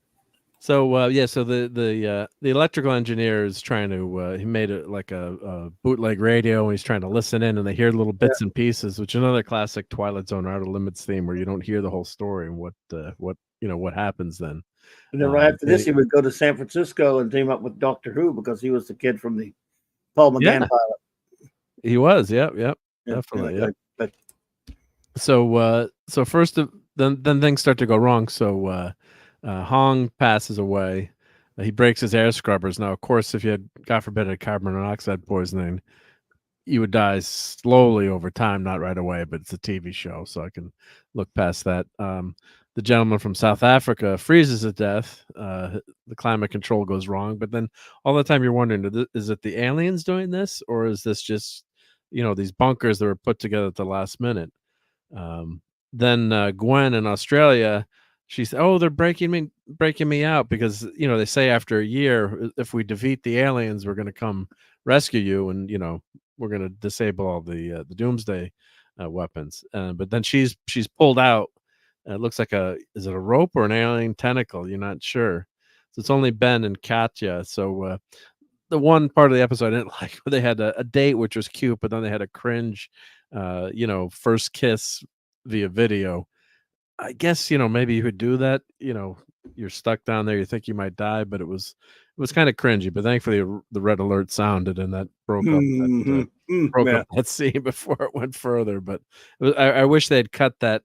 So so the electrical engineer is trying to he made it like a bootleg radio, and he's trying to listen in, and they hear little bits and pieces, which is another classic Twilight Zone Outer Limits theme where you don't hear the whole story and what happens then. And then right after this, he would go to San Francisco and team up with Doctor Who because he was the kid from the Paul McGann pilot. He was, definitely. But so first then things start to go wrong. So Hong passes away. He breaks his air scrubbers. Now, of course, if you had, God forbid, a carbon monoxide poisoning, you would die slowly over time, not right away. But it's a TV show, so I can look past that. The gentleman from South Africa freezes to death. The climate control goes wrong, but then all the time you're wondering, is it the aliens doing this, or is this just these bunkers that were put together at the last minute? Then Gwen in Australia, she said, "Oh, they're breaking me out because they say after a year, if we defeat the aliens, we're going to come rescue you, and we're going to disable all the doomsday weapons." But then she's pulled out. It looks like is it a rope or an alien tentacle? You're not sure. So it's only Ben and Katya. So the one part of the episode I didn't like, they had a date which was cute, but then they had a cringe, first kiss via video. I guess maybe you could do that. You're stuck down there. You think you might die, but it was kind of cringy. But thankfully, the red alert sounded, and that broke up that scene before it went further. But I wish they'd cut that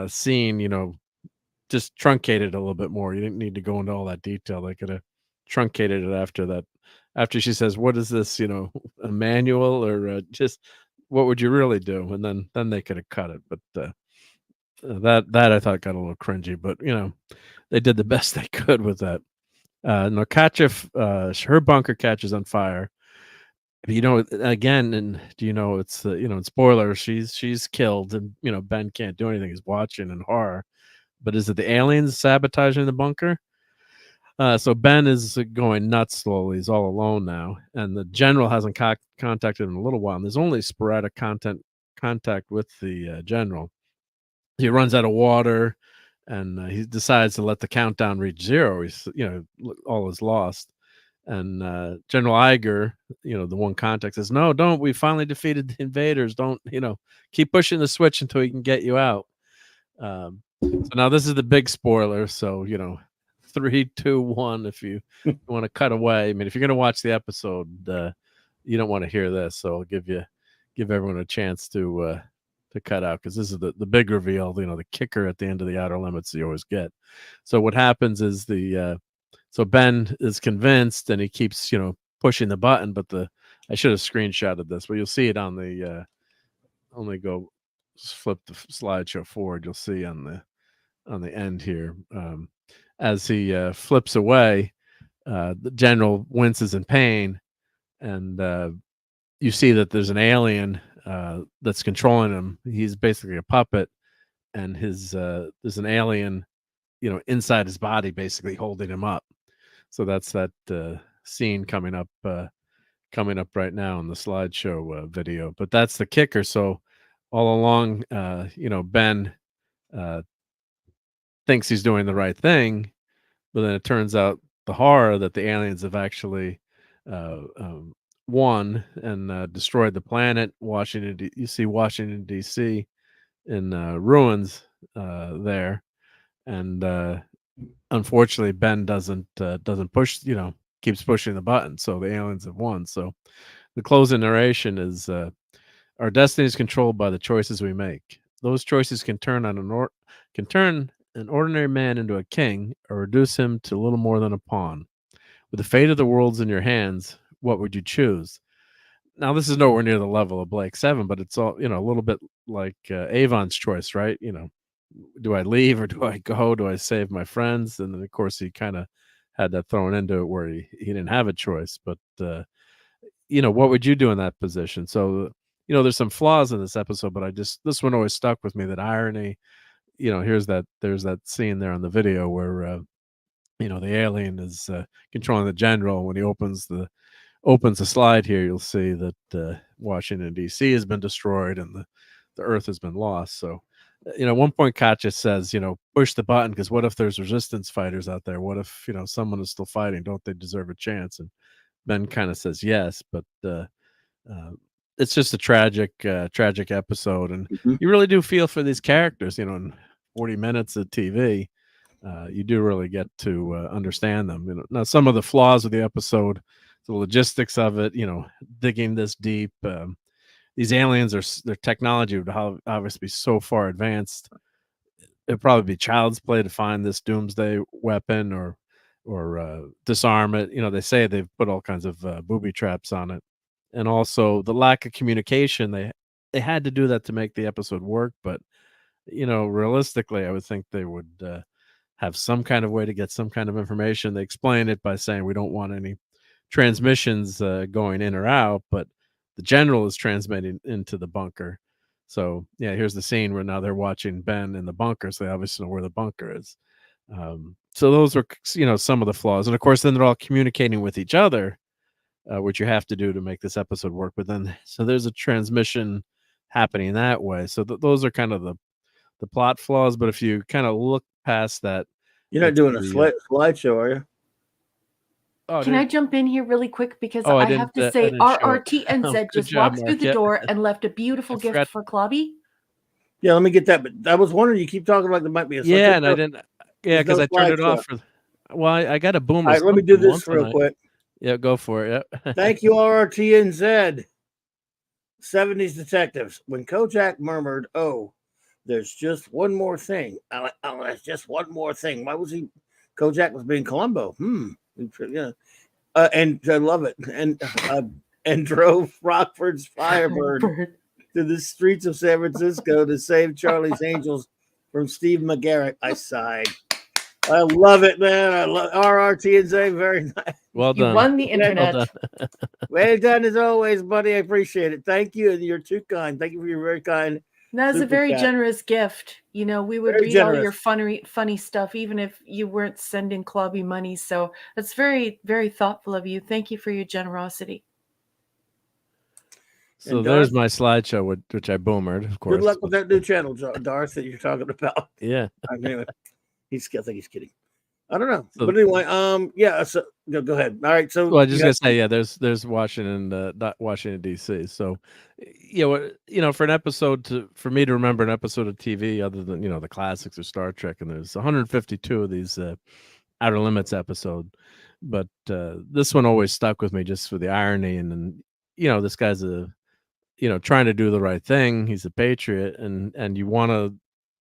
scene. Just truncated a little bit more. You didn't need to go into all that detail. They could have truncated it after that. After she says, "What is this? A manual, or just what would you really do?" And then they could have cut it. But that I thought got a little cringy, but they did the best they could with that. Katya, her bunker catches on fire, You know, again, and do you know it's you know, in spoiler, she's killed, and you know Ben can't do anything. He's watching in horror. But is it the aliens sabotaging the bunker? So Ben is going nuts slowly. He's all alone now, and the general hasn't contacted him in a little while. And there's only sporadic contact with the general. He runs out of water, and he decides to let the countdown reach 0. He's all is lost. And General Iger, the one contact, says, "No, don't. We finally defeated the invaders. Don't keep pushing the switch until we can get you out." So now this is the big spoiler. So 3, 2, 1. If you want to cut away, I mean, if you're going to watch the episode, you don't want to hear this. So I'll give everyone a chance to cut out, because this is the big reveal. The kicker at the end of the Outer Limits you always get. So what happens is so Ben is convinced, and he keeps pushing the button. But I should have screenshotted this, but you'll see it on the only go flip the slideshow forward. You'll see on the end here. As he flips away, the general winces in pain, and you see that there's an alien that's controlling him. He's basically a puppet, and there's an alien, inside his body, basically holding him up. So that's that scene coming up right now in the slideshow video. But that's the kicker. So all along, Ben thinks he's doing the right thing, but then it turns out the horror that the aliens have actually won and destroyed the planet. You see Washington D.C. in ruins there, and unfortunately Ben doesn't push, keeps pushing the button, so the aliens have won. So the closing narration is, our destiny is controlled by the choices we make. Those choices can turn an ordinary man into a king, or reduce him to little more than a pawn. With the fate of the worlds in your hands, what would you choose? Now, this is nowhere near the level of Blake 7, but it's all, a little bit like Avon's choice, right? Do I leave or do I go? Do I save my friends? And then, of course, he kind of had that thrown into it where he didn't have a choice. But, what would you do in that position? So, there's some flaws in this episode, but this one always stuck with me, that irony. There's that scene there on the video where, the alien is controlling the general. When he opens the slide here, you'll see that Washington D.C. has been destroyed and the Earth has been lost. So, at one point, Katja says, push the button, because what if there's resistance fighters out there? What if someone is still fighting? Don't they deserve a chance? And Ben kind of says yes, but it's just a tragic episode, and you really do feel for these characters. In 40 minutes of TV, you do really get to understand them. Now, some of the flaws of the episode, the logistics of it, digging this deep. These aliens their technology would obviously be so far advanced. It'd probably be child's play to find this doomsday weapon or disarm it. They say they've put all kinds of booby traps on it, and also the lack of communication. They had to do that to make the episode work, but realistically, I would think they would have some kind of way to get some kind of information. They explain it by saying we don't want any transmissions going in or out, but the general is transmitting into the bunker. So yeah, here's the scene where now they're watching Ben in the bunker, so they obviously know where the bunker is. So those are some of the flaws, and of course then they're all communicating with each other, which you have to do to make this episode work. But then so there's a transmission happening that way. So those are kind of the plot flaws. But if you kind of look past that, you're not doing a slideshow, are you? Oh, can I jump in here really quick? Because I have to say, RRTNZ just walked through the door and left a beautiful gift for Clobby. Yeah, let me get that. But I was wondering, you keep talking like there might be a and I didn't. Yeah, because I turned it off. I got a boom. All right, let me do this real quick. Yeah, go for it. Yeah. Thank you, RRTNZ. 70s detectives. When Kojak murmured, "Oh, there's just one more thing." That's just one more thing. Why was he? Kojak was being Columbo. Yeah, and I love it. And drove Rockford's Firebird to the streets of San Francisco to save Charlie's Angels from Steve McGarrett. I sighed. I love it, man. I love RRT&Z. Very nice. Well You done. won the Well internet. done. Well done as always, buddy. I appreciate it. Thank you. And you're too kind. Thank you for your very kind. That was a super very chat. generous gift. You know, we would Very read all your generous. funny stuff, even if you weren't sending Clubby money. So that's very, very thoughtful of you. Thank you for your generosity. So And there's Darth, my slideshow, which I boomered, of course. good luck with that new channel, Darth, that you're talking about. Yeah. Anyway, I think he's kidding. I don't know. So- But anyway, yeah, so go ahead. All right. So Well, I just you gotta have- say, yeah, there's Washington, not Washington D.C. So, for an episode for me to remember an episode of TV other than the classics of Star Trek, and there's 152 of these Outer Limits episode, but this one always stuck with me just for the irony, and then this guy's trying to do the right thing. He's a patriot, and you want to.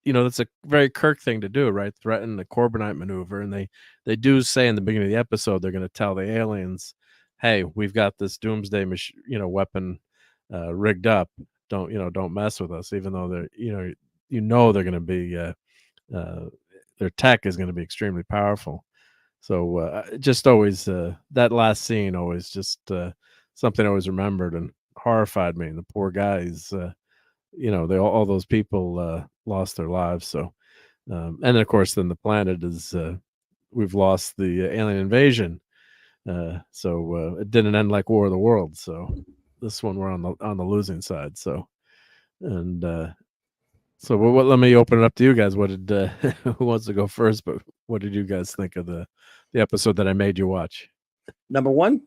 That's a very Kirk thing to do, right? Threaten the Corbinite maneuver. And they do say in the beginning of the episode, they're going to tell the aliens, hey, we've got this doomsday weapon rigged up. Don't mess with us, even though they're, they're going to be, their tech is going to be extremely powerful. So just always, that last scene always just something I always remembered and horrified me. And the poor guys, all those people lost their lives. So, and then of course, then the planet is we've lost the alien invasion. So it didn't end like War of the Worlds. So this one we're on the losing side. So, and let me open it up to you guys. What did who wants to go first? But what did you guys think of the episode that I made you watch? Number one.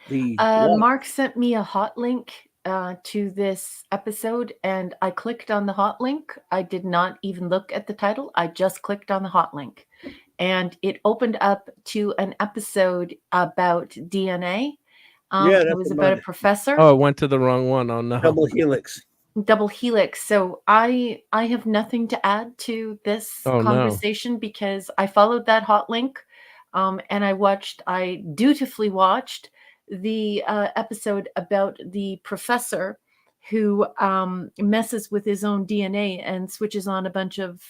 Mark sent me a hot link to this episode, and I clicked on the hot link. I did not even look at the title. I just clicked on the hot link, and it opened up to an episode about DNA. It was about a professor. Oh, it went to the wrong one. Oh no. Double Helix. Double Helix. So I have nothing to add to this conversation because I followed that hot link, and I dutifully watched the episode about the professor who messes with his own DNA and switches on a bunch of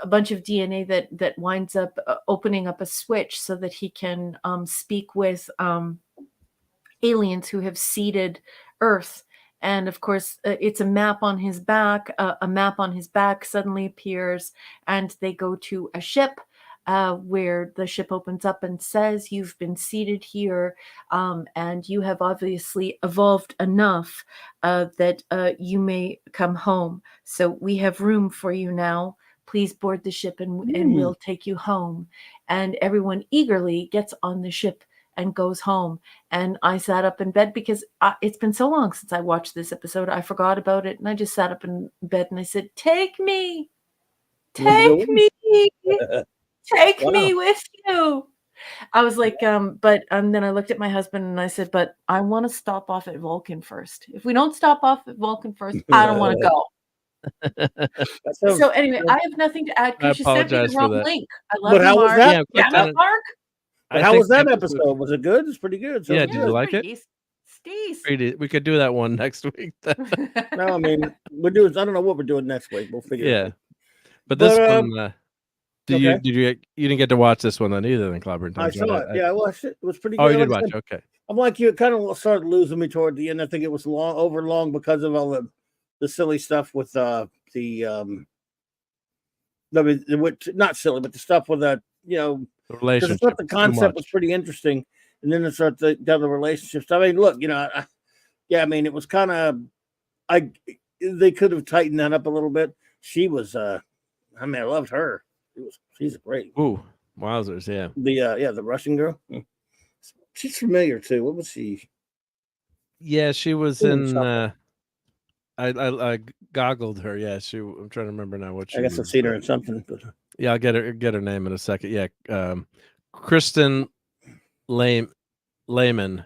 DNA that winds up opening up a switch so that he can speak with aliens who have seeded Earth. And of course, it's a map on his back. A map on his back suddenly appears, and they go to a ship. Where the ship opens up and says, you've been seated here, and you have obviously evolved enough that you may come home. So we have room for you now. Please board the ship and we'll take you home. And everyone eagerly gets on the ship and goes home. And I sat up in bed because it's been so long since I watched this episode. I forgot about it. And I just sat up in bed and I said, take me. Take me. Take me with you. I was like, but then I looked at my husband and I said, but I want to stop off at Vulcan first. If we don't stop off at Vulcan first, I don't want to go. So anyway, I have nothing to add because you sent me the wrong link. I love But how was that? Yeah, Mark. But how was that episode? Was it good? It's pretty good. So yeah, did you like it? We could do that one next week. No, I mean, I don't know what we're doing next week. We'll figure it out. But this one, you didn't get to watch this one then either, then Clobbering I saw it. Yeah, I watched it. It was pretty good. Oh, you did watch it. Okay. I'm like you. It kind of started losing me toward the end. I think it was long because of all the silly stuff with not silly, but the stuff with the relationship. I thought the concept was pretty interesting, and then it started down the relationships. I mean, look, I mean, it was kind of, they could have tightened that up a little bit. She was, I loved her. She's great. Ooh, wowzers! Yeah. The Russian girl. She's familiar too. What was she? Yeah, she was in. I goggled her. Yeah, I'm trying to remember now what she. I guess I've seen her in something. But... Yeah, I'll get her name in a second. Yeah, Kristen Lehman, and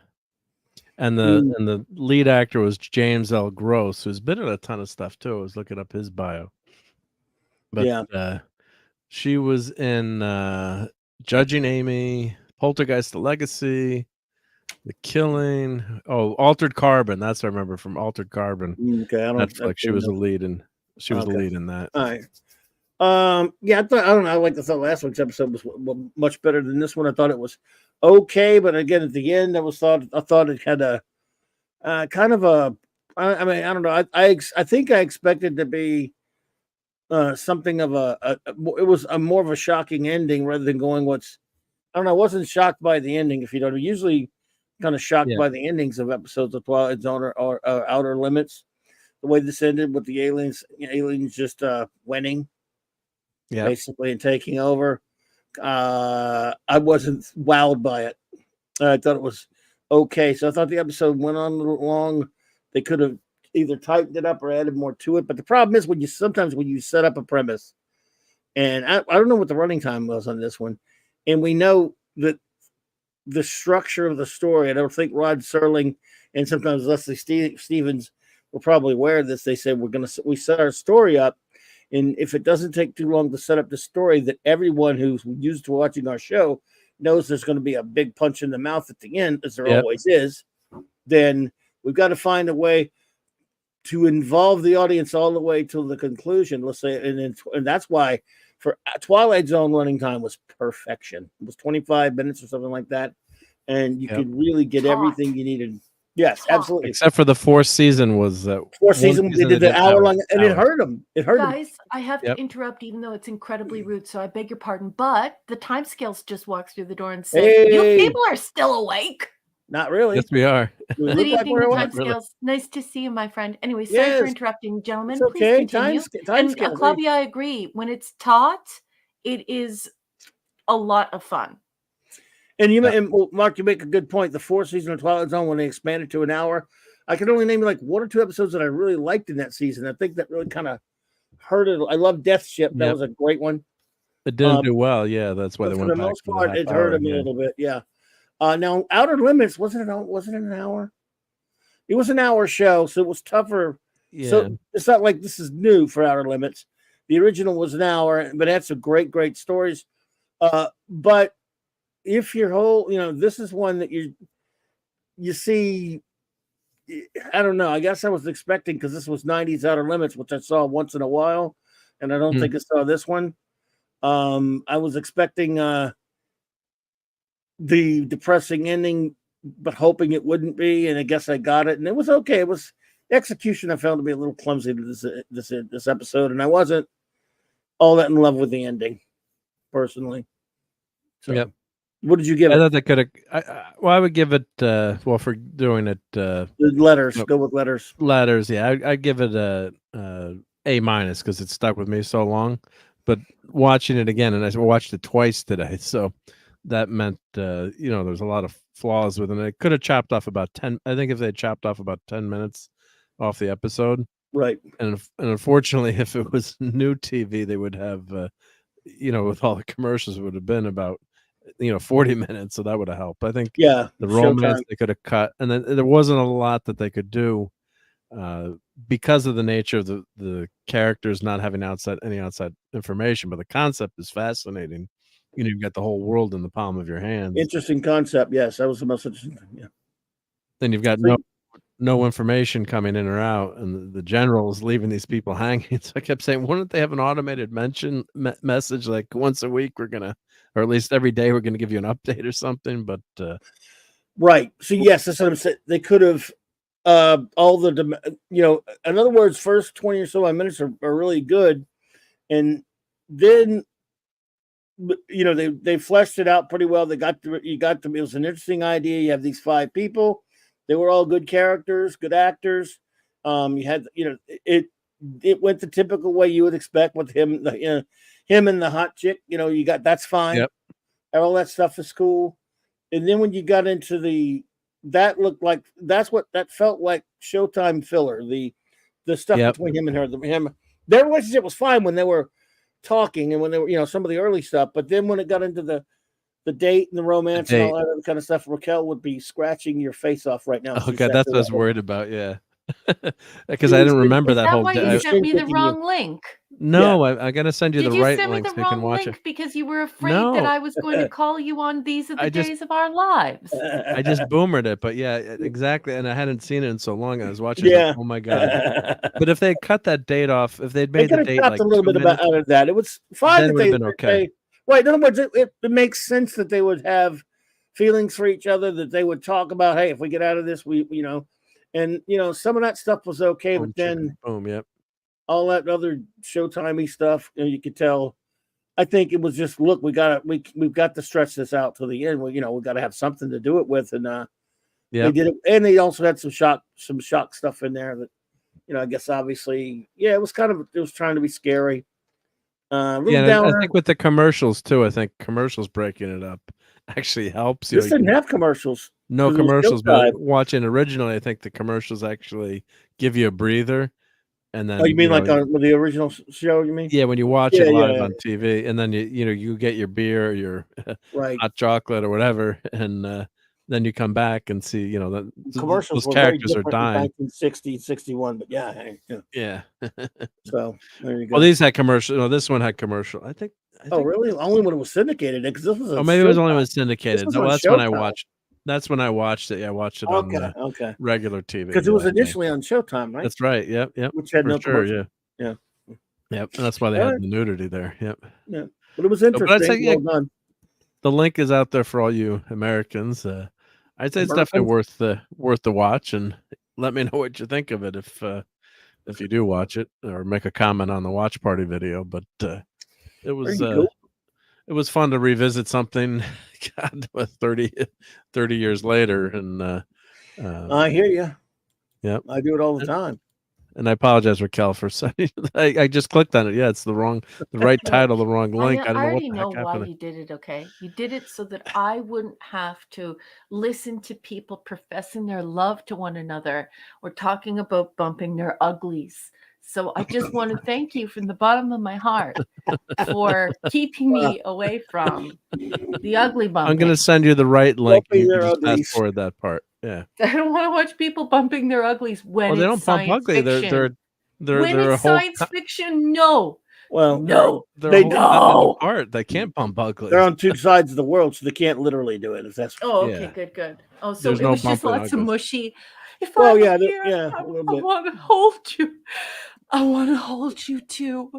the lead actor was James L. Gross, who's been in a ton of stuff too. I was looking up his bio. But she was in Judging Amy, Poltergeist: The Legacy, The Killing. Oh, Altered Carbon. That's what I remember from Altered Carbon. Okay, I don't. Netflix. She was the lead, and she was the lead in that. All right. Yeah, I don't know. I thought last week's episode was much better than this one. I thought it was okay, but again, at the end, I thought it had a kind of a. I mean, I don't know. I think I expected to be something of it was a more of a shocking ending rather than going what's. I don't know. I wasn't shocked by the ending. If you don't, usually kind of shocked by the endings of episodes of Twilight Zone or Outer Limits. The way this ended with the aliens just winning. Yeah, basically, and taking over. I wasn't wowed by it. I thought it was okay. So I thought the episode went on a little long. They could have either tightened it up or added more to it. But the problem is when you set up a premise, and I don't know what the running time was on this one, and we know that the structure of the story. I don't think Rod Serling and sometimes Leslie Stevens were probably aware of this. They said we set our story up. And if it doesn't take too long to set up the story that everyone who's used to watching our show knows there's going to be a big punch in the mouth at the end, as there always is, then we've got to find a way to involve the audience all the way to the conclusion. Let's say, and that's why for Twilight Zone running time was perfection. It was 25 minutes or something like that, and you could really get everything you needed. Yes, absolutely. Except for the fourth season was fourth season they did the hour long, and it hurt them. It hurt Guys, them. I have to interrupt, even though it's incredibly rude. So I beg your pardon, but the time scales just walks through the door and said, "You people are still awake." Not really. Yes, we are. Good evening, the time scales. Nice to see you, my friend. Anyway, sorry for interrupting, gentlemen. It's okay. Please continue. Time scales. Clubby, I agree. When it's taught, it is a lot of fun. And Mark, you make a good point. The fourth season of Twilight Zone, when they expanded to an hour, I can only name like one or two episodes that I really liked in that season. I think that really kind of hurt it. I love Death Ship. That was a great one. It didn't do well. Yeah, that's why they went back. For the most part, it hurt me a little bit. Yeah. Now, Outer Limits wasn't it an hour? It was an hour show, so it was tougher. Yeah. So it's not like this is new for Outer Limits. The original was an hour, but it had some great stories. But if your whole, this is one that you see, I don't know. I guess I was expecting, because this was 90s Outer Limits, which I saw once in a while, and I don't think I saw this one. I was expecting the depressing ending, but hoping it wouldn't be, and I guess I got it, and it was okay. It was execution I found to be a little clumsy to this episode, and I wasn't all that in love with the ending, personally. So. Yep. What did you give it? I thought they could have. I would give it. For doing it. The letters. Go with letters. Letters. Yeah, I'd give it a A- because it stuck with me so long. But watching it again, and I watched it twice today, so that meant there's a lot of flaws with it. It could have chopped off about 10. I think if they chopped off about 10 minutes off the episode, right? And unfortunately, if it was new TV, they would have, with all the commercials, it would have been about 40 minutes, so that would have helped. I think the romance they could have cut, and then there wasn't a lot that they could do because of the nature of the characters not having any outside information. But the concept is fascinating. You've got the whole world in the palm of your hands. Interesting concept. Yes, that was the most interesting. Yeah. Then you've got no information coming in or out, and the general is leaving these people hanging. So I kept saying, wouldn't they have an automated message like once a week we're gonna, or at least every day we're gonna give you an update or something? But right. So yes, that's what I'm saying. They could have all the in other words, first 20 or so minutes are really good, and then they fleshed it out pretty well. It was an interesting idea. You have these 5 people. They were all good characters, good actors. You had, it went the typical way you would expect with him, him and the hot chick. That's fine. Yep. All that stuff is cool. And then when you got into that felt like Showtime filler. The stuff between him and her, their relationship was fine when they were talking and when they were, some of the early stuff. But then when it got into the date and the romance and all that other kind of stuff, Raquel would be scratching your face off right now. Oh God, that's what I was worried about. Yeah. Because I didn't remember Is that that whole why day. you sent me the wrong link? No, I gotta send you Did the you right send me link the so you can wrong watch it. link because you were afraid that No. I was going to call you on These Are the I just Days of Our Lives? I just boomered it, but yeah, exactly, and I hadn't seen it in so long. I was watching, like, Yeah. oh my god. But if they cut that date off, if they'd They made the could have date chopped like a little 2 bit about minutes, out of that. It was fine then it that would have been okay. right. In other words, it makes sense that they would have feelings for each other, that they would talk about, hey, if we get out of this, we and some of that stuff was okay, but Boom, then chicken, boom, yep. all that other Showtimey stuff, you could tell. I think it was just, look, we've got to stretch this out till the end. We got to have something to do it with, and they did it, and they also had some shock stuff in there that, I guess obviously, it was trying to be scary. Yeah, and I think with the commercials too, I think commercials breaking it up actually helps. This didn't have commercials. No 'cause it was commercials, Showtime. but watching originally, I think the commercials actually give you a breather, and then Oh, you mean like on the original show? You mean? yeah, when you watch it Yeah, live yeah. on TV, and then you get your beer, or your Right. hot chocolate, or whatever, and then you come back and see, that Commercials those were very characters are different in dying. 1960, 61, but yeah. Yeah. So there you go. Well, these had commercial. No, this one had commercial. I think. Oh, really? Only when it was syndicated, because this was. Oh, maybe it was only when it was This syndicated. was No, on that's when I Showtime. watched. That's when I watched it. Yeah, I watched it on Okay. regular TV. Because it was yeah. initially on Showtime, right? That's right. Yep. Which had For no sure. commercials. Yeah. Yeah. Yep. And that's why they All had right. the nudity there. Yep. Yeah, but it was But I'd interesting. say, yeah, Well done. the link is out there for all you Americans. I'd say it's definitely worth the watch, and let me know what you think of it if you do watch it, or make a comment on the watch party video. But it was it was fun to revisit something. God, 30 years later, and I hear you. Yep. I do it all the time. And I apologize, Raquel, for saying I just clicked on it. Yeah, it's the right title, the wrong link. I don't know what already the know heck why happened. you did it, okay? You did it so that I wouldn't have to listen to people professing their love to one another or talking about bumping their uglies. So I just want to thank you from the bottom of my heart for keeping me away from the ugly bumping. I'm gonna send you the right link. Bumping You their can just fast uglies. forward that part. Yeah. I don't want to watch people bumping their uglies when Well, they it's don't bump science ugly. fiction. They're When a it's whole science fiction, no. Well, No. they're they a whole continent apart. They can't bump ugly. They're on two sides of the world, so they can't literally do it. If that's Oh, okay, Yeah. good. Oh, so There's it no was just bumping lots of uglies. mushy. If Well, I'm yeah, here, a I little bit. want to hold you. I want to hold you too.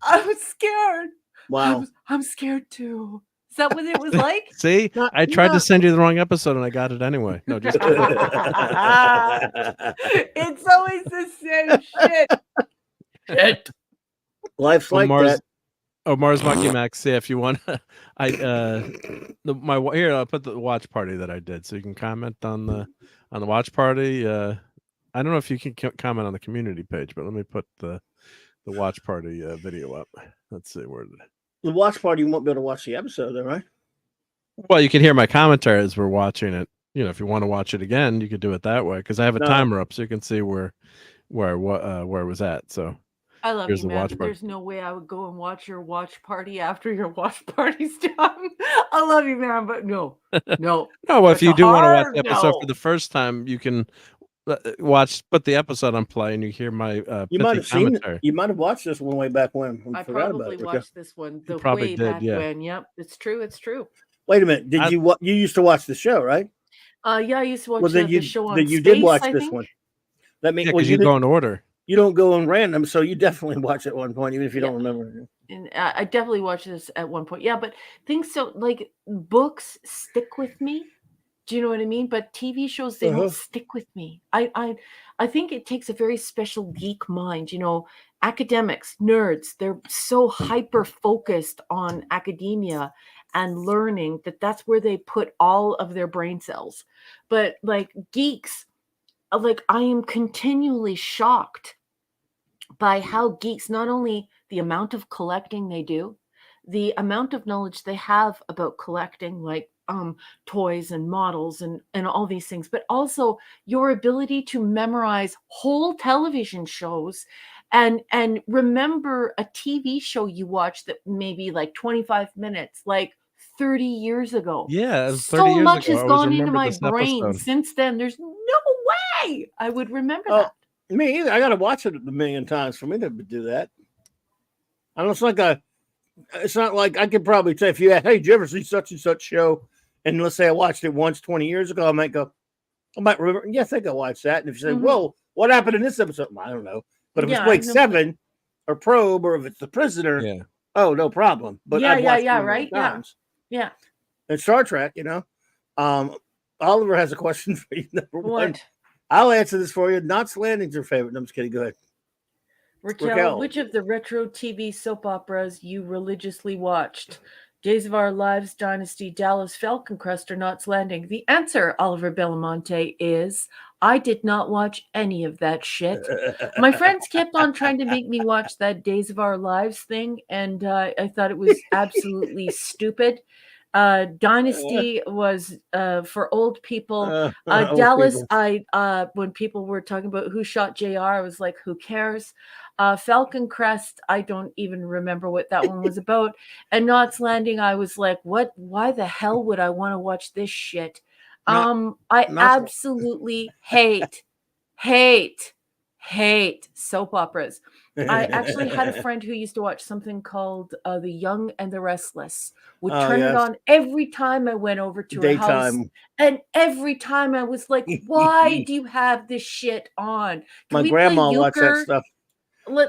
I'm scared. Wow. I'm scared too. Is that what it was like? See, I tried to send you the wrong episode, and I got it anyway. No, just kidding. It's always the same shit. Life's like Mars, that. Oh, Mars Monkey Max. Yeah, if you want, here I'll put the watch party that I did, so you can comment on the watch party. I don't know if you can comment on the community page, but let me put the watch party video up. Let's see where. The watch party, you won't be able to watch the episode, though, right? Well, you can hear my commentary as we're watching it. If you want to watch it again, you could do it that way, because I have a timer up, so you can see where it was at. So I love here's you, the man. watch party. There's no way I would go and watch your watch party after your watch party's done. I love you, man, but no. No, well, if It's you a do want to watch hard the episode no. for the first time, you can put the episode on play, and you hear my You might pithy have seen it. commentary. You might have watched this one way back when. I forgot about probably it. watched this one the probably way did, back yeah. when. Yep, it's true. Wait a minute. Did you used to watch the show, right? Yeah, I used to watch Well, then the show on then you Space, did watch I this think. one. That means Yeah, because you go in order. You don't go in random, so you definitely watch at one point, even if you don't remember. And I definitely watched this at one point. Yeah, but things like books stick with me. Do you know what I mean? But TV shows, they don't stick with me. I think it takes a very special geek mind. Academics, nerds, they're so hyper focused on academia and learning that's where they put all of their brain cells. But like geeks, I am continually shocked by how geeks, not only the amount of collecting they do, the amount of knowledge they have about collecting, like toys and models and all these things, but also your ability to memorize whole television shows and remember a TV show you watched that maybe like 25 minutes, like 30 years ago. Yeah, it was 30 So years much ago. has I always gone into remember my this brain episode. since then. There's no way I would remember that. Me either. I got to watch it a million times for me to do that. I don't. It's not like I could probably tell if you had, hey, did you ever see such and such show? And let's say I watched it once 20 years ago, I might remember. Yeah, I think I watched that. And if you say, whoa, what happened in this episode? I don't know. But if it's Blake 7 or Probe, or if it's The Prisoner, oh, no problem. But right? Yeah. And Star Trek, Oliver has a question for you. Number one. What? I'll answer this for you. Knots Landing's your favorite. No, I'm just kidding. Go ahead. Raquel, which of the retro TV soap operas you religiously watched? Days of Our Lives, Dynasty, Dallas, Falcon Crest, or Knots Landing? The answer, Oliver Belamonte, is I did not watch any of that shit. My friends kept on trying to make me watch that Days of Our Lives thing, and I thought it was absolutely stupid. Dynasty was for old people. Dallas, when people were talking about who shot JR, I was like, who cares? Falcon Crest, I don't even remember what that one was about. And Knots Landing, I was like, what? Why the hell would I want to watch this shit? I absolutely hate soap operas. I actually had a friend who used to watch something called The Young and the Restless. Would turn it on every time I went over to her house. And every time I was like, why do you have this shit on? My grandma watched that stuff. Do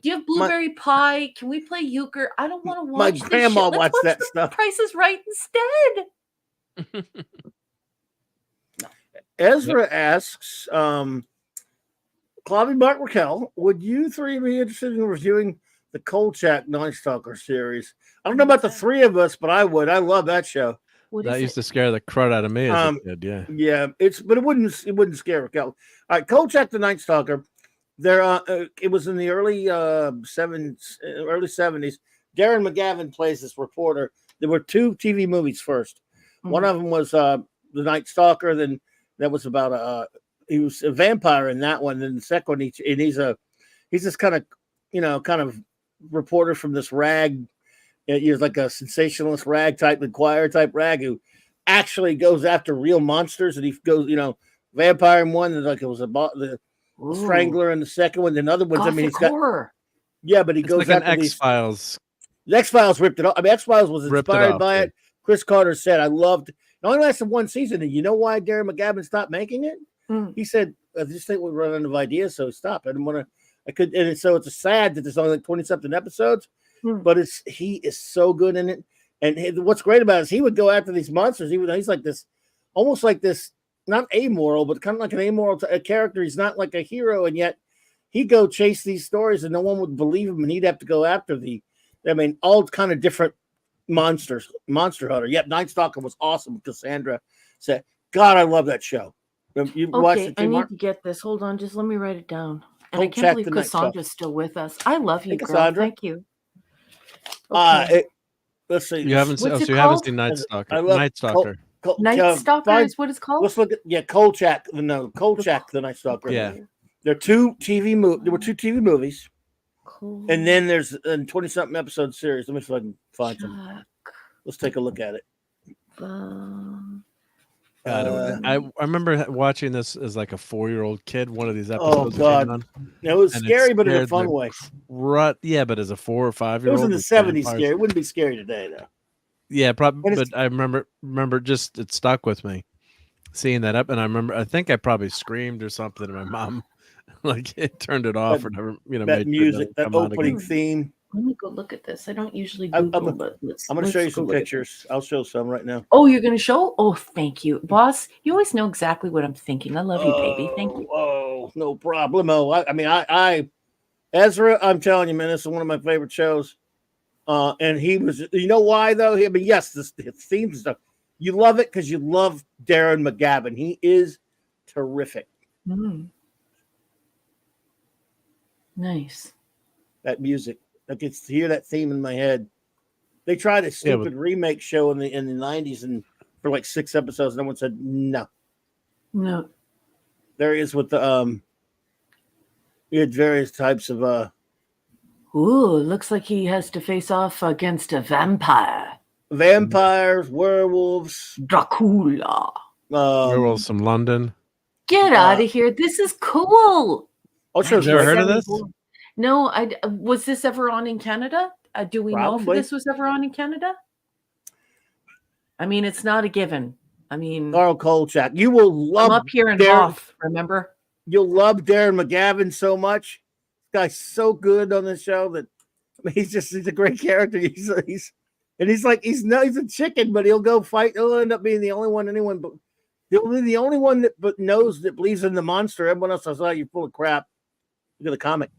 you have Blueberry Pie? Can we play euchre? I don't want to watch my grandma this shit. watched that stuff. Price is Right instead. Ezra asks, Clobby, Mark, Raquel, would you three be interested in reviewing the Kolchak Night Stalker series? I don't know about the three of us, but I would. I love that show. That used to scare the crud out of me as a kid. Yeah. Yeah, but it wouldn't scare Raquel. All right, Kolchak the Night Stalker. There, it was in the early 70s. Darren McGavin plays this reporter. There were two TV movies first. One of them was The Night Stalker. Then that was about he was a vampire in that one. Then the second one, he's this kind of reporter from this rag. He's like a sensationalist rag type, Inquirer type rag who actually goes after real monsters. And he goes, vampire in one, and like it was the Strangler in the second one. Then other ones, Gothic he's got horror. Yeah, but he goes like after an X-Files. The X-Files ripped it off. I mean, X-Files was inspired by it. Chris Carter said, I loved it. It only lasted one season. And you know why Darren McGavin stopped making it? He said, I just think we're running out of ideas, so stop. So it's sad that there's only like 20-something episodes, but he is so good in it. And what's great about it is he would go after these monsters. He's like this, almost like this, not amoral, but kind of like an amoral character. He's not like a hero, and yet he'd go chase these stories and no one would believe him, and he'd have to go after all kind of different monsters. Monster Hunter. Yep, Night Stalker was awesome. Cassandra said, God, I love that show. You watched it too, I need Mark? to get this. Hold on, just let me write it down. And I Don't can't check believe the Night Cassandra's still with us. I love you, Hey, girl. Cassandra. Thank you. Okay. Let's see. You haven't seen Night Stalker. I love Night Stalker. Night Stalker is what it's called? Let's look at Kolchak. Kolchak, the Night Stalker. Yeah. There were two TV movies. Cool. And then there's a 20-something episode series. Let me see if I can find some. Let's take a look at it. I remember watching this as like a 4-year-old kid. One of these Oh episodes. God, it was scary, but in a fun way. Yeah, but as a 4 or 5-year-old, it was in the '70s. Scary. It wouldn't be scary today, though. Yeah, probably. But I remember just it stuck with me, seeing that up, and I think I probably screamed or something, and my mom like it turned it off or never. That music, that opening theme. Let me go look at this. I don't usually Google, but I'm going to show you some pictures. I'll show some right now. Oh, you're going to show? Oh, thank you, boss. You always know exactly what I'm thinking. I love you, baby. Thank you. Oh, no problemo. I Ezra, I'm telling you, man, this is one of my favorite shows. And he was, you know why though? Yes, the theme stuff. You love it because you love Darren McGavin. He is terrific. Nice. That music. I can hear that theme in my head. They tried a stupid remake show in the 90s and for like 6 episodes. No one said no. No. There he is with the he had various types of Ooh, looks like he has to face off against a vampire. Vampires, werewolves, Dracula. Werewolves from London. Get out of here. This is cool. Oh, sure. Have you ever heard of this? No, was this ever on in Canada? Do we know if this was ever on in Canada? I mean, it's not a given. I mean, Carl Kolchak. You will love I'm up here in Darren, Hoff, remember? You'll love Darren McGavin so much. This guy's so good on the show that he's a great character. He's like he's a chicken, but he'll go fight. He'll end up being the only one he'll be the only one that knows that believes in the monster. Everyone else says, "Oh, you're full of crap." Look at the comic.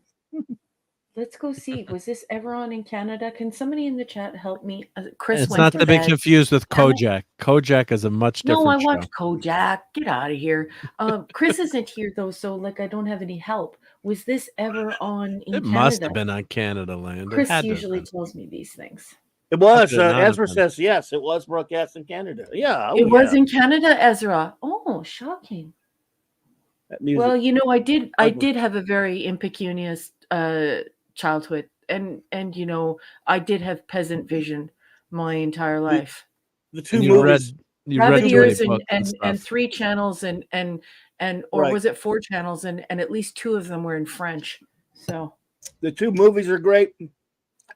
Let's go see. Was this ever on in Canada? Can somebody in the chat help me? Chris, It's not to be confused with Kojak. Kojak is a much different. No, I show. watched Kojak. Get out of here. Chris isn't here though, so like I don't have any help. Was this ever on in It Canada? must have been on Canada land. Chris usually tells me these things. It was. Ezra says yes. It was broadcast in Canada. Yeah, it was in Canada, Ezra. Oh, shocking. Well, you know, I did have a very impecunious childhood, and you know, I did have peasant vision my entire life. The two movies, Rabbit Ears and 3 channels and was it 4 channels and at least 2 of them were in French. So the 2 movies are great,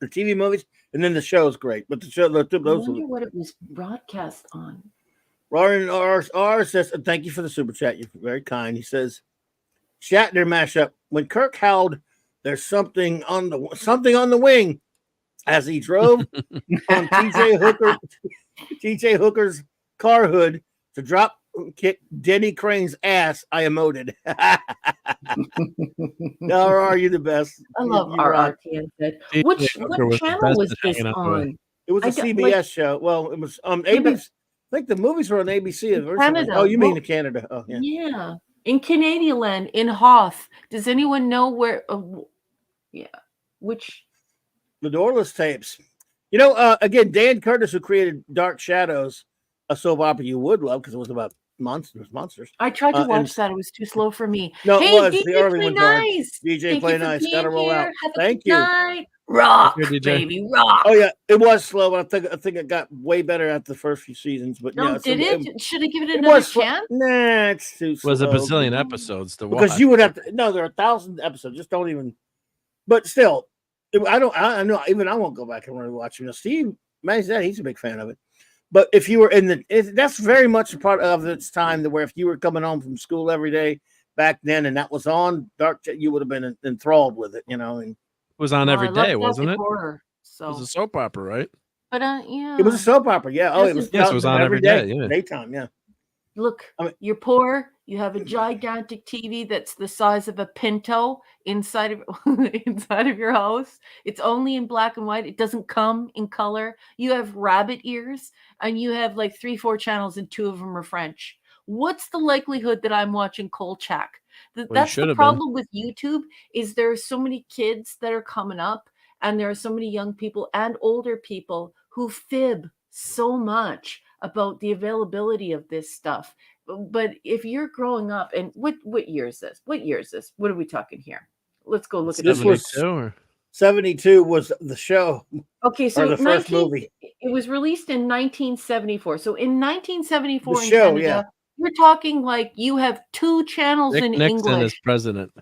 the TV movies, and then the show is great. But I wonder what it was broadcast on. Ryan R says, "Thank you for the super chat. You're very kind." He says, "Shatner mashup. When Kirk howled, there's something on the wing," as he drove on TJ Hooker's car hood to drop kick Denny Crane's ass. I emoted. RR, you the best. I love RRTN. What channel was this on? It was a CBS show. Well, it was ABC. I think the movies were on ABC. Canada. Oh, you mean in Canada? Oh, yeah. Yeah, in Canadian land, in Hoth. Does anyone know where? Which? The Doorless tapes. You know, again, Dan Curtis, who created Dark Shadows, a soap opera you would love because it was about monsters. I tried to watch that. It was too slow for me. No, hey, it was. DJ The early Play ones Nice. DJ Play Nice. Got to roll out. Have Thank a good you. night. Rock, baby, rock. Oh yeah, it was slow, but I think it got way better after the first few seasons. But no, yeah, did it? Should I give it another chance? Nah, it's too slow. Was a bazillion episodes to watch. Because you would have to. No, there are 1,000 episodes. Just don't even. But still, I know. Even I won't go back and rewatch. You know, Steve Manny's that he's a big fan of it. But if you were that's very much a part of its time. Where if you were coming home from school every day back then, and that was on Dark, you would have been enthralled with it. You know, and it was on every day, wasn't it? Horror, so. It was a soap opera, right? But yeah, it was a soap opera. Yeah. Oh, it was. Yes, it was on every day. Yeah. Daytime. Yeah. Look, you're poor. You have a gigantic TV that's the size of a Pinto inside of your house. It's only in black and white. It doesn't come in color. You have rabbit ears, and you have like 3-4 channels, and 2 of them are French. What's the likelihood that I'm watching Kolchak? That's the problem with YouTube. Is there are so many kids that are coming up, and there are so many young people and older people who fib so much about the availability of this stuff. But if you're growing up, and what year is this? What year is this? What are we talking here? Let's go look at this. Was 72 was the show. Okay, so the first movie. It was released in 1974. So in 1974 the in show, Canada, yeah. You're talking like you have 2 channels in Nixon English. is president.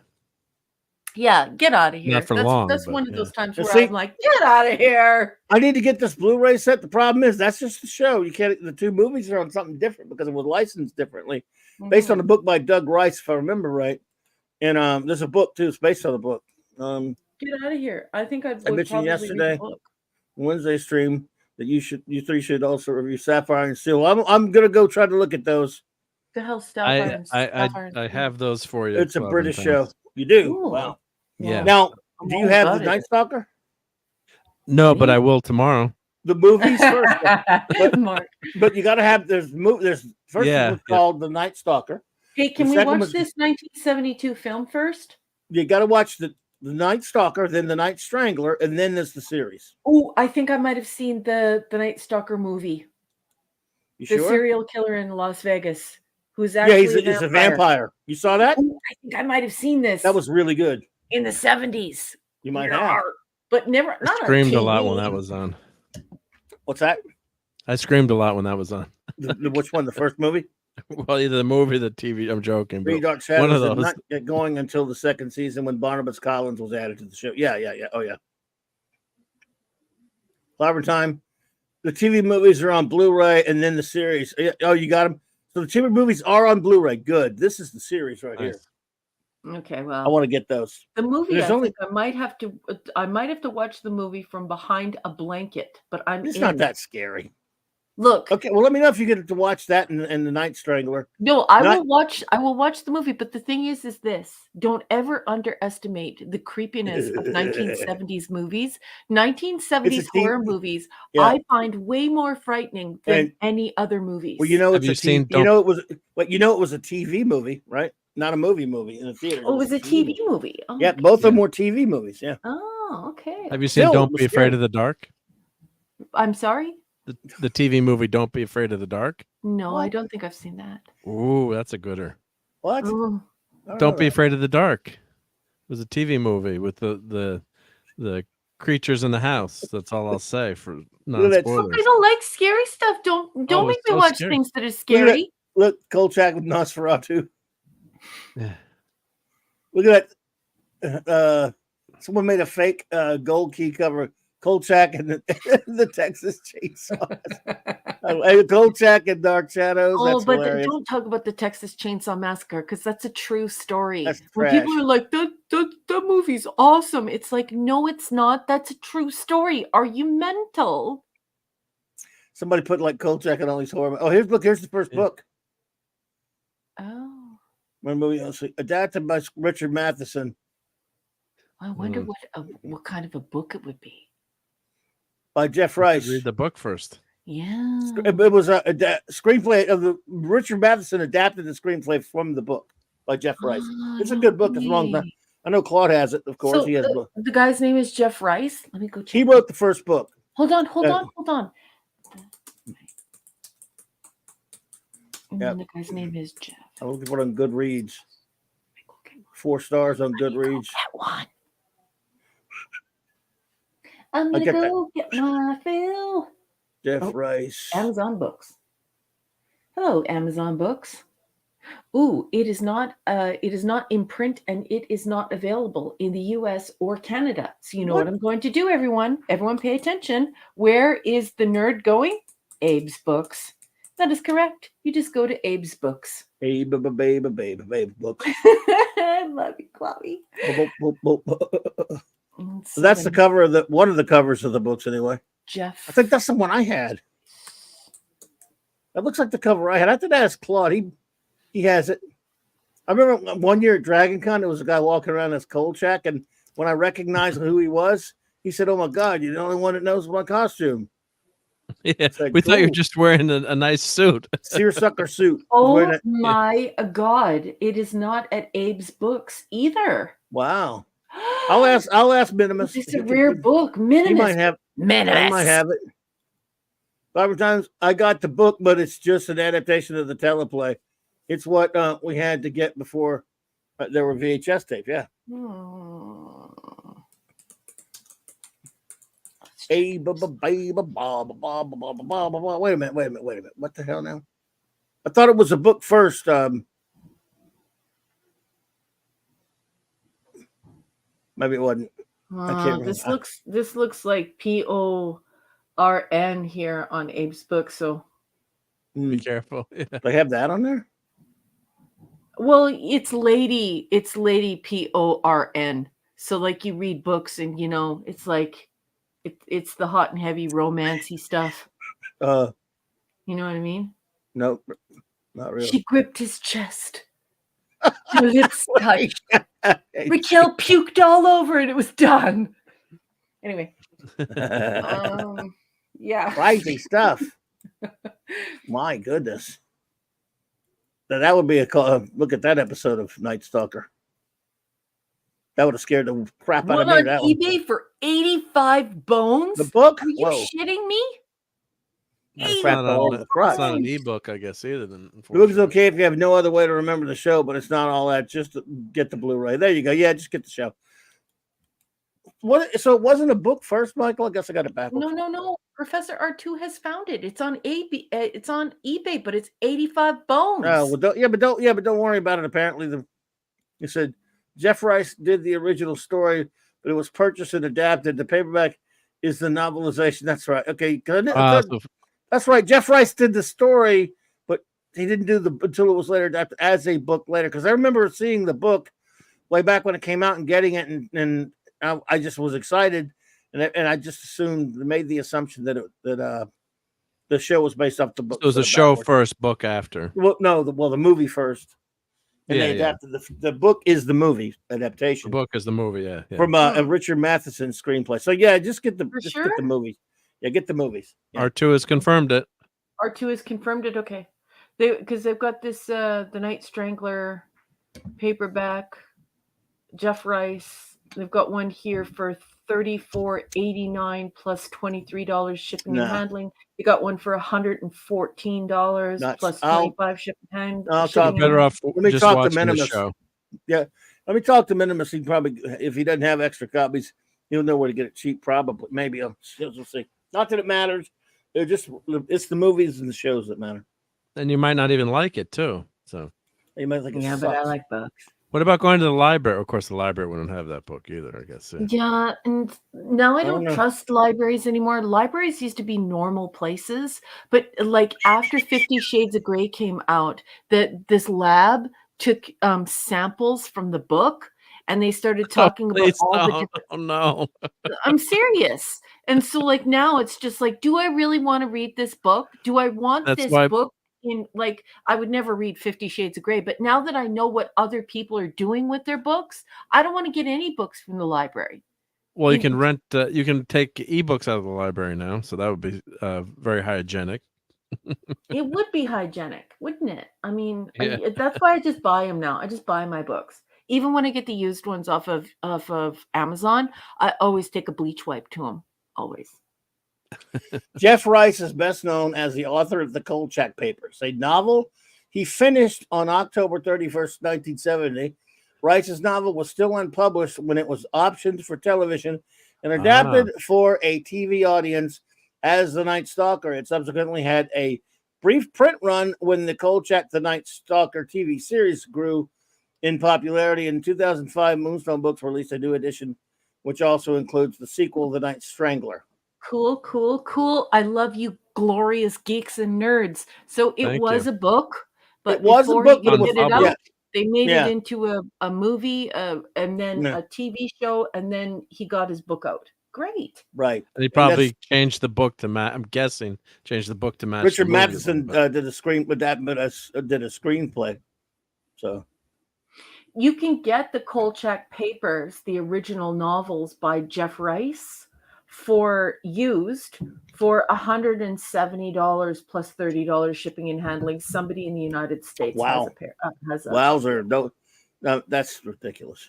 Yeah, get out of here. Not for long. That's one of yeah. those times where I'm like, get out of here. I need to get this Blu-ray set. The problem is that's just the show. You can't. The 2 movies are on something different because it was licensed differently, based on a book by Doug Rice, if I remember right. And there's a book too. It's based on a book. Get out of here. I think I mentioned yesterday, Wednesday stream that you 3 should also review Sapphire and Steel. I'm gonna go try to look at those. The hell, Sapphire I have those for you. It's a British show. You do. Ooh. Wow. Yeah. Now, do you have the Night Stalker? No, but I will tomorrow. The movies first, but you got to have. There's first one called The Night Stalker. Hey, can we watch this 1972 film first? You got to watch the Night Stalker, then The Night Strangler, and then there's the series. Oh, I think I might have seen the Night Stalker movie. You the sure? Serial killer in Las Vegas, who's actually he's a vampire. You saw that? Ooh, I think I might have seen this. That was really good. In the 70s. You might have. But never. I screamed a lot when that was on. What's that? I screamed a lot when that was on. Which one? The first movie? Well, either the movie or the TV. I'm joking. Three But Dark one of Shadows did those. not get going until the second season when Barnabas Collins was added to the show. Yeah. Oh, yeah. Clobber Time. The TV movies are on Blu-ray, and then the series. Oh, you got them? So the TV movies are on Blu-ray. Good. This is the series right here. Okay, I well, want to get those. the movie. There's I only- think I might have to. I might have to watch the movie from behind a blanket, but It's not that scary. Look. Okay, well, let me know if you get to watch that and the Night Strangler. No, I will watch the movie, but the thing is this. Don't ever underestimate the creepiness of 1970s movies. 1970s horror movies I find way more frightening than any other movies. Well, you know it's it was a TV movie, right? Not a movie in the theater. Oh, it was a TV movie. Oh, yeah, both of them were TV movies, yeah. Oh, okay. Have you seen Don't Be Afraid of the Dark? I'm sorry? The TV movie Don't Be Afraid of the Dark? No, I don't think I've seen that. Ooh, that's a gooder. What? Don't Be Afraid of the Dark. It was a TV movie with the creatures in the house. That's all I'll say for non-spoilers. I don't like scary stuff. Don't make me so watch scary. things that are scary. Look, Kolchak with Nosferatu. Yeah. Look at that. Someone made a fake gold key cover. Kolchak and the Texas Chainsaw. Kolchak and Dark Shadows. Oh, That's but hilarious. don't talk about the Texas Chainsaw Massacre because that's a true story. That's when trash. people are like, the movie's awesome. It's like, no, it's not. That's a true story. Are you mental? Somebody put like Kolchak and all these horror. Oh, here's the first book. Oh. One movie adapted by Richard Matheson. I wonder what kind of a book it would be. By Jeff Rice. Read the book first. Yeah. It was a screenplay of the Richard Matheson adapted the screenplay from the book by Jeff Rice. It's a good book. It's long. I know Claude has it, of course. So he has the guy's name is Jeff Rice. Let me go check. He wrote the first book. Hold on. And then the guy's name is Jeff. I'm looking for it on Goodreads. 4 stars on Goodreads. That one. I'm gonna go get my fill. Jeff Rice. Amazon Books. Hello, Amazon Books. Ooh, it is not in print and it is not available in the US or Canada. So you know what I'm going to do, everyone? Everyone pay attention. Where is the nerd going? Abe's Books. That is correct. You just go to Abe's Books. Abe Books. I love you, Chloe. So that's the cover of one of the covers of the books, anyway. Jeff. I think that's the one I had. That looks like the cover I had. I have to ask Claude. He has it. I remember one year at Dragon Con, there was a guy walking around as Kolchak, and when I recognized who he was, he said, "Oh my God, you're the only one that knows my costume." Yeah, like, we thought you were just wearing a nice suit. Seersucker suit. Oh my God. It is not at Abe's Books either. Wow. I'll ask Minimus. It's a rare book. Minimus. He might have Minimus. He might have it. Barbara Times, I got the book, but it's just an adaptation of the teleplay. It's what we had to get before there were VHS tapes. Yeah. Wait a minute. What the hell now? I thought it was a book first. Maybe it wasn't. I can't remember. This looks like PORN here on Abe's book. So be careful. Yeah. They have that on there. Well, it's lady PORN. So like you read books and you know it's like it's the hot and heavy romancy stuff. You know what I mean? Nope, not really. She gripped his chest. Her lips touched. Raquel puked all over it. It was done. Anyway. Yeah. Crazy stuff. My goodness. Now, that would be a look at that episode of Night Stalker. That would have scared the crap out of me. On eBay for 85 bones? The book? Are you shitting me? It's not an ebook, I guess, either. The book is okay if you have no other way to remember the show, but it's not all that. Just get the Blu-ray. There you go. Yeah, just get the show. So it wasn't a book first, Michael? I guess I got it backwards. No. Professor R2 has found it. It's on it's on eBay, but it's 85 bones. Oh, well, but don't worry about it. Apparently, you said Jeff Rice did the original story, but it was purchased and adapted. The paperback is the novelization. That's right. Okay, that's right. Jeff Rice did the story, but he didn't do until it was later adapted as a book later. Because I remember seeing the book way back when it came out and getting it, and I just was excited, and I just made the assumption that the show was based off the book. So it was a show first, book after. Well, no, the movie first, and they adapted the book is the movie adaptation. The book is the movie, yeah. From a Richard Matheson screenplay. So yeah, just get the movies. Yeah, get the movies. Yeah. R2 has confirmed it. R2 has confirmed it. Okay, because they've got this the Night Strangler paperback. Jeff Rice. They've got one here for $34.89 plus $23 shipping and handling. You got one for $114 plus $25 shipping and handling. Better off Let me just talk to watching the Minimus. show. Yeah, let me talk to Minimus. He probably, if he doesn't have extra copies, he'll know where to get it cheap. Probably, maybe we'll see. Not that it matters. It's the movies and the shows that matter. And you might not even like it too. So you might think but I like books. What about going to the library? Of course, the library wouldn't have that book either, I guess. Yeah, and now I don't trust libraries anymore. Libraries used to be normal places, but like after 50 Shades of Grey came out, this lab took samples from the book and they started talking about all the different. Oh no. I'm serious. And so like now it's just like, do I really want to read this book? Do I want this book? I would never read 50 Shades of Grey, but now that I know what other people are doing with their books, I don't want to get any books from the library. Well, you can rent, you can take ebooks out of the library now, so that would be very hygienic. It would be hygienic, wouldn't it? I mean, that's why I just buy them now. I just buy my books. Even when I get the used ones off of Amazon, I always take a bleach wipe to them. Always. Jeff Rice is best known as the author of the Kolchak Papers, a novel he finished on October 31st, 1970. Rice's novel was still unpublished when it was optioned for television and adapted for a TV audience as The Night Stalker. It subsequently had a brief print run when the Kolchak The Night Stalker TV series grew in popularity. In 2005, Moonstone Books released a new edition, which also includes the sequel, The Night Strangler. Cool. I love you, glorious geeks and nerds. So it was a book, but before he could get it out, they made it into a movie and then a TV show, and then he got his book out. Great. Right. And he probably changed the book to match. I'm guessing changed the book to match. Richard Matheson did a screenplay. So you can get the Kolchak Papers, the original novels by Jeff Rice, for used for $170 plus $30 shipping and handling. Somebody in the United States has a wowzer. No, that's ridiculous.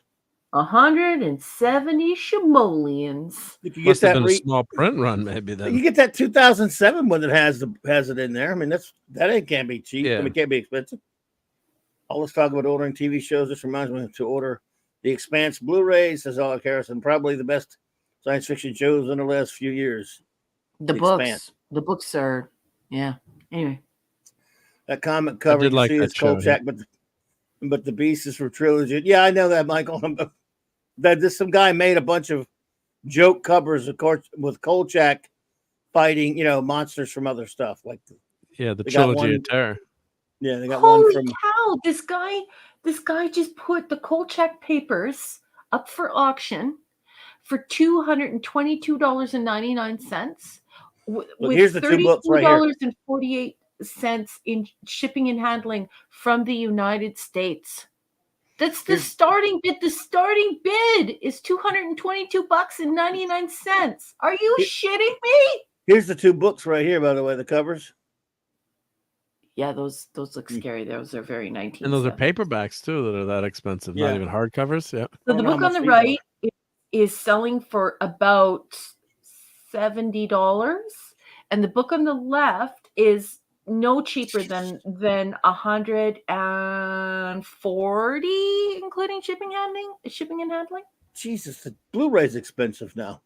170 simoleons. You Must have been a small print run, maybe. Then you get that 2007 one that has it in there. I mean, that can't be cheap. I mean, it can't be expensive. All this talk about ordering TV shows. This reminds me to order The Expanse Blu-ray, says Alec Harrison. Probably the best science fiction shows in the last few years. The books are, Anyway, that comic cover you see is Kolchak, but the Beast is for trilogy. Yeah, I know that, Michael. That some guy made a bunch of joke covers, of course, with Kolchak fighting, monsters from other stuff like the trilogy of terror. Yeah, they got Holy one from. Cow! This guy just put the Kolchak Papers up for auction for $222.99 with here's the two books right here. $32.48 in shipping and handling from the United States. That's the starting bid. The starting bid is $222.99. Are you shitting me? Here's the two books right here, by the way, the covers. Yeah, those look scary. Those are very 19. And those are paperbacks too that are that expensive. Not even hardcovers. Yeah. So the book on the right is selling for about $70, and the book on the left is no cheaper than $140, including shipping and handling. Jesus, the Blu-ray's expensive now.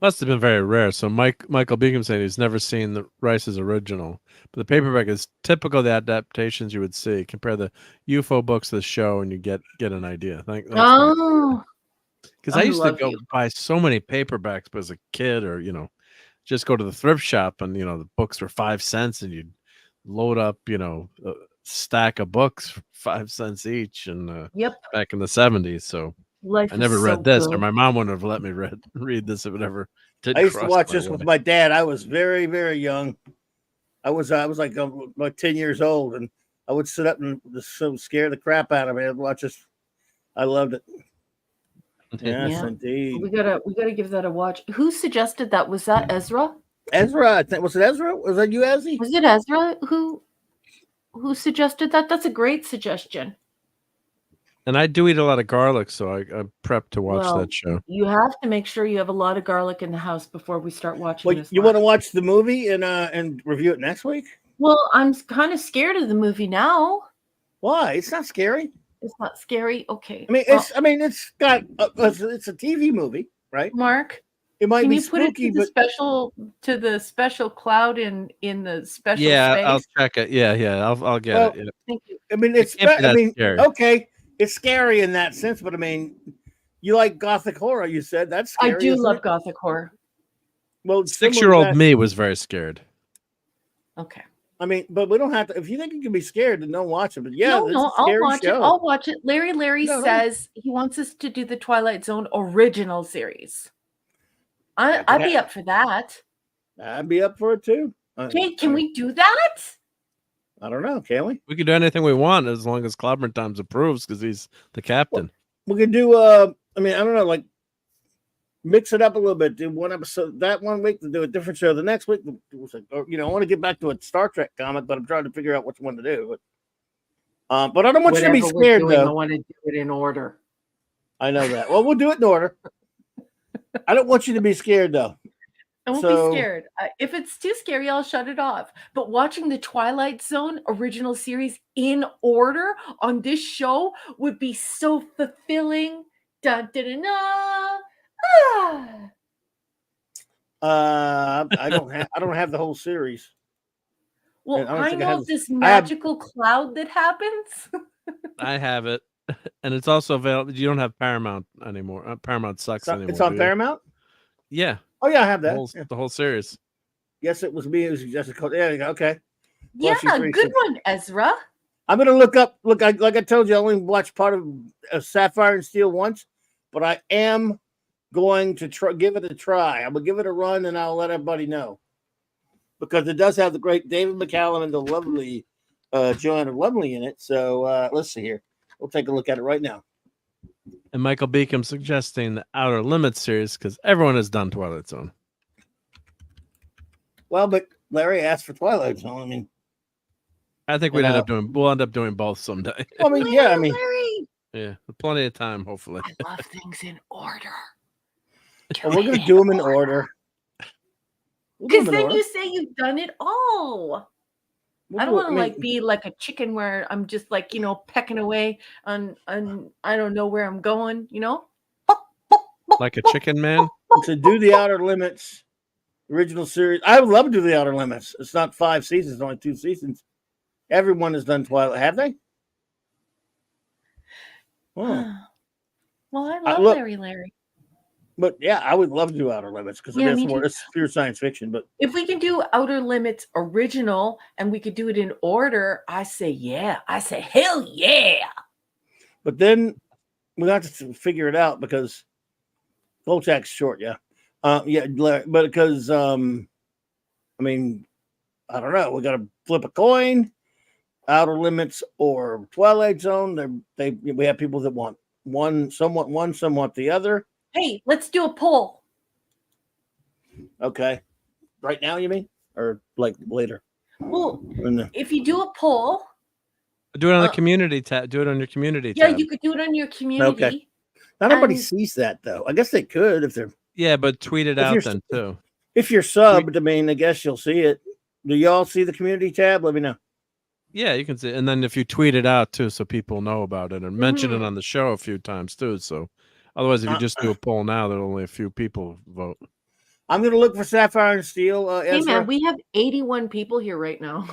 Must have been very rare. So Michael Beacom saying he's never seen the Rice's original, but the paperback is typical of the adaptations you would see. Compare the UFO books to the show, and you get an idea. Oh, because I used to love go you. buy so many paperbacks as a kid, or just go to the thrift shop, and the books were 5 cents, and you'd load up a stack of books for 5 cents each, and Yep. back in the 70s. So Life I never was read so this, or good. my mom wouldn't have let me read this if it ever did. I used to cross watch my this with way. my dad. I was very, very young. I was like 10 years old, and I would sit up and just so scare the crap out of me. I'd watch this. I loved it. Yes, indeed. We gotta give that a watch. Who suggested that? Was that Ezra? Ezra, I think, was it Ezra? Was that you, Ezzy? Was it Ezra who suggested that? That's a great suggestion. And I do eat a lot of garlic, so I prepped to watch Well, that show. you have to make sure you have a lot of garlic in the house before we start watching Well, this. you want to watch the movie and review it next week? Well, I'm kind of scared of the movie now. Why? It's not scary. It's not scary. Okay. I mean, it's got it's a TV movie, right? Mark, it might can be you put spooky, it to the special cloud in the special space? I'll check it. Yeah, I'll get it. Yeah. Thank you. I mean, Scary. Okay, it's scary in that sense, but I mean, you like gothic horror. You said that's scary. I do love gothic horror. Well, 6-year-old me was very scared. Okay. I mean, but we don't have to. If you think you can be scared, then don't watch it. But yeah, no, I'll watch it. I'll watch it. Larry says he wants us to do the Twilight Zone original series. I'd be up for that. I'd be up for it too. Okay, can we do that? I don't know. Can we? We can do anything we want as long as Clobberin Times approves, because he's the captain. We can do. I mean, I don't know. Like, mix it up a little bit. Do one episode that one week, to do a different show the next week. I want to get back to a Star Trek comic, but I'm trying to figure out which one to do. But I don't want you to be scared, though. I want to do it in order. I know that. Well, we'll do it in order. I don't want you to be scared, though. I won't be scared. If it's too scary, I'll shut it off. But watching the Twilight Zone original series in order on this show would be so fulfilling. Dun, dun, dun, dun. I don't have the whole series. Well, I know this magical cloud that happens. I have it, and it's also available. You don't have Paramount anymore. Paramount sucks anymore. It's on Paramount? Yeah. Oh yeah, I have that. The whole series. Yes, it was me who suggested. Yeah, okay. Yeah, good one, Ezra. I'm gonna look up. Like I told you, I only watched part of Sapphire and Steel once, but I am going to give it a try. I will give it a run, and I'll let everybody know, because it does have the great David McCallum and the lovely Joanna Lumley in it. So let's see here. We'll take a look at it right now. And Michael Beacom suggesting the Outer Limits series, because everyone has done Twilight Zone. Well, but Larry asked for Twilight Zone. I mean, I think we'll end up doing both someday. I mean, yeah, I mean, Larry. Yeah, plenty of time, hopefully. I love things in order. Well, we're gonna do them in order. Because then you say you've done it all. I don't want to be like a chicken where I'm just like, pecking away on I don't know where I'm going, Like a chicken man? To do the Outer Limits original series. I would love to do the Outer Limits. It's not 5 seasons, it's only 2 seasons. Everyone has done Twilight. Have they? Oh. Well, I love Larry. But yeah, I would love to do Outer Limits, because it's pure science fiction. But if we can do Outer Limits original and we could do it in order, I say yeah. I say hell yeah. But then we have to figure it out, because Volchak's short, yeah. But because I mean, I don't know. We got to flip a coin, Outer Limits or Twilight Zone. We have people that want one, somewhat the other. Hey, let's do a poll. Okay. Right now, you mean? Or like later? Well, if you do a poll. Do it on the community tab. Do it on your community tab. Yeah, you could do it on your community. Okay. Not everybody sees that, though. I guess they could if they're. Yeah, but tweet it out then, too. If you're subbed, I mean, I guess you'll see it. Do y'all see the community tab? Let me know. Yeah, you can see it. And then if you tweet it out, too, so people know about it, and mention it on the show a few times, too, so. Otherwise, if you just do a poll now, there'll only a few people vote. I'm going to look for Sapphire and Steel. Hey, Ezra. man, we have 81 people here right now,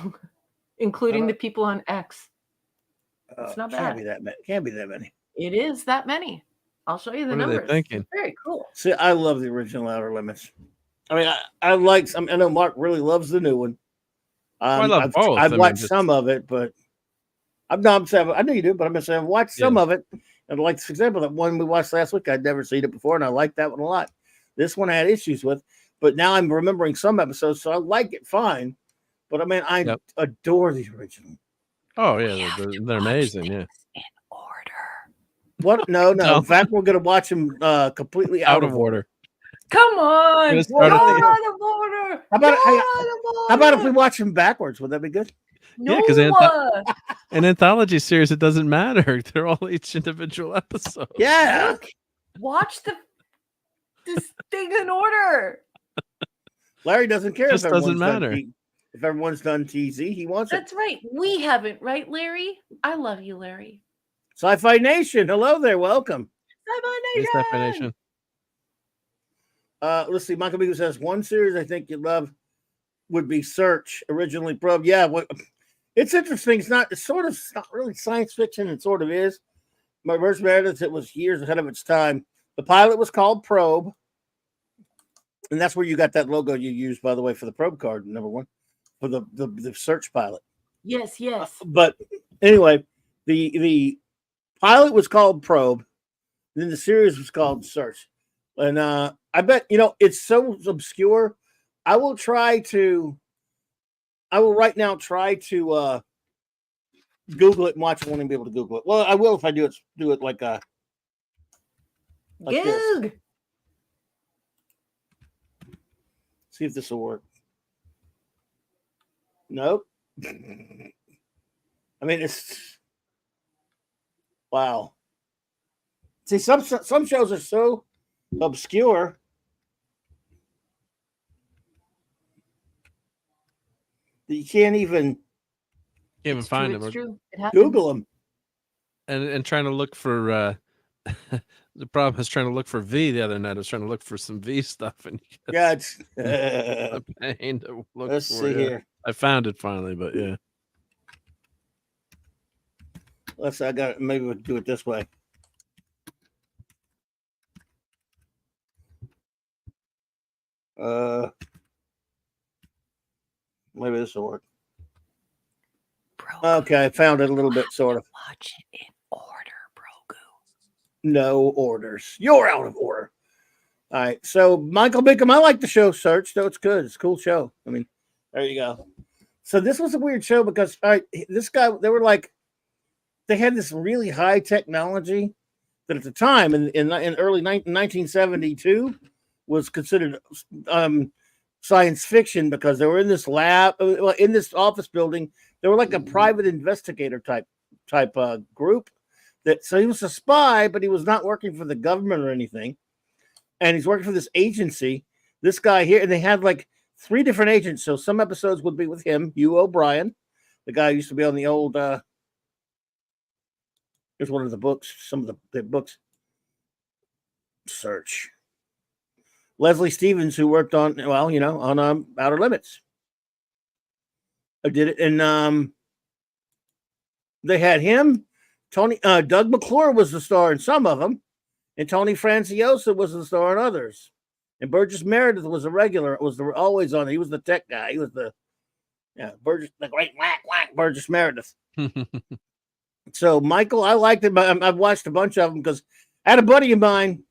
including the people on X. It's not bad. Can't be that many. Can't be that many. It is that many. I'll show you the What are they numbers. thinking? Very cool. See, I love the original Outer Limits. I mean, I like some. I know Mark really loves the new one. I love both. I've I watched mean, some of it, but I know you do, but I'm saying I've watched some of it. And like, for example, that one we watched last week, I'd never seen it before, and I liked that one a lot. This one I had issues with, but now I'm remembering some episodes, so I like it fine. But I mean, I adore the original. Oh yeah, they're amazing. Yeah. What? No. In fact, we're going to watch them completely out of order. Come on, You're out of order. How about if we watch them backwards? Would that be good? No. Yeah, because an anthology series, it doesn't matter. They're all each individual episode. Yeah. Look, watch this thing in order. Larry doesn't care. Just doesn't matter. If everyone's done TZ, he wants it. That's right. We haven't, right, Larry? I love you, Larry. Sci-Fi Nation, hello there, welcome. Sci-Fi Nation. Let's see. Michael Beagle says one series I think you'd love would be Search, originally Probe. Yeah, it's interesting. It's not really science fiction. It sort of is. My first Meredith, it was years ahead of its time. The pilot was called Probe, and that's where you got that logo you used, by the way, for the Probe card, number one, for the Search pilot. Yes. But anyway, the pilot was called Probe, then the series was called Search. And I bet, it's so obscure. I will right now try to Google it and watch it. I won't even be able to Google it. Well, I will if I do it like this. See if this will work. Nope. I mean, it's wow. See, some shows are so obscure. That you can't even find them. It's true. Google them. And trying to look for the problem is trying to look for V the other night. I was trying to look for some V stuff, and yeah, it's a pain to look. Let's see here. I found it finally, but yeah. I got it. Maybe we'll do it this way. Maybe this will work. Okay, I found it a little bit, sort of. Watch it in order, Brogu. No orders. You're out of order. All right. So, Michael Bickham, I like the show Search, though. It's good. It's a cool show. I mean, there you go. So, this was a weird show because this guy, they had this really high technology that at the time, in early 1972, was considered science fiction because they were in this lab, in this office building. They were like a private investigator type group. So he was a spy, but he was not working for the government or anything. And he's working for this agency. This guy here, and they had like 3 different agents. So some episodes would be with him, Hugh O'Brien, the guy who used to be on the old. Here's one of the books. Some of the books. Search. Leslie Stevens, who worked on Outer Limits. I did it, and they had him. Doug McClure was the star in some of them, and Tony Franciosa was the star in others. And Burgess Meredith was a regular. It was always on. He was the tech guy. He was the Burgess, the great whack Burgess Meredith. So Michael, I liked it. I've watched a bunch of them because I had a buddy of mine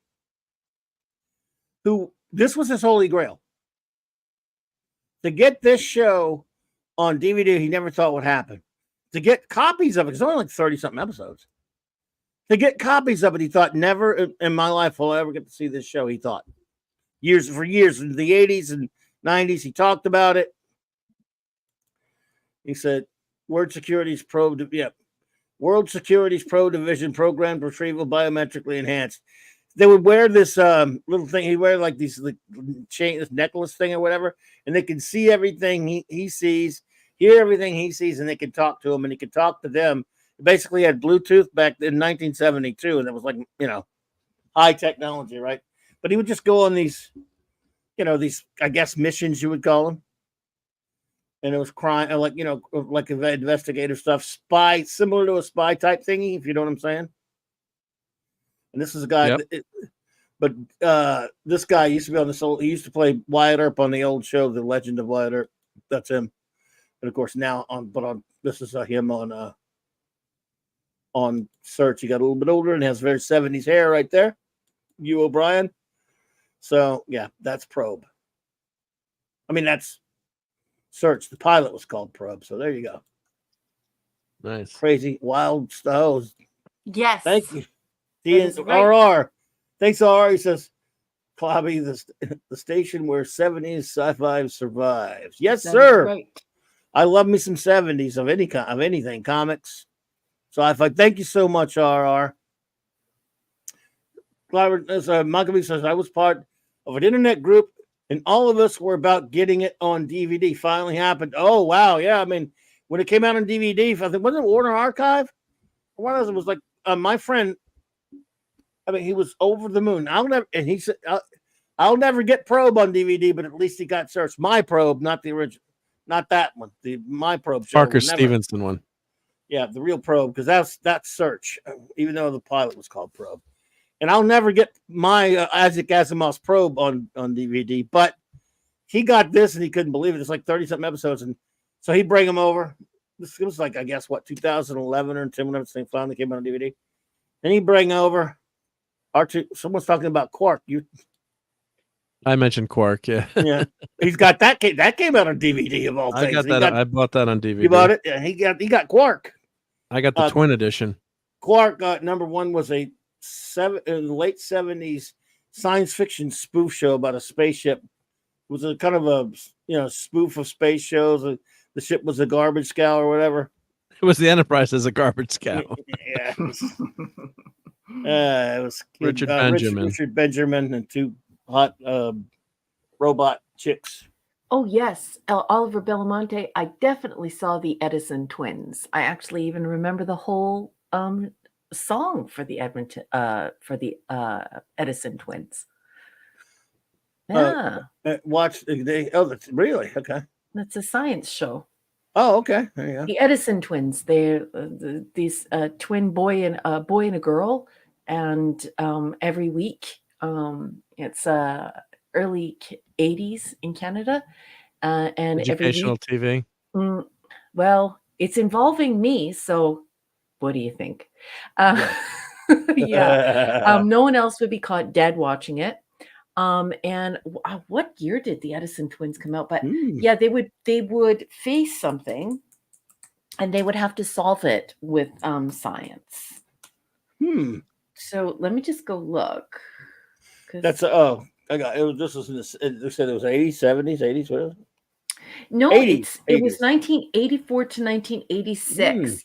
who this was his holy grail. To get this show on DVD, he never thought would happen. To get copies of it, it's only like 30-something episodes. To get copies of it, he thought, never in my life will I ever get to see this show, he thought. For years, in the 80s and 90s, he talked about it. He said, World Security's Pro Division programmed retrieval biometrically enhanced. They would wear this little thing. He'd wear like this necklace thing or whatever, and they can see everything he sees, hear everything he sees, and they can talk to him, and he could talk to them. It basically had Bluetooth back in 1972, and it was like, high technology, right? But he would just go on these, these, I guess, missions you would call them. And it was crime, like, like investigative stuff, spy, similar to a spy type thingy, if you know what I'm saying. And this is a guy, but this guy used to be on this old, he used to play Wyatt Earp on the old show, The Legend of Wyatt Earp. That's him. And of course now this is him on Search. He got a little bit older and has very 70s hair right there. Hugh O'Brien. So yeah, that's Probe. I mean, that's Search. The pilot was called Probe. So there you go. Nice. Crazy, wild stuff. Yes. Thank you. RR. Thanks, RR. He says, Clobby, the station where 70s sci-fi survives. Yes, sir. Right. I love me some 70s of anything, comics. Sci-fi. Thank you so much, RR. Monkey says, I was part of an internet group, and all of us were about getting it on DVD. Finally happened. Oh, wow. Yeah, I mean, when it came out on DVD, I think, wasn't it Warner Archive? One of them was like, my friend, I mean, he was over the moon. He said, I'll never get Probe on DVD, but at least he got Search. My Probe, not the original, not that one. My Probe show. Parker Stevenson one. Yeah, the real Probe, because that's Search, even though the pilot was called Probe. And I'll never get my Isaac Asimov's Probe on DVD, but he got this and he couldn't believe it. It's like 30-something episodes, and so he'd bring them over. This was like, I guess, 2011 or 10 whenever this thing finally came out on DVD. And he'd bring over someone's talking about Quark. I mentioned Quark, yeah. Yeah. He's got that came out on DVD of all things. I got that. I bought that on DVD. You bought it? Yeah, he got Quark. I got the twin edition. Quark number one was in the late 70s science fiction spoof show about a spaceship. It was a kind of a spoof of space shows. The ship was a garbage cow or whatever. It was the Enterprise as a garbage cow. Yeah. It was Richard Benjamin. Richard Benjamin and two hot robot chicks. Oh, yes. Oliver Belamonte. I definitely saw the Edison twins. I actually even remember the whole song for the Edison twins. Yeah. That's really okay. That's a science show. Oh, okay. There you go. The Edison twins. They're these twin boy and a girl, and every week, it's early 80s in Canada, and educational TV. Well, it's involving me, so what do you think? Yeah. No one else would be caught dead watching it. And what year did the Edison twins come out? But yeah, they would face something, and they would have to solve it with science. So let me just go look. That's I got it. This was they said it was 80s, 70s, 80s. What? No, 80s, it was 1984 to 1986.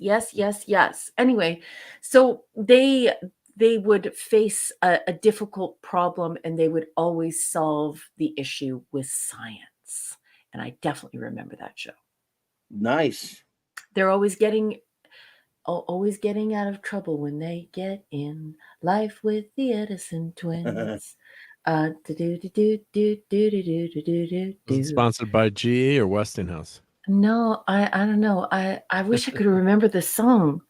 Yes. Anyway, so they would face a difficult problem, and they would always solve the issue with science. And I definitely remember that show. Nice. They're always getting out of trouble when they get in Life with the Edison twins. Sponsored by GE or Westinghouse? No, I don't know. I wish I could remember the song.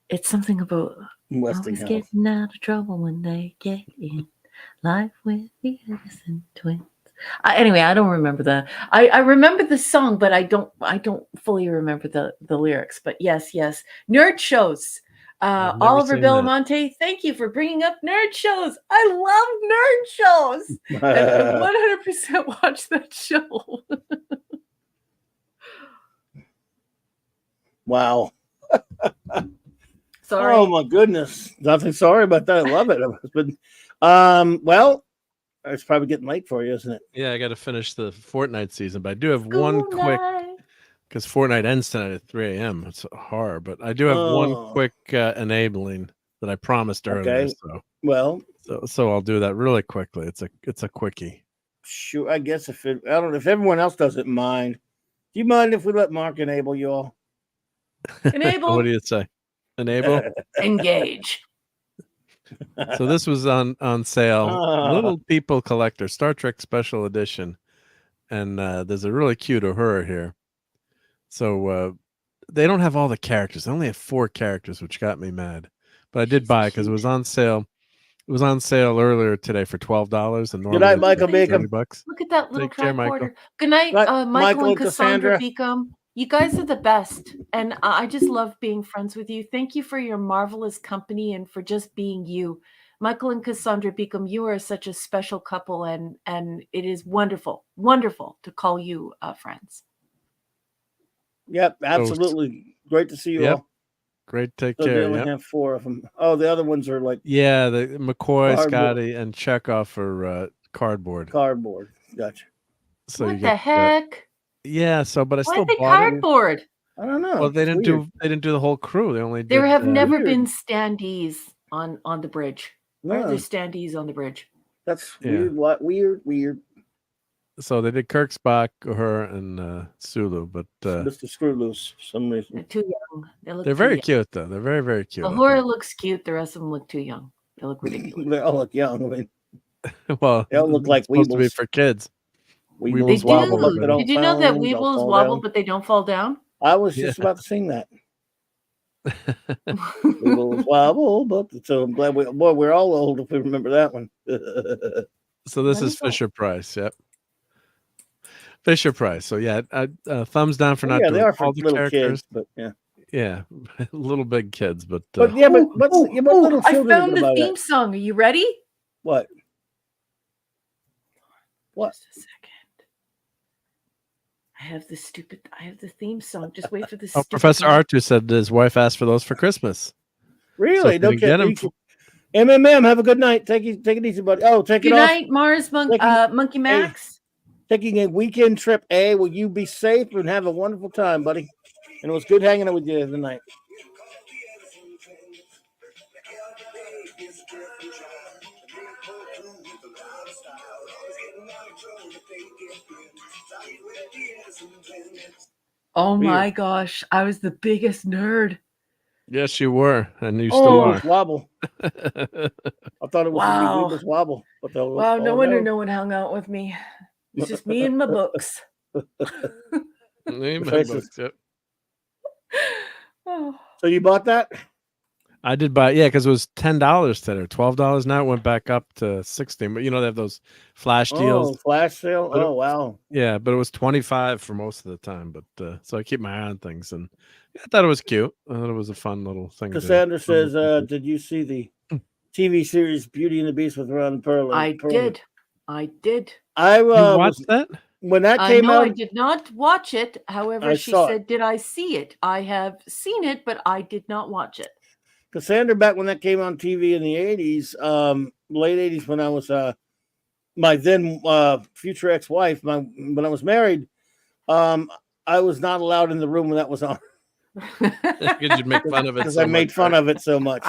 It's something about Westinghouse. Always getting out of trouble when they get in Life with the Edison twins. Anyway, I don't remember I remember the song, but I don't fully remember the lyrics. But yes, nerd shows. Oliver Belamonte, thank you for bringing up nerd shows. I love nerd shows. And 100% watch that show. Wow. Sorry. Oh my goodness. Nothing sorry about that. I love it. Well, it's probably getting late for you, isn't it? Yeah, I got to finish the Fortnite season, but I do have one quick, because Fortnite ends tonight at 3 a.m. It's hard, but I do have one quick enabling that I promised earlier. Okay. So I'll do that really quickly. It's a quickie. Sure. I guess I don't know if everyone else doesn't mind. Do you mind if we let Mark enable you all? Enable. What do you say? Enable. Engage. So this was on sale. Ah. Little People Collector, Star Trek Special Edition, and there's a really cute Uhura here. So they don't have all the characters. They only have 4 characters, which got me mad. But I did buy it because it was on sale. It was on sale earlier today for $12, and normally Good night, Michael it's Beacom. $30. Look at that little Take care, Michael. tricorder. Good night, Michael Michael and and Cassandra Cassandra. Beacom. You guys are the best, and I just love being friends with you. Thank you for your marvelous company and for just being you. Michael and Cassandra Beacom, you are such a special couple, and it is wonderful, wonderful to call you friends. Yep, absolutely. Great to see you all. Great, take So they care. only Yep. have 4 of them. Oh, the other ones are like Yeah, the McCoy, Cardboard. Scotty, and Chekhov are cardboard. cardboard. Gotcha. So What you the get heck? yeah. So, but I Why still are they bought it. cardboard? I don't know. Well, they It's didn't weird. do the whole crew. They only did. There have never Weird. been standees on the bridge. Why are No. there standees on the bridge? That's Yeah. weird. What weird. So they did Kirk, Spock, her, and Sulu, but Mr. Screw Loose for some reason. They're too young. They look they're too very young. cute though. They're very, very cute. I Ahura looks cute. The rest of them look too young. They look ridiculous. They all look young. I mean, think. Well, they all look like it's supposed to be Weebles. for kids. They Weebles wobble, but do. they don't Did you know that fall, don't Weebles fall wobble, down. but they don't fall down? I was just about to sing that. Weebles wobble, but so I'm glad we're all old if we remember that one. So this is Wonderful. Fisher Price. Yep. Fisher Price. So yeah, thumbs down for not Yeah, doing they are for all the little characters. kids, but yeah. Yeah, little big kids, but But yeah, but little I children found are the gonna buy theme that. song. Are you ready? What? What? Just a second. I have the theme song. Just wait for the oh, Professor Arthur said his wife asked for those for Christmas. Really? So No can we get kidding. him MMM, have a good night. Take it easy, buddy. Oh, take Good it off. night, Mars Monkey Max. Taking a weekend trip. Will you be safe and have a wonderful time, buddy? And it was good hanging out with you tonight. Oh my gosh, I was the biggest nerd. Yes, you were, and you still are. Wobble. I thought it was Wow. Weebles wobble. But Wow, no wonder no one hung out with me. It's just me and my books. Name my Professors. books, yep. Oh. So you bought that? I did buy, yeah, because it was $10 today, or $12 now. It went back up to $16. But you know they have those flash deals. Oh, flash sale. But Oh, wow. Yeah, but it was $25 for most of the time. But so I keep my eye on things, and I thought it was cute. I thought it was a fun little thing. Cassandra says, "Did you see the TV series Beauty and the Beast with Ron Perlman?" I did. I I watched that when that came out. I did not watch it. However, I she saw said, "Did I see it?" I have seen it, but I did not watch it. Cassandra, back when that came on TV in the 80s, late 80s, when I was my then future ex-wife, when I was married, I was not allowed in the room when that was on. Because you'd make fun of it. Because So I made much, fun right? of it so much.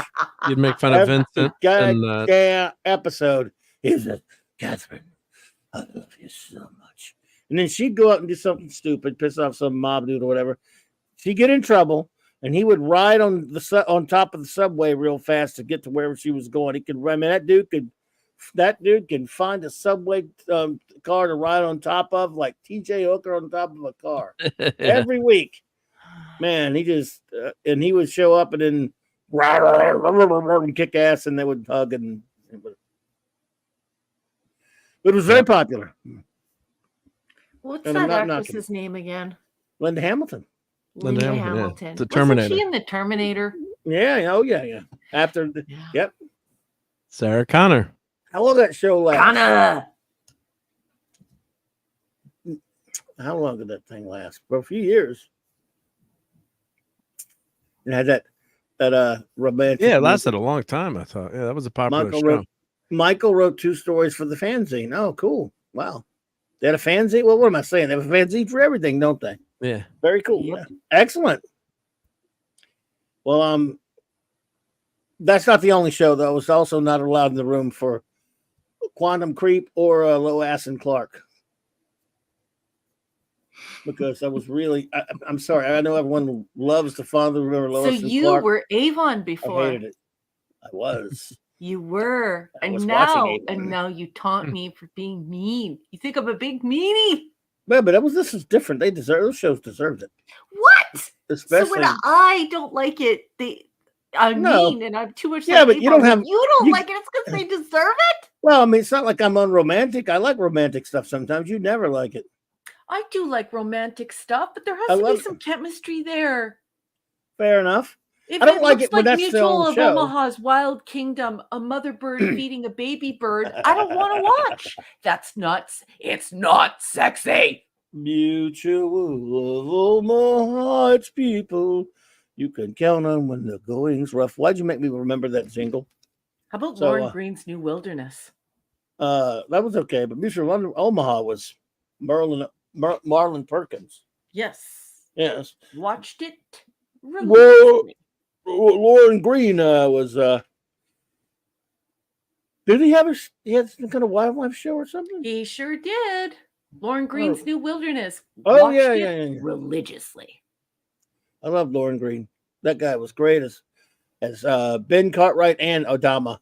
You'd make fun of Vincent. And, Episode is a Catherine. I love you so much. And then she'd go out and do something stupid, piss off some mob dude or whatever. She'd get in trouble, and he would ride on top of the subway real fast to get to wherever she was going. He could run. That dude can find a subway car to ride on top of, like TJ Hooker on top of a car every week. Man, he just and he would show up and then and kick ass, and they would hug, and it was very popular. What's And I'm that not actress's name again? Linda Hamilton. Linda Hamilton, yeah. Hamilton. The Terminator. Wasn't she in the Terminator? Yeah. Oh, yeah. After the, yep. Sarah Connor. How long did that show last? Connor. How long did that thing last? For a few years. It had that romantic. Yeah, it lasted a long time, I thought. Yeah, that was a popular show. Michael wrote 2 stories for the fanzine. Oh, cool. Wow. They had a fanzine? Well, what am I saying? They have a fanzine for everything, don't they? Yeah. Very cool. Yep. Yeah. Excellent. Well, that's not the only show, though. I was also not allowed in the room for Quantum Creep or Lois and Clark. Because I was really, I'm sorry. I know everyone loves to fondly remember Lois and So you Clark. were Avon I before. hated it. I was. You were. And was watching now you taunt me for being mean. You think I'm a big meanie. Yeah, but this is different. Those shows deserved it. What? Especially so when I don't like it, I'm mean and I'm too much. Yeah, like but you don't have. You don't like it. It's because they deserve it. Well, I mean, it's not like I'm unromantic. I like romantic stuff sometimes. You never like it. I do like romantic stuff, but there has to be some chemistry there. Fair enough. If I don't it like looks it when like that's the Mutual whole of show. Omaha's Wild Kingdom, a mother bird feeding a baby bird, I don't want to watch. That's nuts. It's not sexy. Mutual of Omaha, it's people you can count on when the going's rough. Why'd you make me remember that jingle? How about Lauren Green's New Wilderness? That was okay, but Mutual of Omaha was Marlon Perkins. Yes. Watched it. Well, Lauren Green was. Did he have some kind of wildlife show or something? He sure did. Lauren Green's New Wilderness. Oh, Watched yeah. Religiously. I love Lauren Green. That guy was great as Ben Cartwright and Adama.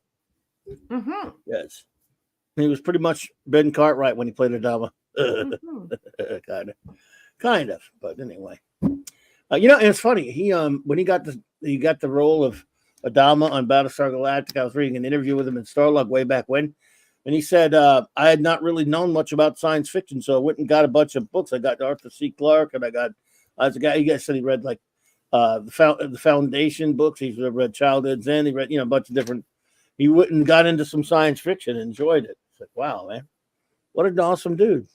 Mm-hmm. Yes. He was pretty much Ben Cartwright when he played Adama. Kind of. But anyway. And it's funny. He when he got the role of Adama on Battlestar Galactica, I was reading an interview with him in Starlog way back when, and he said I had not really known much about science fiction, so I went and got a bunch of books. I got Arthur C. Clarke, and I was a guy. You guys said he read like the Foundation books. He's read Childhood Zen. He read a bunch of different. He went and got into some science fiction and enjoyed it. It's like, wow, man, what an awesome dude!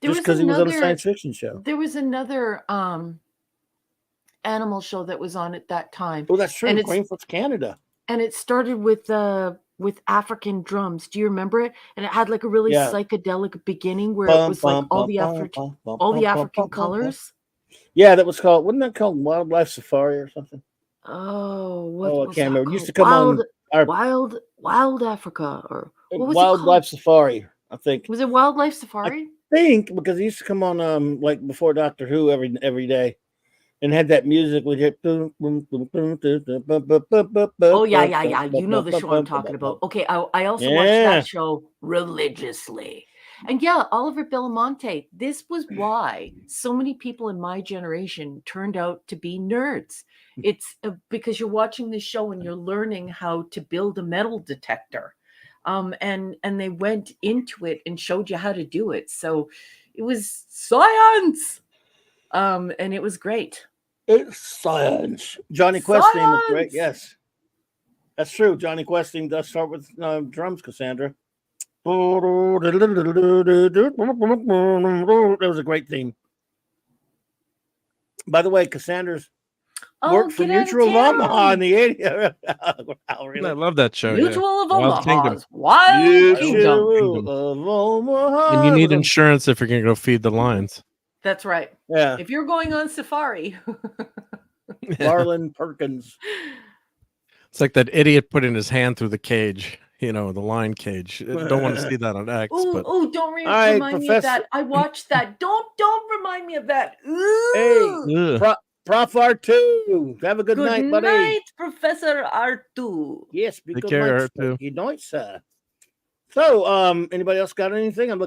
Just because he was on a science fiction show. There was another animal show that was on at that time. Oh, that's true. Greenfoot's Canada. And it started with African drums. Do you remember it? And it had like a really psychedelic beginning where it was like all the African colors. Yeah, that was called. Wasn't that called Wildlife Safari or something? Oh, I can't remember. It used to come on Wild Africa or what was Wildlife Safari. I think. Was it Wildlife Safari? I think because it used to come on like before Doctor Who every day. And had that music with it. Oh, yeah. You know the show I'm talking about. Okay, I also watched that show religiously. And Oliver Belamonte. This was why so many people in my generation turned out to be nerds. It's because you're watching this show and you're learning how to build a metal detector. And they went into it and showed you how to do it. So it was science. And it was great. It's science. Johnny Quest theme was great. Yes, that's true. Johnny Quest theme does start with drums, Cassandra. That was a great theme. By the way, Cassandra's worked for Mutual of Omaha in the 80s. Really? I love that show. Mutual of Omaha. Wild Kingdom of Omaha. And you need insurance if you're going to go feed the lions. That's right. Yeah. If you're going on safari. Marlon Perkins. It's like that idiot putting his hand through the cage, the lion cage. Don't want to see that on X. Oh, don't remind me of that. I watched that. Don't remind me of that. Ooh. Hey, Prof. R2. Have a good night, buddy. Good night, Professor R2. Yes, take care, R2. Good night, sir. So, anybody else got anything? I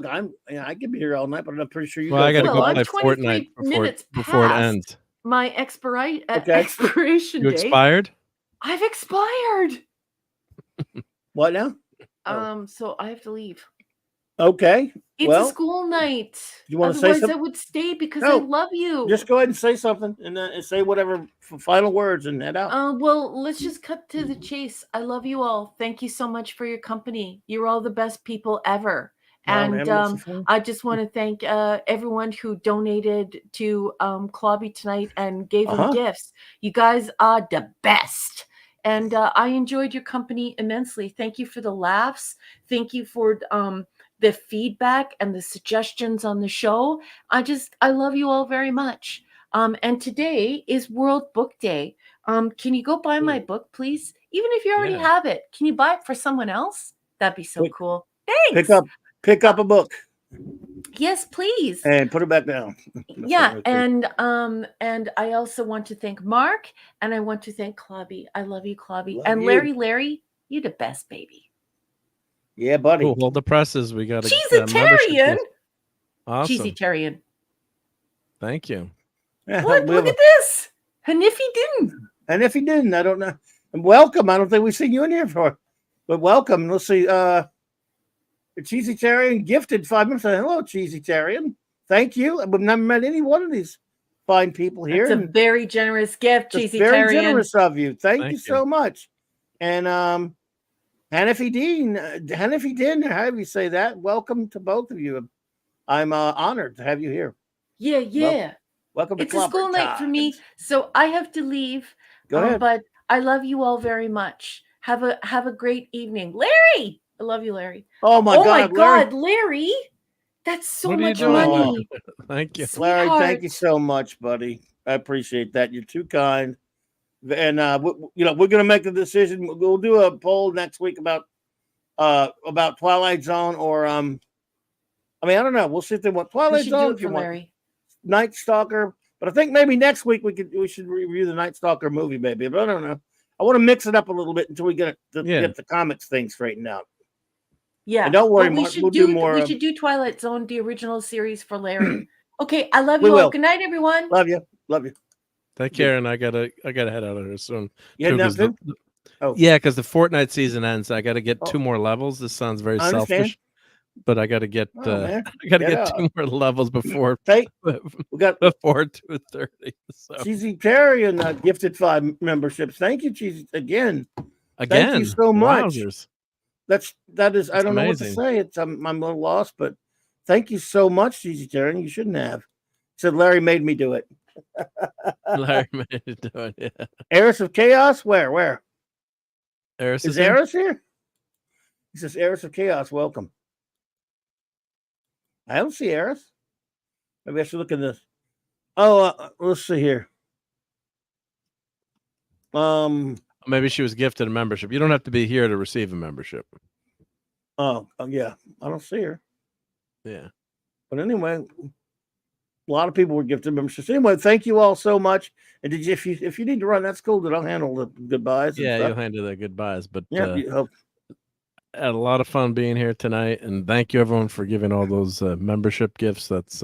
could be here all night, but I'm pretty sure you. Well, I got to go play Fortnite before it ends. My expiration You date. expired? I've expired. What now? So I have to leave. Okay. It's a school night. You want to say something? Otherwise, I would stay because I love you. Just go ahead and say something and say whatever final words and head out. Well, let's just cut to the chase. I love you all. Thank you so much for your company. You're all the best people ever. And I just want to thank everyone who donated to Clobby tonight and gave them gifts. You guys are the best. And I enjoyed your company immensely. Thank you for the laughs. Thank you for the feedback and the suggestions on the show. I love you all very much. And today is World Book Day. Can you go buy my book, please? Even if you already have it, can you buy it for someone else? That'd be so cool. Thanks. Pick up a book. Yes, please. And put it back down. Yeah, and I also want to thank Mark, and I want to thank Clobby. I love you, Clobby. And Larry, You the best, baby. Yeah, buddy. Cool. Hold the presses. We got a Cheesitarian. Awesome. Cheesitarian. Thank you. Look at this. And if he didn't, I don't know. And welcome. I don't think we've seen you in here before, but welcome. Let's see. Cheesitarian gifted 5 minutes. Hello, Cheesitarian. Thank you. I've never met any one of these fine people here. It's a very generous gift, Cheesitarian. Very generous of you. Thank you so much. And Hannify Dean, however you say that, welcome to both of you. I'm honored to have you here. Yeah. Welcome to It's a school night for me, so I have to leave. Go ahead. But I love you all very much. Have a great evening. Larry! I love you, Larry. Oh my God, Larry! That's so What are you much doing? money. Thank you. Larry, thank you so much, buddy. I appreciate that. You're too kind. And we're going to make a decision. We'll do a poll next week about Twilight Zone or I don't know. We'll see if they want Twilight Zone. If you want Larry. Night Stalker, but I think maybe next week we should review the Night Stalker movie, maybe. But I don't know. I want to mix it up a little bit until we get the comics thing straightened out. Yeah. And don't worry, Mark, we'll do more. We should do Twilight Zone, the original series for Larry. Okay, I love you all. Good night, everyone. Love you. Take care, and I gotta head out of here soon. Yeah, nothing. Because the Fortnite season ends. I got to get 2 more levels. This sounds very selfish, but I got to get get 2 more levels before before 2:30. So. Cheesitarian gifted 5 memberships. Thank you, Cheesy again. Thank you so much. Wowzers. That is. I don't know what to amazing. say. It's I'm a little lost, but thank you so much, Cheesitarian. You shouldn't have. Said Larry made me do it. Larry made it do it. Yeah. Heiress of Chaos. Where? Eris is Eris here? He says, Heiress of Chaos, welcome. I don't see Eris. Maybe I should look in this. Oh, let's see here. Maybe she was gifted a membership. You don't have to be here to receive a membership. Oh yeah. I don't see her. Yeah. But anyway, a lot of people were gifted memberships. Anyway, thank you all so much. And if you need to run, that's cool. That I'll handle the goodbyes. Yeah, you'll handle the goodbyes. But yeah, I had a lot of fun being here tonight, and thank you everyone for giving all those membership gifts. That's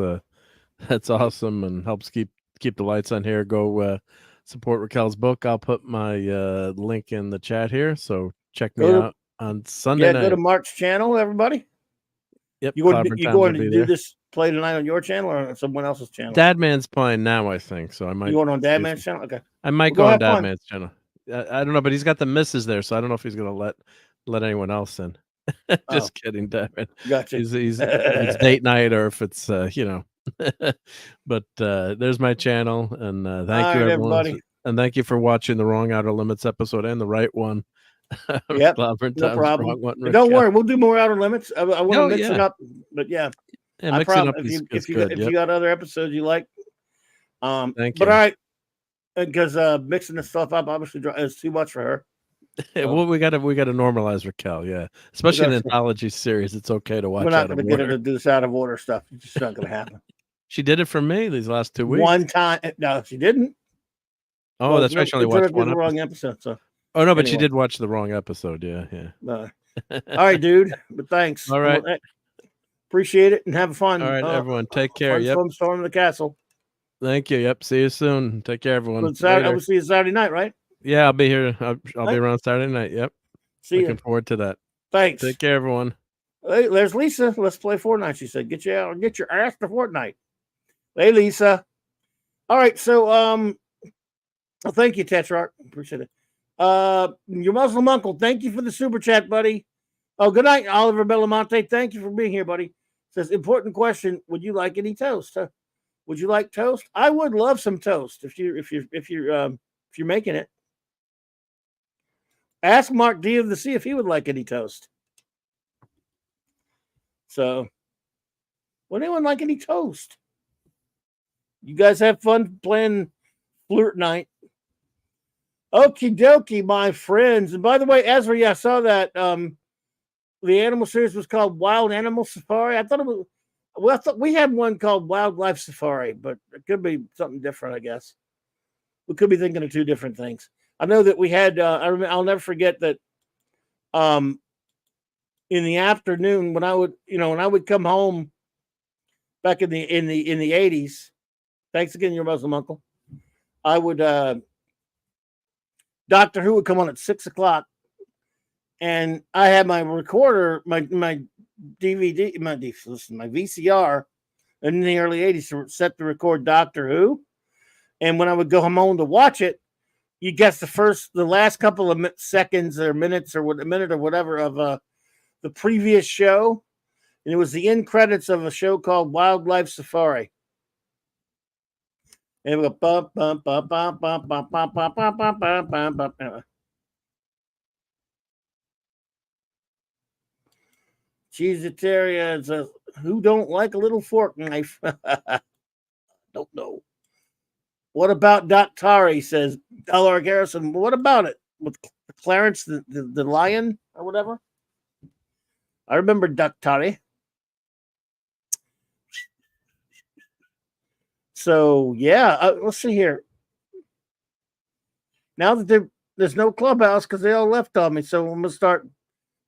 awesome and helps keep the lights on here. Go support Raquel's book. I'll put my link in the chat here, so check me out on Sunday night. Go to Mark's channel, everybody. Yep. You going to do this play tonight on your channel or on someone else's channel? Dadman's playing now, I think. So I might. You going on Dadman's channel? Okay. I might go on Dadman's channel. I don't know, but he's got the misses there, so I don't know if he's gonna let anyone else in. Just kidding, Dadman. Gotcha. He's if it's date night or if it's But there's my channel, and thank you everyone. Everybody. And thank you for watching the Wrong Outer Limits episode and the right one. Yep, no problem. Don't worry, we'll do more Outer Limits. I want to mix it up, but yeah, I promise. If you got other episodes you like, thank you. But all right, because mixing this stuff up obviously is too much for her. Well, we got to normalize Raquel, yeah. Especially in the anthology series, it's okay to watch. We're not going to get her to do this out of order stuff. It's just not going to happen. She did it for me these last 2 weeks. One time, no, she didn't. Oh, that's right. She only watched one wrong episode. So. Oh no, but she did watch the wrong episode. Yeah. All right, dude. But thanks. All right. Appreciate it and have fun. All right, everyone. Take care. Yep. Storm in the castle. Thank you. Yep. See you soon. Take care, everyone. I will see you Saturday night, right? Yeah, I'll be here. I'll be around Saturday night. Yep. Looking forward to that. Thanks. Take care, everyone. Hey, there's Lisa. Let's play Fortnite. She said, "Get your ass to Fortnite." Hey, Lisa. All right. So, well, thank you, Tetrarch. Appreciate it. Your Muslim uncle, thank you for the super chat, buddy. Oh, good night, Oliver Belamonte. Thank you for being here, buddy. Says, important question: would you like any toast? Would you like toast? I would love some toast if you're making it. Ask Mark D of the Sea if he would like any toast. So, would anyone like any toast? You guys have fun playing Flirt Night. Okie dokie, my friends. And by the way, Ezra, yeah, I saw that the animal series was called Wild Animal Safari. I thought it was, well, I thought we had one called Wildlife Safari, but it could be something different, I guess. We could be thinking of two different things. I know that we had, I'll never forget that in the afternoon when I would come home back in the 80s. Thanks again, your Muslim uncle. I would Doctor Who would come on at 6:00, and I had my recorder, my DVD, my VCR in the early 80s set to record Doctor Who. And when I would go home to watch it, you guess the last couple of seconds or minutes or a minute or whatever of the previous show, and it was the end credits of a show called Wildlife Safari. And it would go bum bum bum bum bum bum bum bum bum bum bum bum bum. Cheesiteria, who don't like a little fork knife? Don't know. What about Doc Tari, says L.R. Garrison. What about it? With Clarence the lion or whatever? I remember Doc Tari. So, yeah, let's see here. Now that there's no Clubhouse because they all left on me, so I'm going to start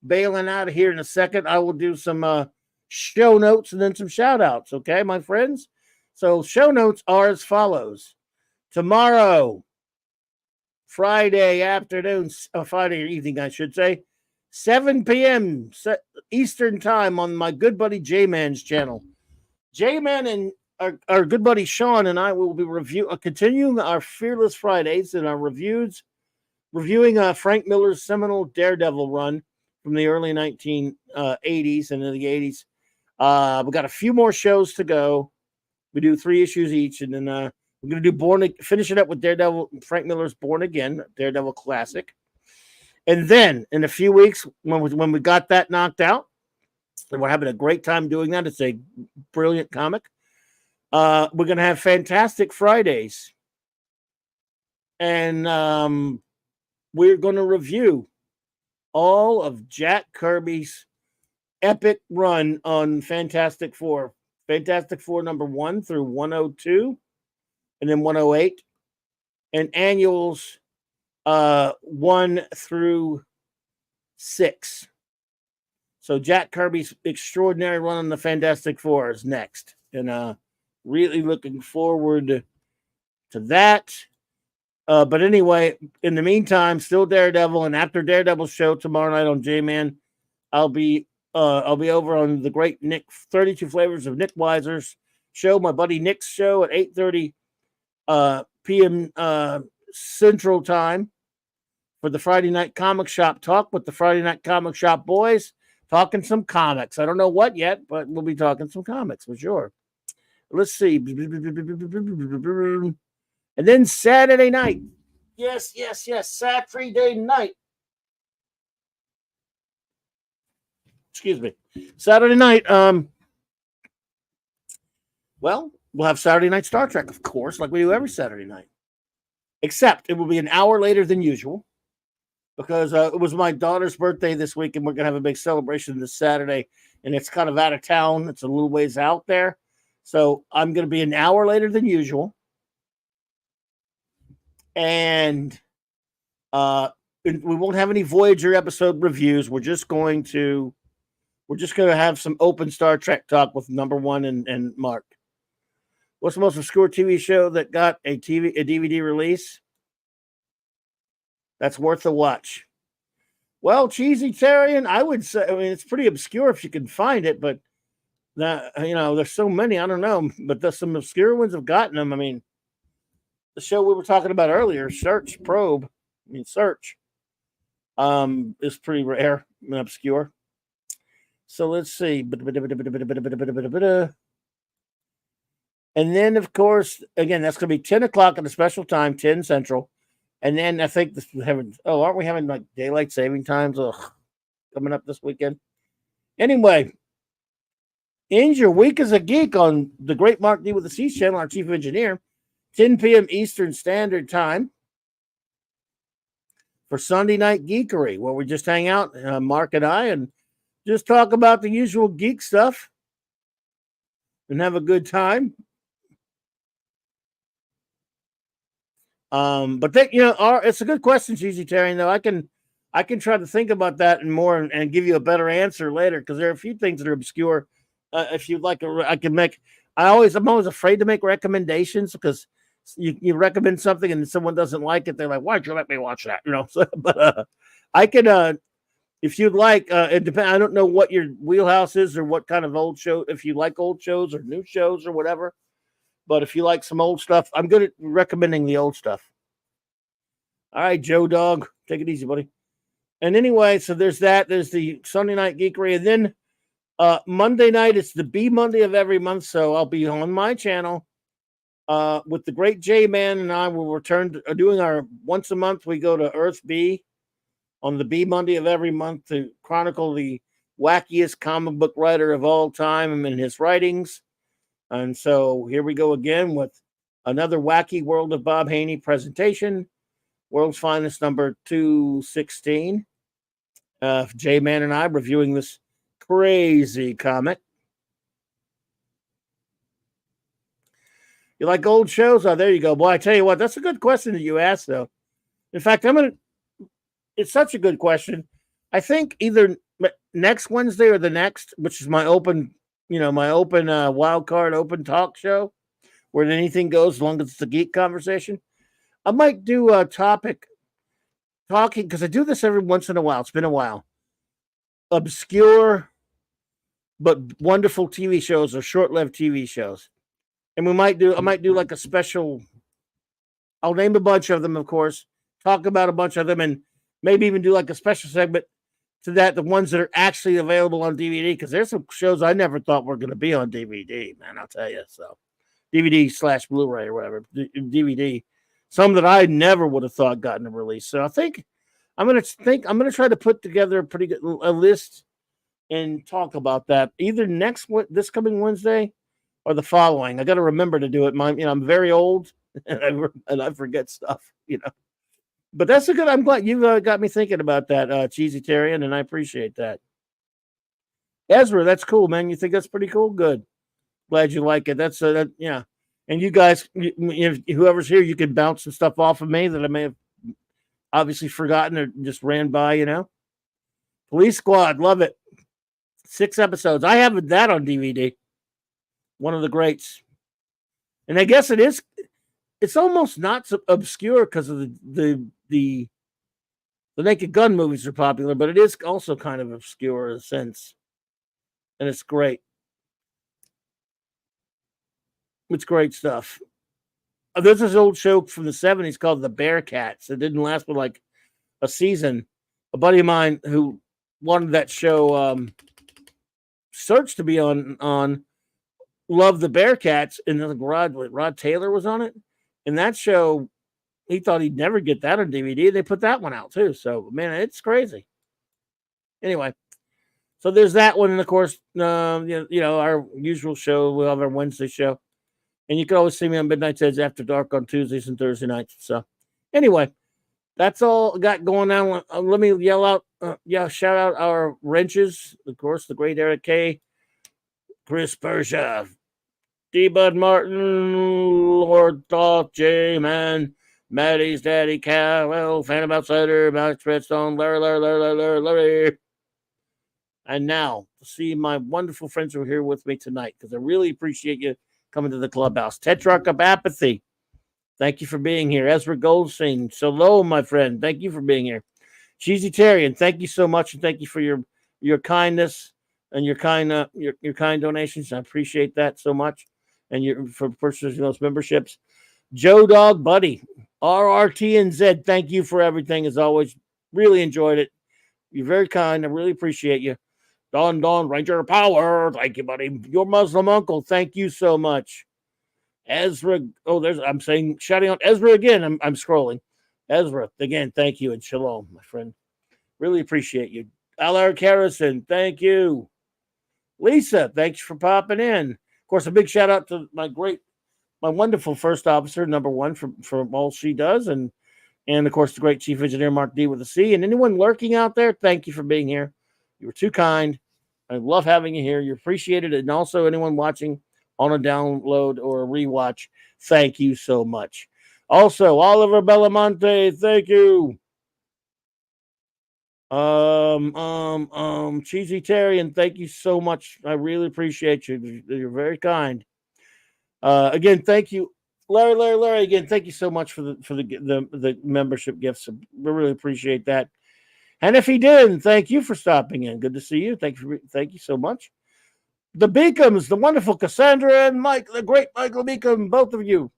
bailing out of here in a second. I will do some show notes and then some shout outs, okay, my friends? So, show notes are as follows. Tomorrow, Friday afternoon, Friday evening, I should say, 7 p.m. Eastern time on my good buddy J-Man's channel. J-Man and our good buddy Sean and I will be continuing our Fearless Fridays and our reviewing Frank Miller's seminal Daredevil run from the early 1980s and in the 80s. We got a few more shows to go. We do 3 issues each, and then we're going to do finish it up with Daredevil, Frank Miller's Born Again, Daredevil classic. And then in a few weeks, when we got that knocked out, and we're having a great time doing that. It's a brilliant comic. We're going to have Fantastic Fridays. And we're going to review all of Jack Kirby's epic run on Fantastic Four. Fantastic Four number 1 through 102, and then 108, and annuals 1 through 6. So Jack Kirby's extraordinary run on the Fantastic Four is next, and really looking forward to that. But anyway, in the meantime, still Daredevil, and after Daredevil's show tomorrow night on J-Man, I'll be over on the great Nick 32 Flavors of Nick Weiser's show, my buddy Nick's show at 8:30 p.m. Central Time for the Friday Night Comic Shop Talk with the Friday Night Comic Shop boys, talking some comics. I don't know what yet, but we'll be talking some comics for sure. Let's see. And then Saturday night. Yes. Saturday night. Excuse me. Saturday night. Well, we'll have Saturday Night Star Trek, of course, like we do every Saturday night. Except it will be an hour later than usual because it was my daughter's birthday this week, and we're going to have a big celebration this Saturday, and it's kind of out of town. It's a little ways out there. So I'm going to be an hour later than usual. And we won't have any Voyager episode reviews. We're just going to have some open Star Trek talk with number 1 and Mark. What's the most obscure TV show that got a DVD release? That's worth a watch. Well, Cheesy Tarian, I would say, I mean, it's pretty obscure if you can find it, but there's so many, I don't know, but there's some obscure ones have gotten them. I mean, the show we were talking about earlier, Search is pretty rare and obscure. So let's see. And then, of course, again, that's going to be 10 o'clock at a special time, 10 Central. And then I think aren't we having like daylight saving times coming up this weekend? Anyway, end your week as a geek on the great Mark D with the C's channel, our chief engineer, 10 p.m. Eastern Standard Time for Sunday Night Geekery, where we just hang out, Mark and I, and just talk about the usual geek stuff and have a good time. But it's a good question, Cheesy Terry. Though I I can try to think about that and more and give you a better answer later because there are a few things that are obscure. If you'd like, I can make. I'm always afraid to make recommendations because you recommend something and someone doesn't like it. They're like, "Why'd you let me watch that?" So, but I can. If you'd like, it depends. I don't know what your wheelhouse is or what kind of old show. If you like old shows or new shows or whatever, but if you like some old stuff, I'm good at recommending the old stuff. All right, Joe Dog, take it easy, buddy. And anyway, so there's that. There's the Sunday Night Geekery, and then Monday night it's the B Monday of every month. So I'll be on my channel with the great J Man, and I will return to doing our once a month. We go to Earth B on the B Monday of every month to chronicle the wackiest comic book writer of all time and his writings. And so here we go again with another wacky World of Bob Haney presentation. World's Finest number 216. J-Man and I reviewing this crazy comic. You like old shows? Oh, there you go. Boy, I tell you what, that's a good question that you asked, though. In fact, it's such a good question. I think either next Wednesday or the next, which is my open wild card open talk show where anything goes as long as it's a geek conversation. I might do a topic talking because I do this every once in a while. It's been a while. Obscure but wonderful TV shows or short-lived TV shows. And I might do like a special. I'll name a bunch of them, of course, talk about a bunch of them, and maybe even do like a special segment to that, the ones that are actually available on DVD, because there's some shows I never thought were going to be on DVD, man, I'll tell you. So DVD/Blu-ray or whatever, DVD. Some that I never would have thought gotten a release. So I think I'm going to try to put together a pretty good list and talk about that either this coming Wednesday or the following. I got to remember to do it. I'm very old and I forget stuff, But that's a good. I'm glad you got me thinking about that, Cheesy Terrian, and I appreciate that. Ezra, that's cool, man. You think that's pretty cool? Good. Glad you like it. That's yeah. And you guys, whoever's here, you can bounce some stuff off of me that I may have obviously forgotten or just ran by, Police Squad, love it. 6 episodes. I have that on DVD. One of the greats. And I guess it's almost not so obscure because of the Naked Gun movies are popular, but it is also kind of obscure in a sense. And it's great. It's great stuff. There's this old show from the 70s called The Bearcats. It didn't last but like a season. A buddy of mine who wanted that show searched to be on loved The Bearcats, and then Rod Taylor was on it. And that show, he thought he'd never get that on DVD. They put that one out too. So, man, it's crazy. Anyway, so there's that one. And of course, our usual show, we'll have our Wednesday show. And you can always see me on Midnight Edge After Dark on Tuesdays and Thursday nights. So, anyway, that's all I got going on. Let me yell out, shout out our wrenches. Of course, the great Eric K., Chris Persia, D. Bud Martin, Lord Thoth, J-Man, Maddie's Daddy, Cal, Phantom Outsider, Max Redstone, Larry. And now, to see my wonderful friends who are here with me tonight, because I really appreciate you coming to the clubhouse. Tetrarch of Apathy, thank you for being here. Ezra Goldstein, shalom, my friend. Thank you for being here. Cheesy Terrian, thank you so much, and thank you for your kindness and your kind donations. I appreciate that so much. And for purchasing those memberships. Joe Dog Buddy, RRT and Z, thank you for everything as always. Really enjoyed it. You're very kind. I really appreciate you. Don Ranger Power, thank you, buddy. Your Muslim uncle, thank you so much. Ezra, I'm shouting out Ezra again. I'm scrolling. Ezra, again, thank you, and shalom, my friend. Really appreciate you. Alaric Harrison, thank you. Lisa, thanks for popping in. Of course, a big shout out to my wonderful first officer, number one, for all she does, and of course the great Chief Engineer Mark D with a C. And anyone lurking out there, thank you for being here. You were too kind. I love having you here. You appreciate it. And also anyone watching on a download or a rewatch, thank you so much. Also, Oliver Belamonte, thank you. Cheesy Terry, and thank you so much. I really appreciate you. You're very kind. Again, thank you, Larry. Again, thank you so much for the membership gifts. We really appreciate that. And if he didn't, thank you for stopping in. Good to see you. Thank you so much. The Beacons, the wonderful Cassandra and Mike, the great Michael Beacon, both of you.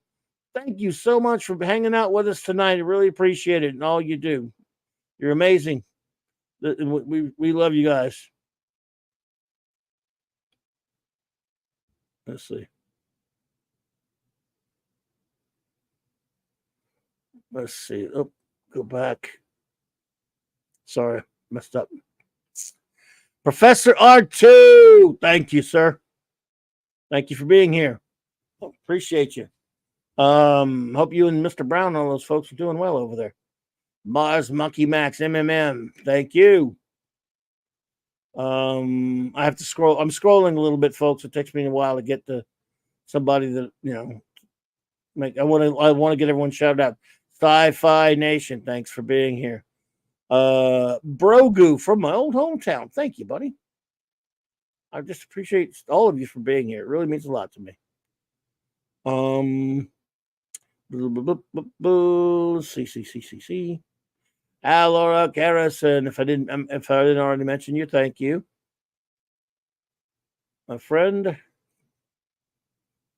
Thank you so much for hanging out with us tonight. I really appreciate it and all you do. You're amazing. We love you guys. Let's see. Oh, go back. Sorry, messed up. Professor R2. Thank you, sir. Thank you for being here. Appreciate you. Hope you and Mr. Brown, all those folks are doing well over there. Mars Monkey Max MMM. Thank you. I have to scroll. I'm scrolling a little bit, folks. It takes me a while to get to somebody that I want to get everyone shouted out. Sci-Fi Nation. Thanks for being here. Brogu from my old hometown. Thank you, buddy. I just appreciate all of you for being here. It really means a lot to me. C. Alora Garrison. If I didn't already mention you, thank you, my friend.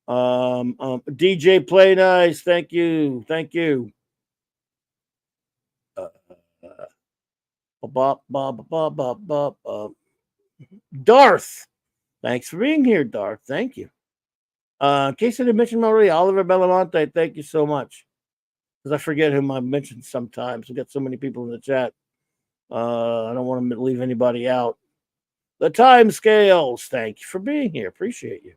DJ Play Nice. Thank you. Darth. Thanks for being here, Darth. Thank you. In case I didn't mention already, Oliver Belamonte, thank you so much. Because I forget whom I mentioned sometimes. We've got so many people in the chat. I don't want to leave anybody out. The Time Scales, thank you for being here. Appreciate you.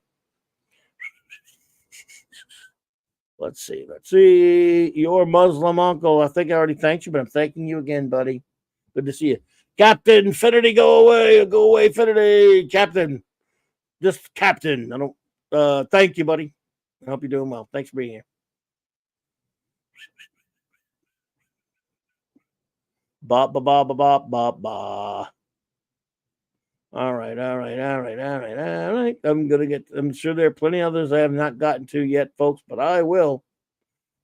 Let's see. Your Muslim uncle. I think I already thanked you, but I'm thanking you again, buddy. Good to see you. Captain Finity, go away, Finity. Captain. Just Captain. I don't thank you, buddy. I hope you're doing well. Thanks for being here. Ba. All right. I'm sure there are plenty of others I have not gotten to yet, folks, but I will.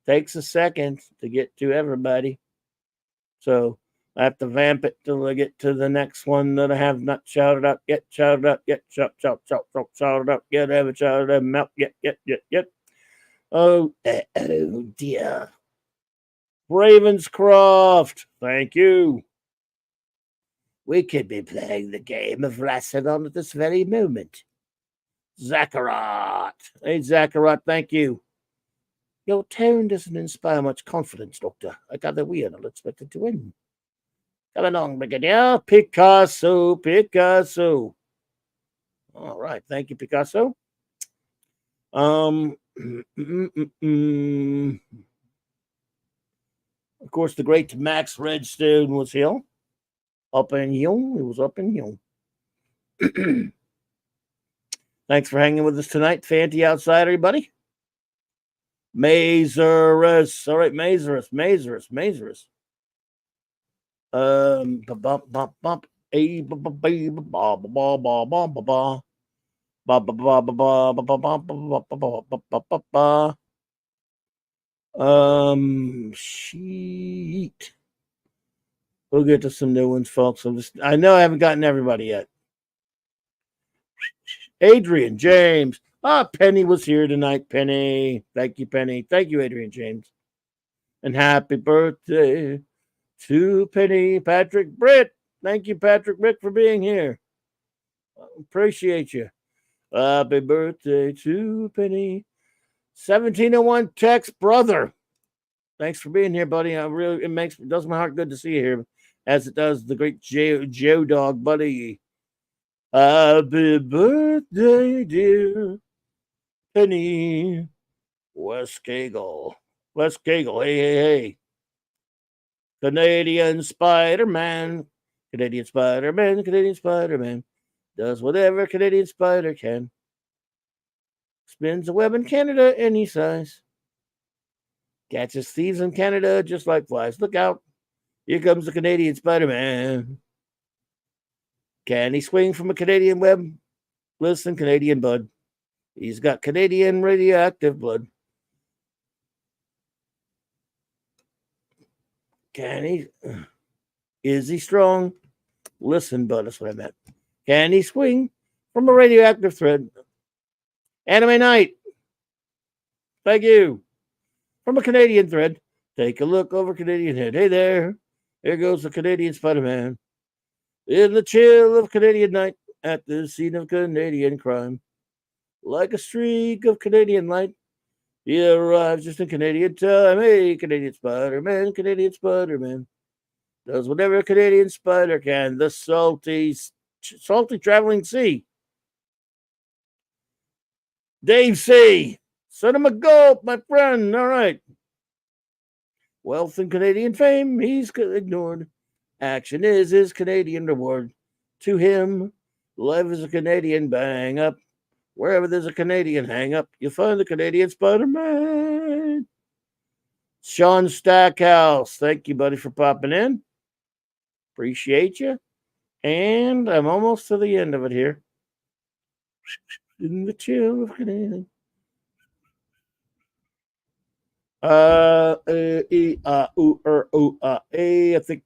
Takes a second to get to everybody. So I have to vamp it till I get to the next one that I have not shouted out yet. Shouted out yet. Shouted out yet. Haven't shouted out yet. Oh dear. Ravenscroft, thank you. We could be playing the game of Rassilon at this very moment. Zacharat. Hey, Zacharat, thank you. Your tone doesn't inspire much confidence, Doctor. I gather we are not expected to win. Come along, Brigadier. Picasso. All right, thank you, Picasso. Of course, the great Max Redstone was here. It was up in here. Thanks for hanging with us tonight, Fanty Outsider, everybody. Mazurus. All right, Mazurus. Sheet. We'll get to some new ones, folks. I know I haven't gotten everybody yet. Adrian James. Penny was here tonight. Penny. Thank you, Penny. Thank you, Adrian James. And happy birthday to Penny. Patrick Britt. Thank you, Patrick Britt, for being here. Appreciate you. Happy birthday to Penny. 1701 Tex Brother. Thanks for being here, buddy. It does my heart good to see you here, as it does the great Joe Dog, buddy. Happy birthday, dear Penny. Wes Cagle. Hey. Canadian Spider-Man. Does whatever Canadian Spider can. Spins a web in Canada any size. Catches thieves in Canada just like flies. Look out. Here comes the Canadian Spider-Man. Can he swing from a Canadian web? Listen, Canadian bud. He's got Canadian radioactive blood. Can he? Is he strong? Listen, bud, that's what I meant. Can he swing from a radioactive thread? Anime Night. Thank you. From a Canadian thread. Take a look over Canadian head. Hey there. Here goes the Canadian Spider-Man. In the chill of Canadian night, at the scene of Canadian crime. Like a streak of Canadian light, he arrives just in Canadian time. Hey, Canadian Spider-Man, Canadian Spider-Man. Does whatever a Canadian spider can. The salty traveling sea. Dave C. Send him a gulp, my friend. All right. Wealth and Canadian fame, he's ignored. Action is his Canadian reward. To him, life is a Canadian bang up. Wherever there's a Canadian hang up, you'll find the Canadian Spider-Man. Sean Stackhouse, thank you, buddy, for popping in. Appreciate you. And I'm almost to the end of it here. In the chill of Canadian. I think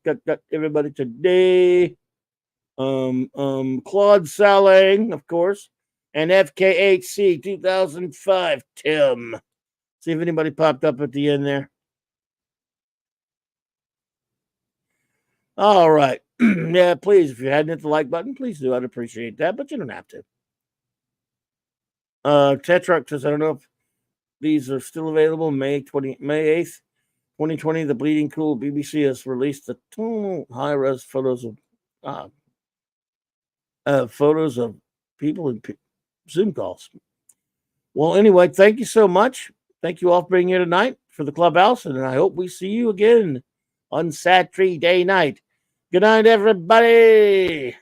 I got everybody today. Claude Salang, of course, and FKHC 2005. Tim. See if anybody popped up at the end there. All right. Yeah, please, if you hadn't hit the like button, please do. I'd appreciate that, but you don't have to. Tetrarch says, I don't know if these are still available. May 8th, 2020, the Bleeding Cool BBC has released the total high-res photos of people in Zoom calls. Well, anyway, thank you so much. Thank you all for being here tonight for the Clubhouse, and I hope we see you again on Saturday night. Good night, everybody.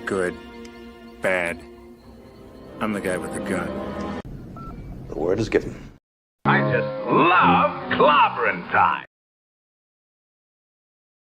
Good. Bad. I'm the guy with the gun. The word is given. I just love clobbering time.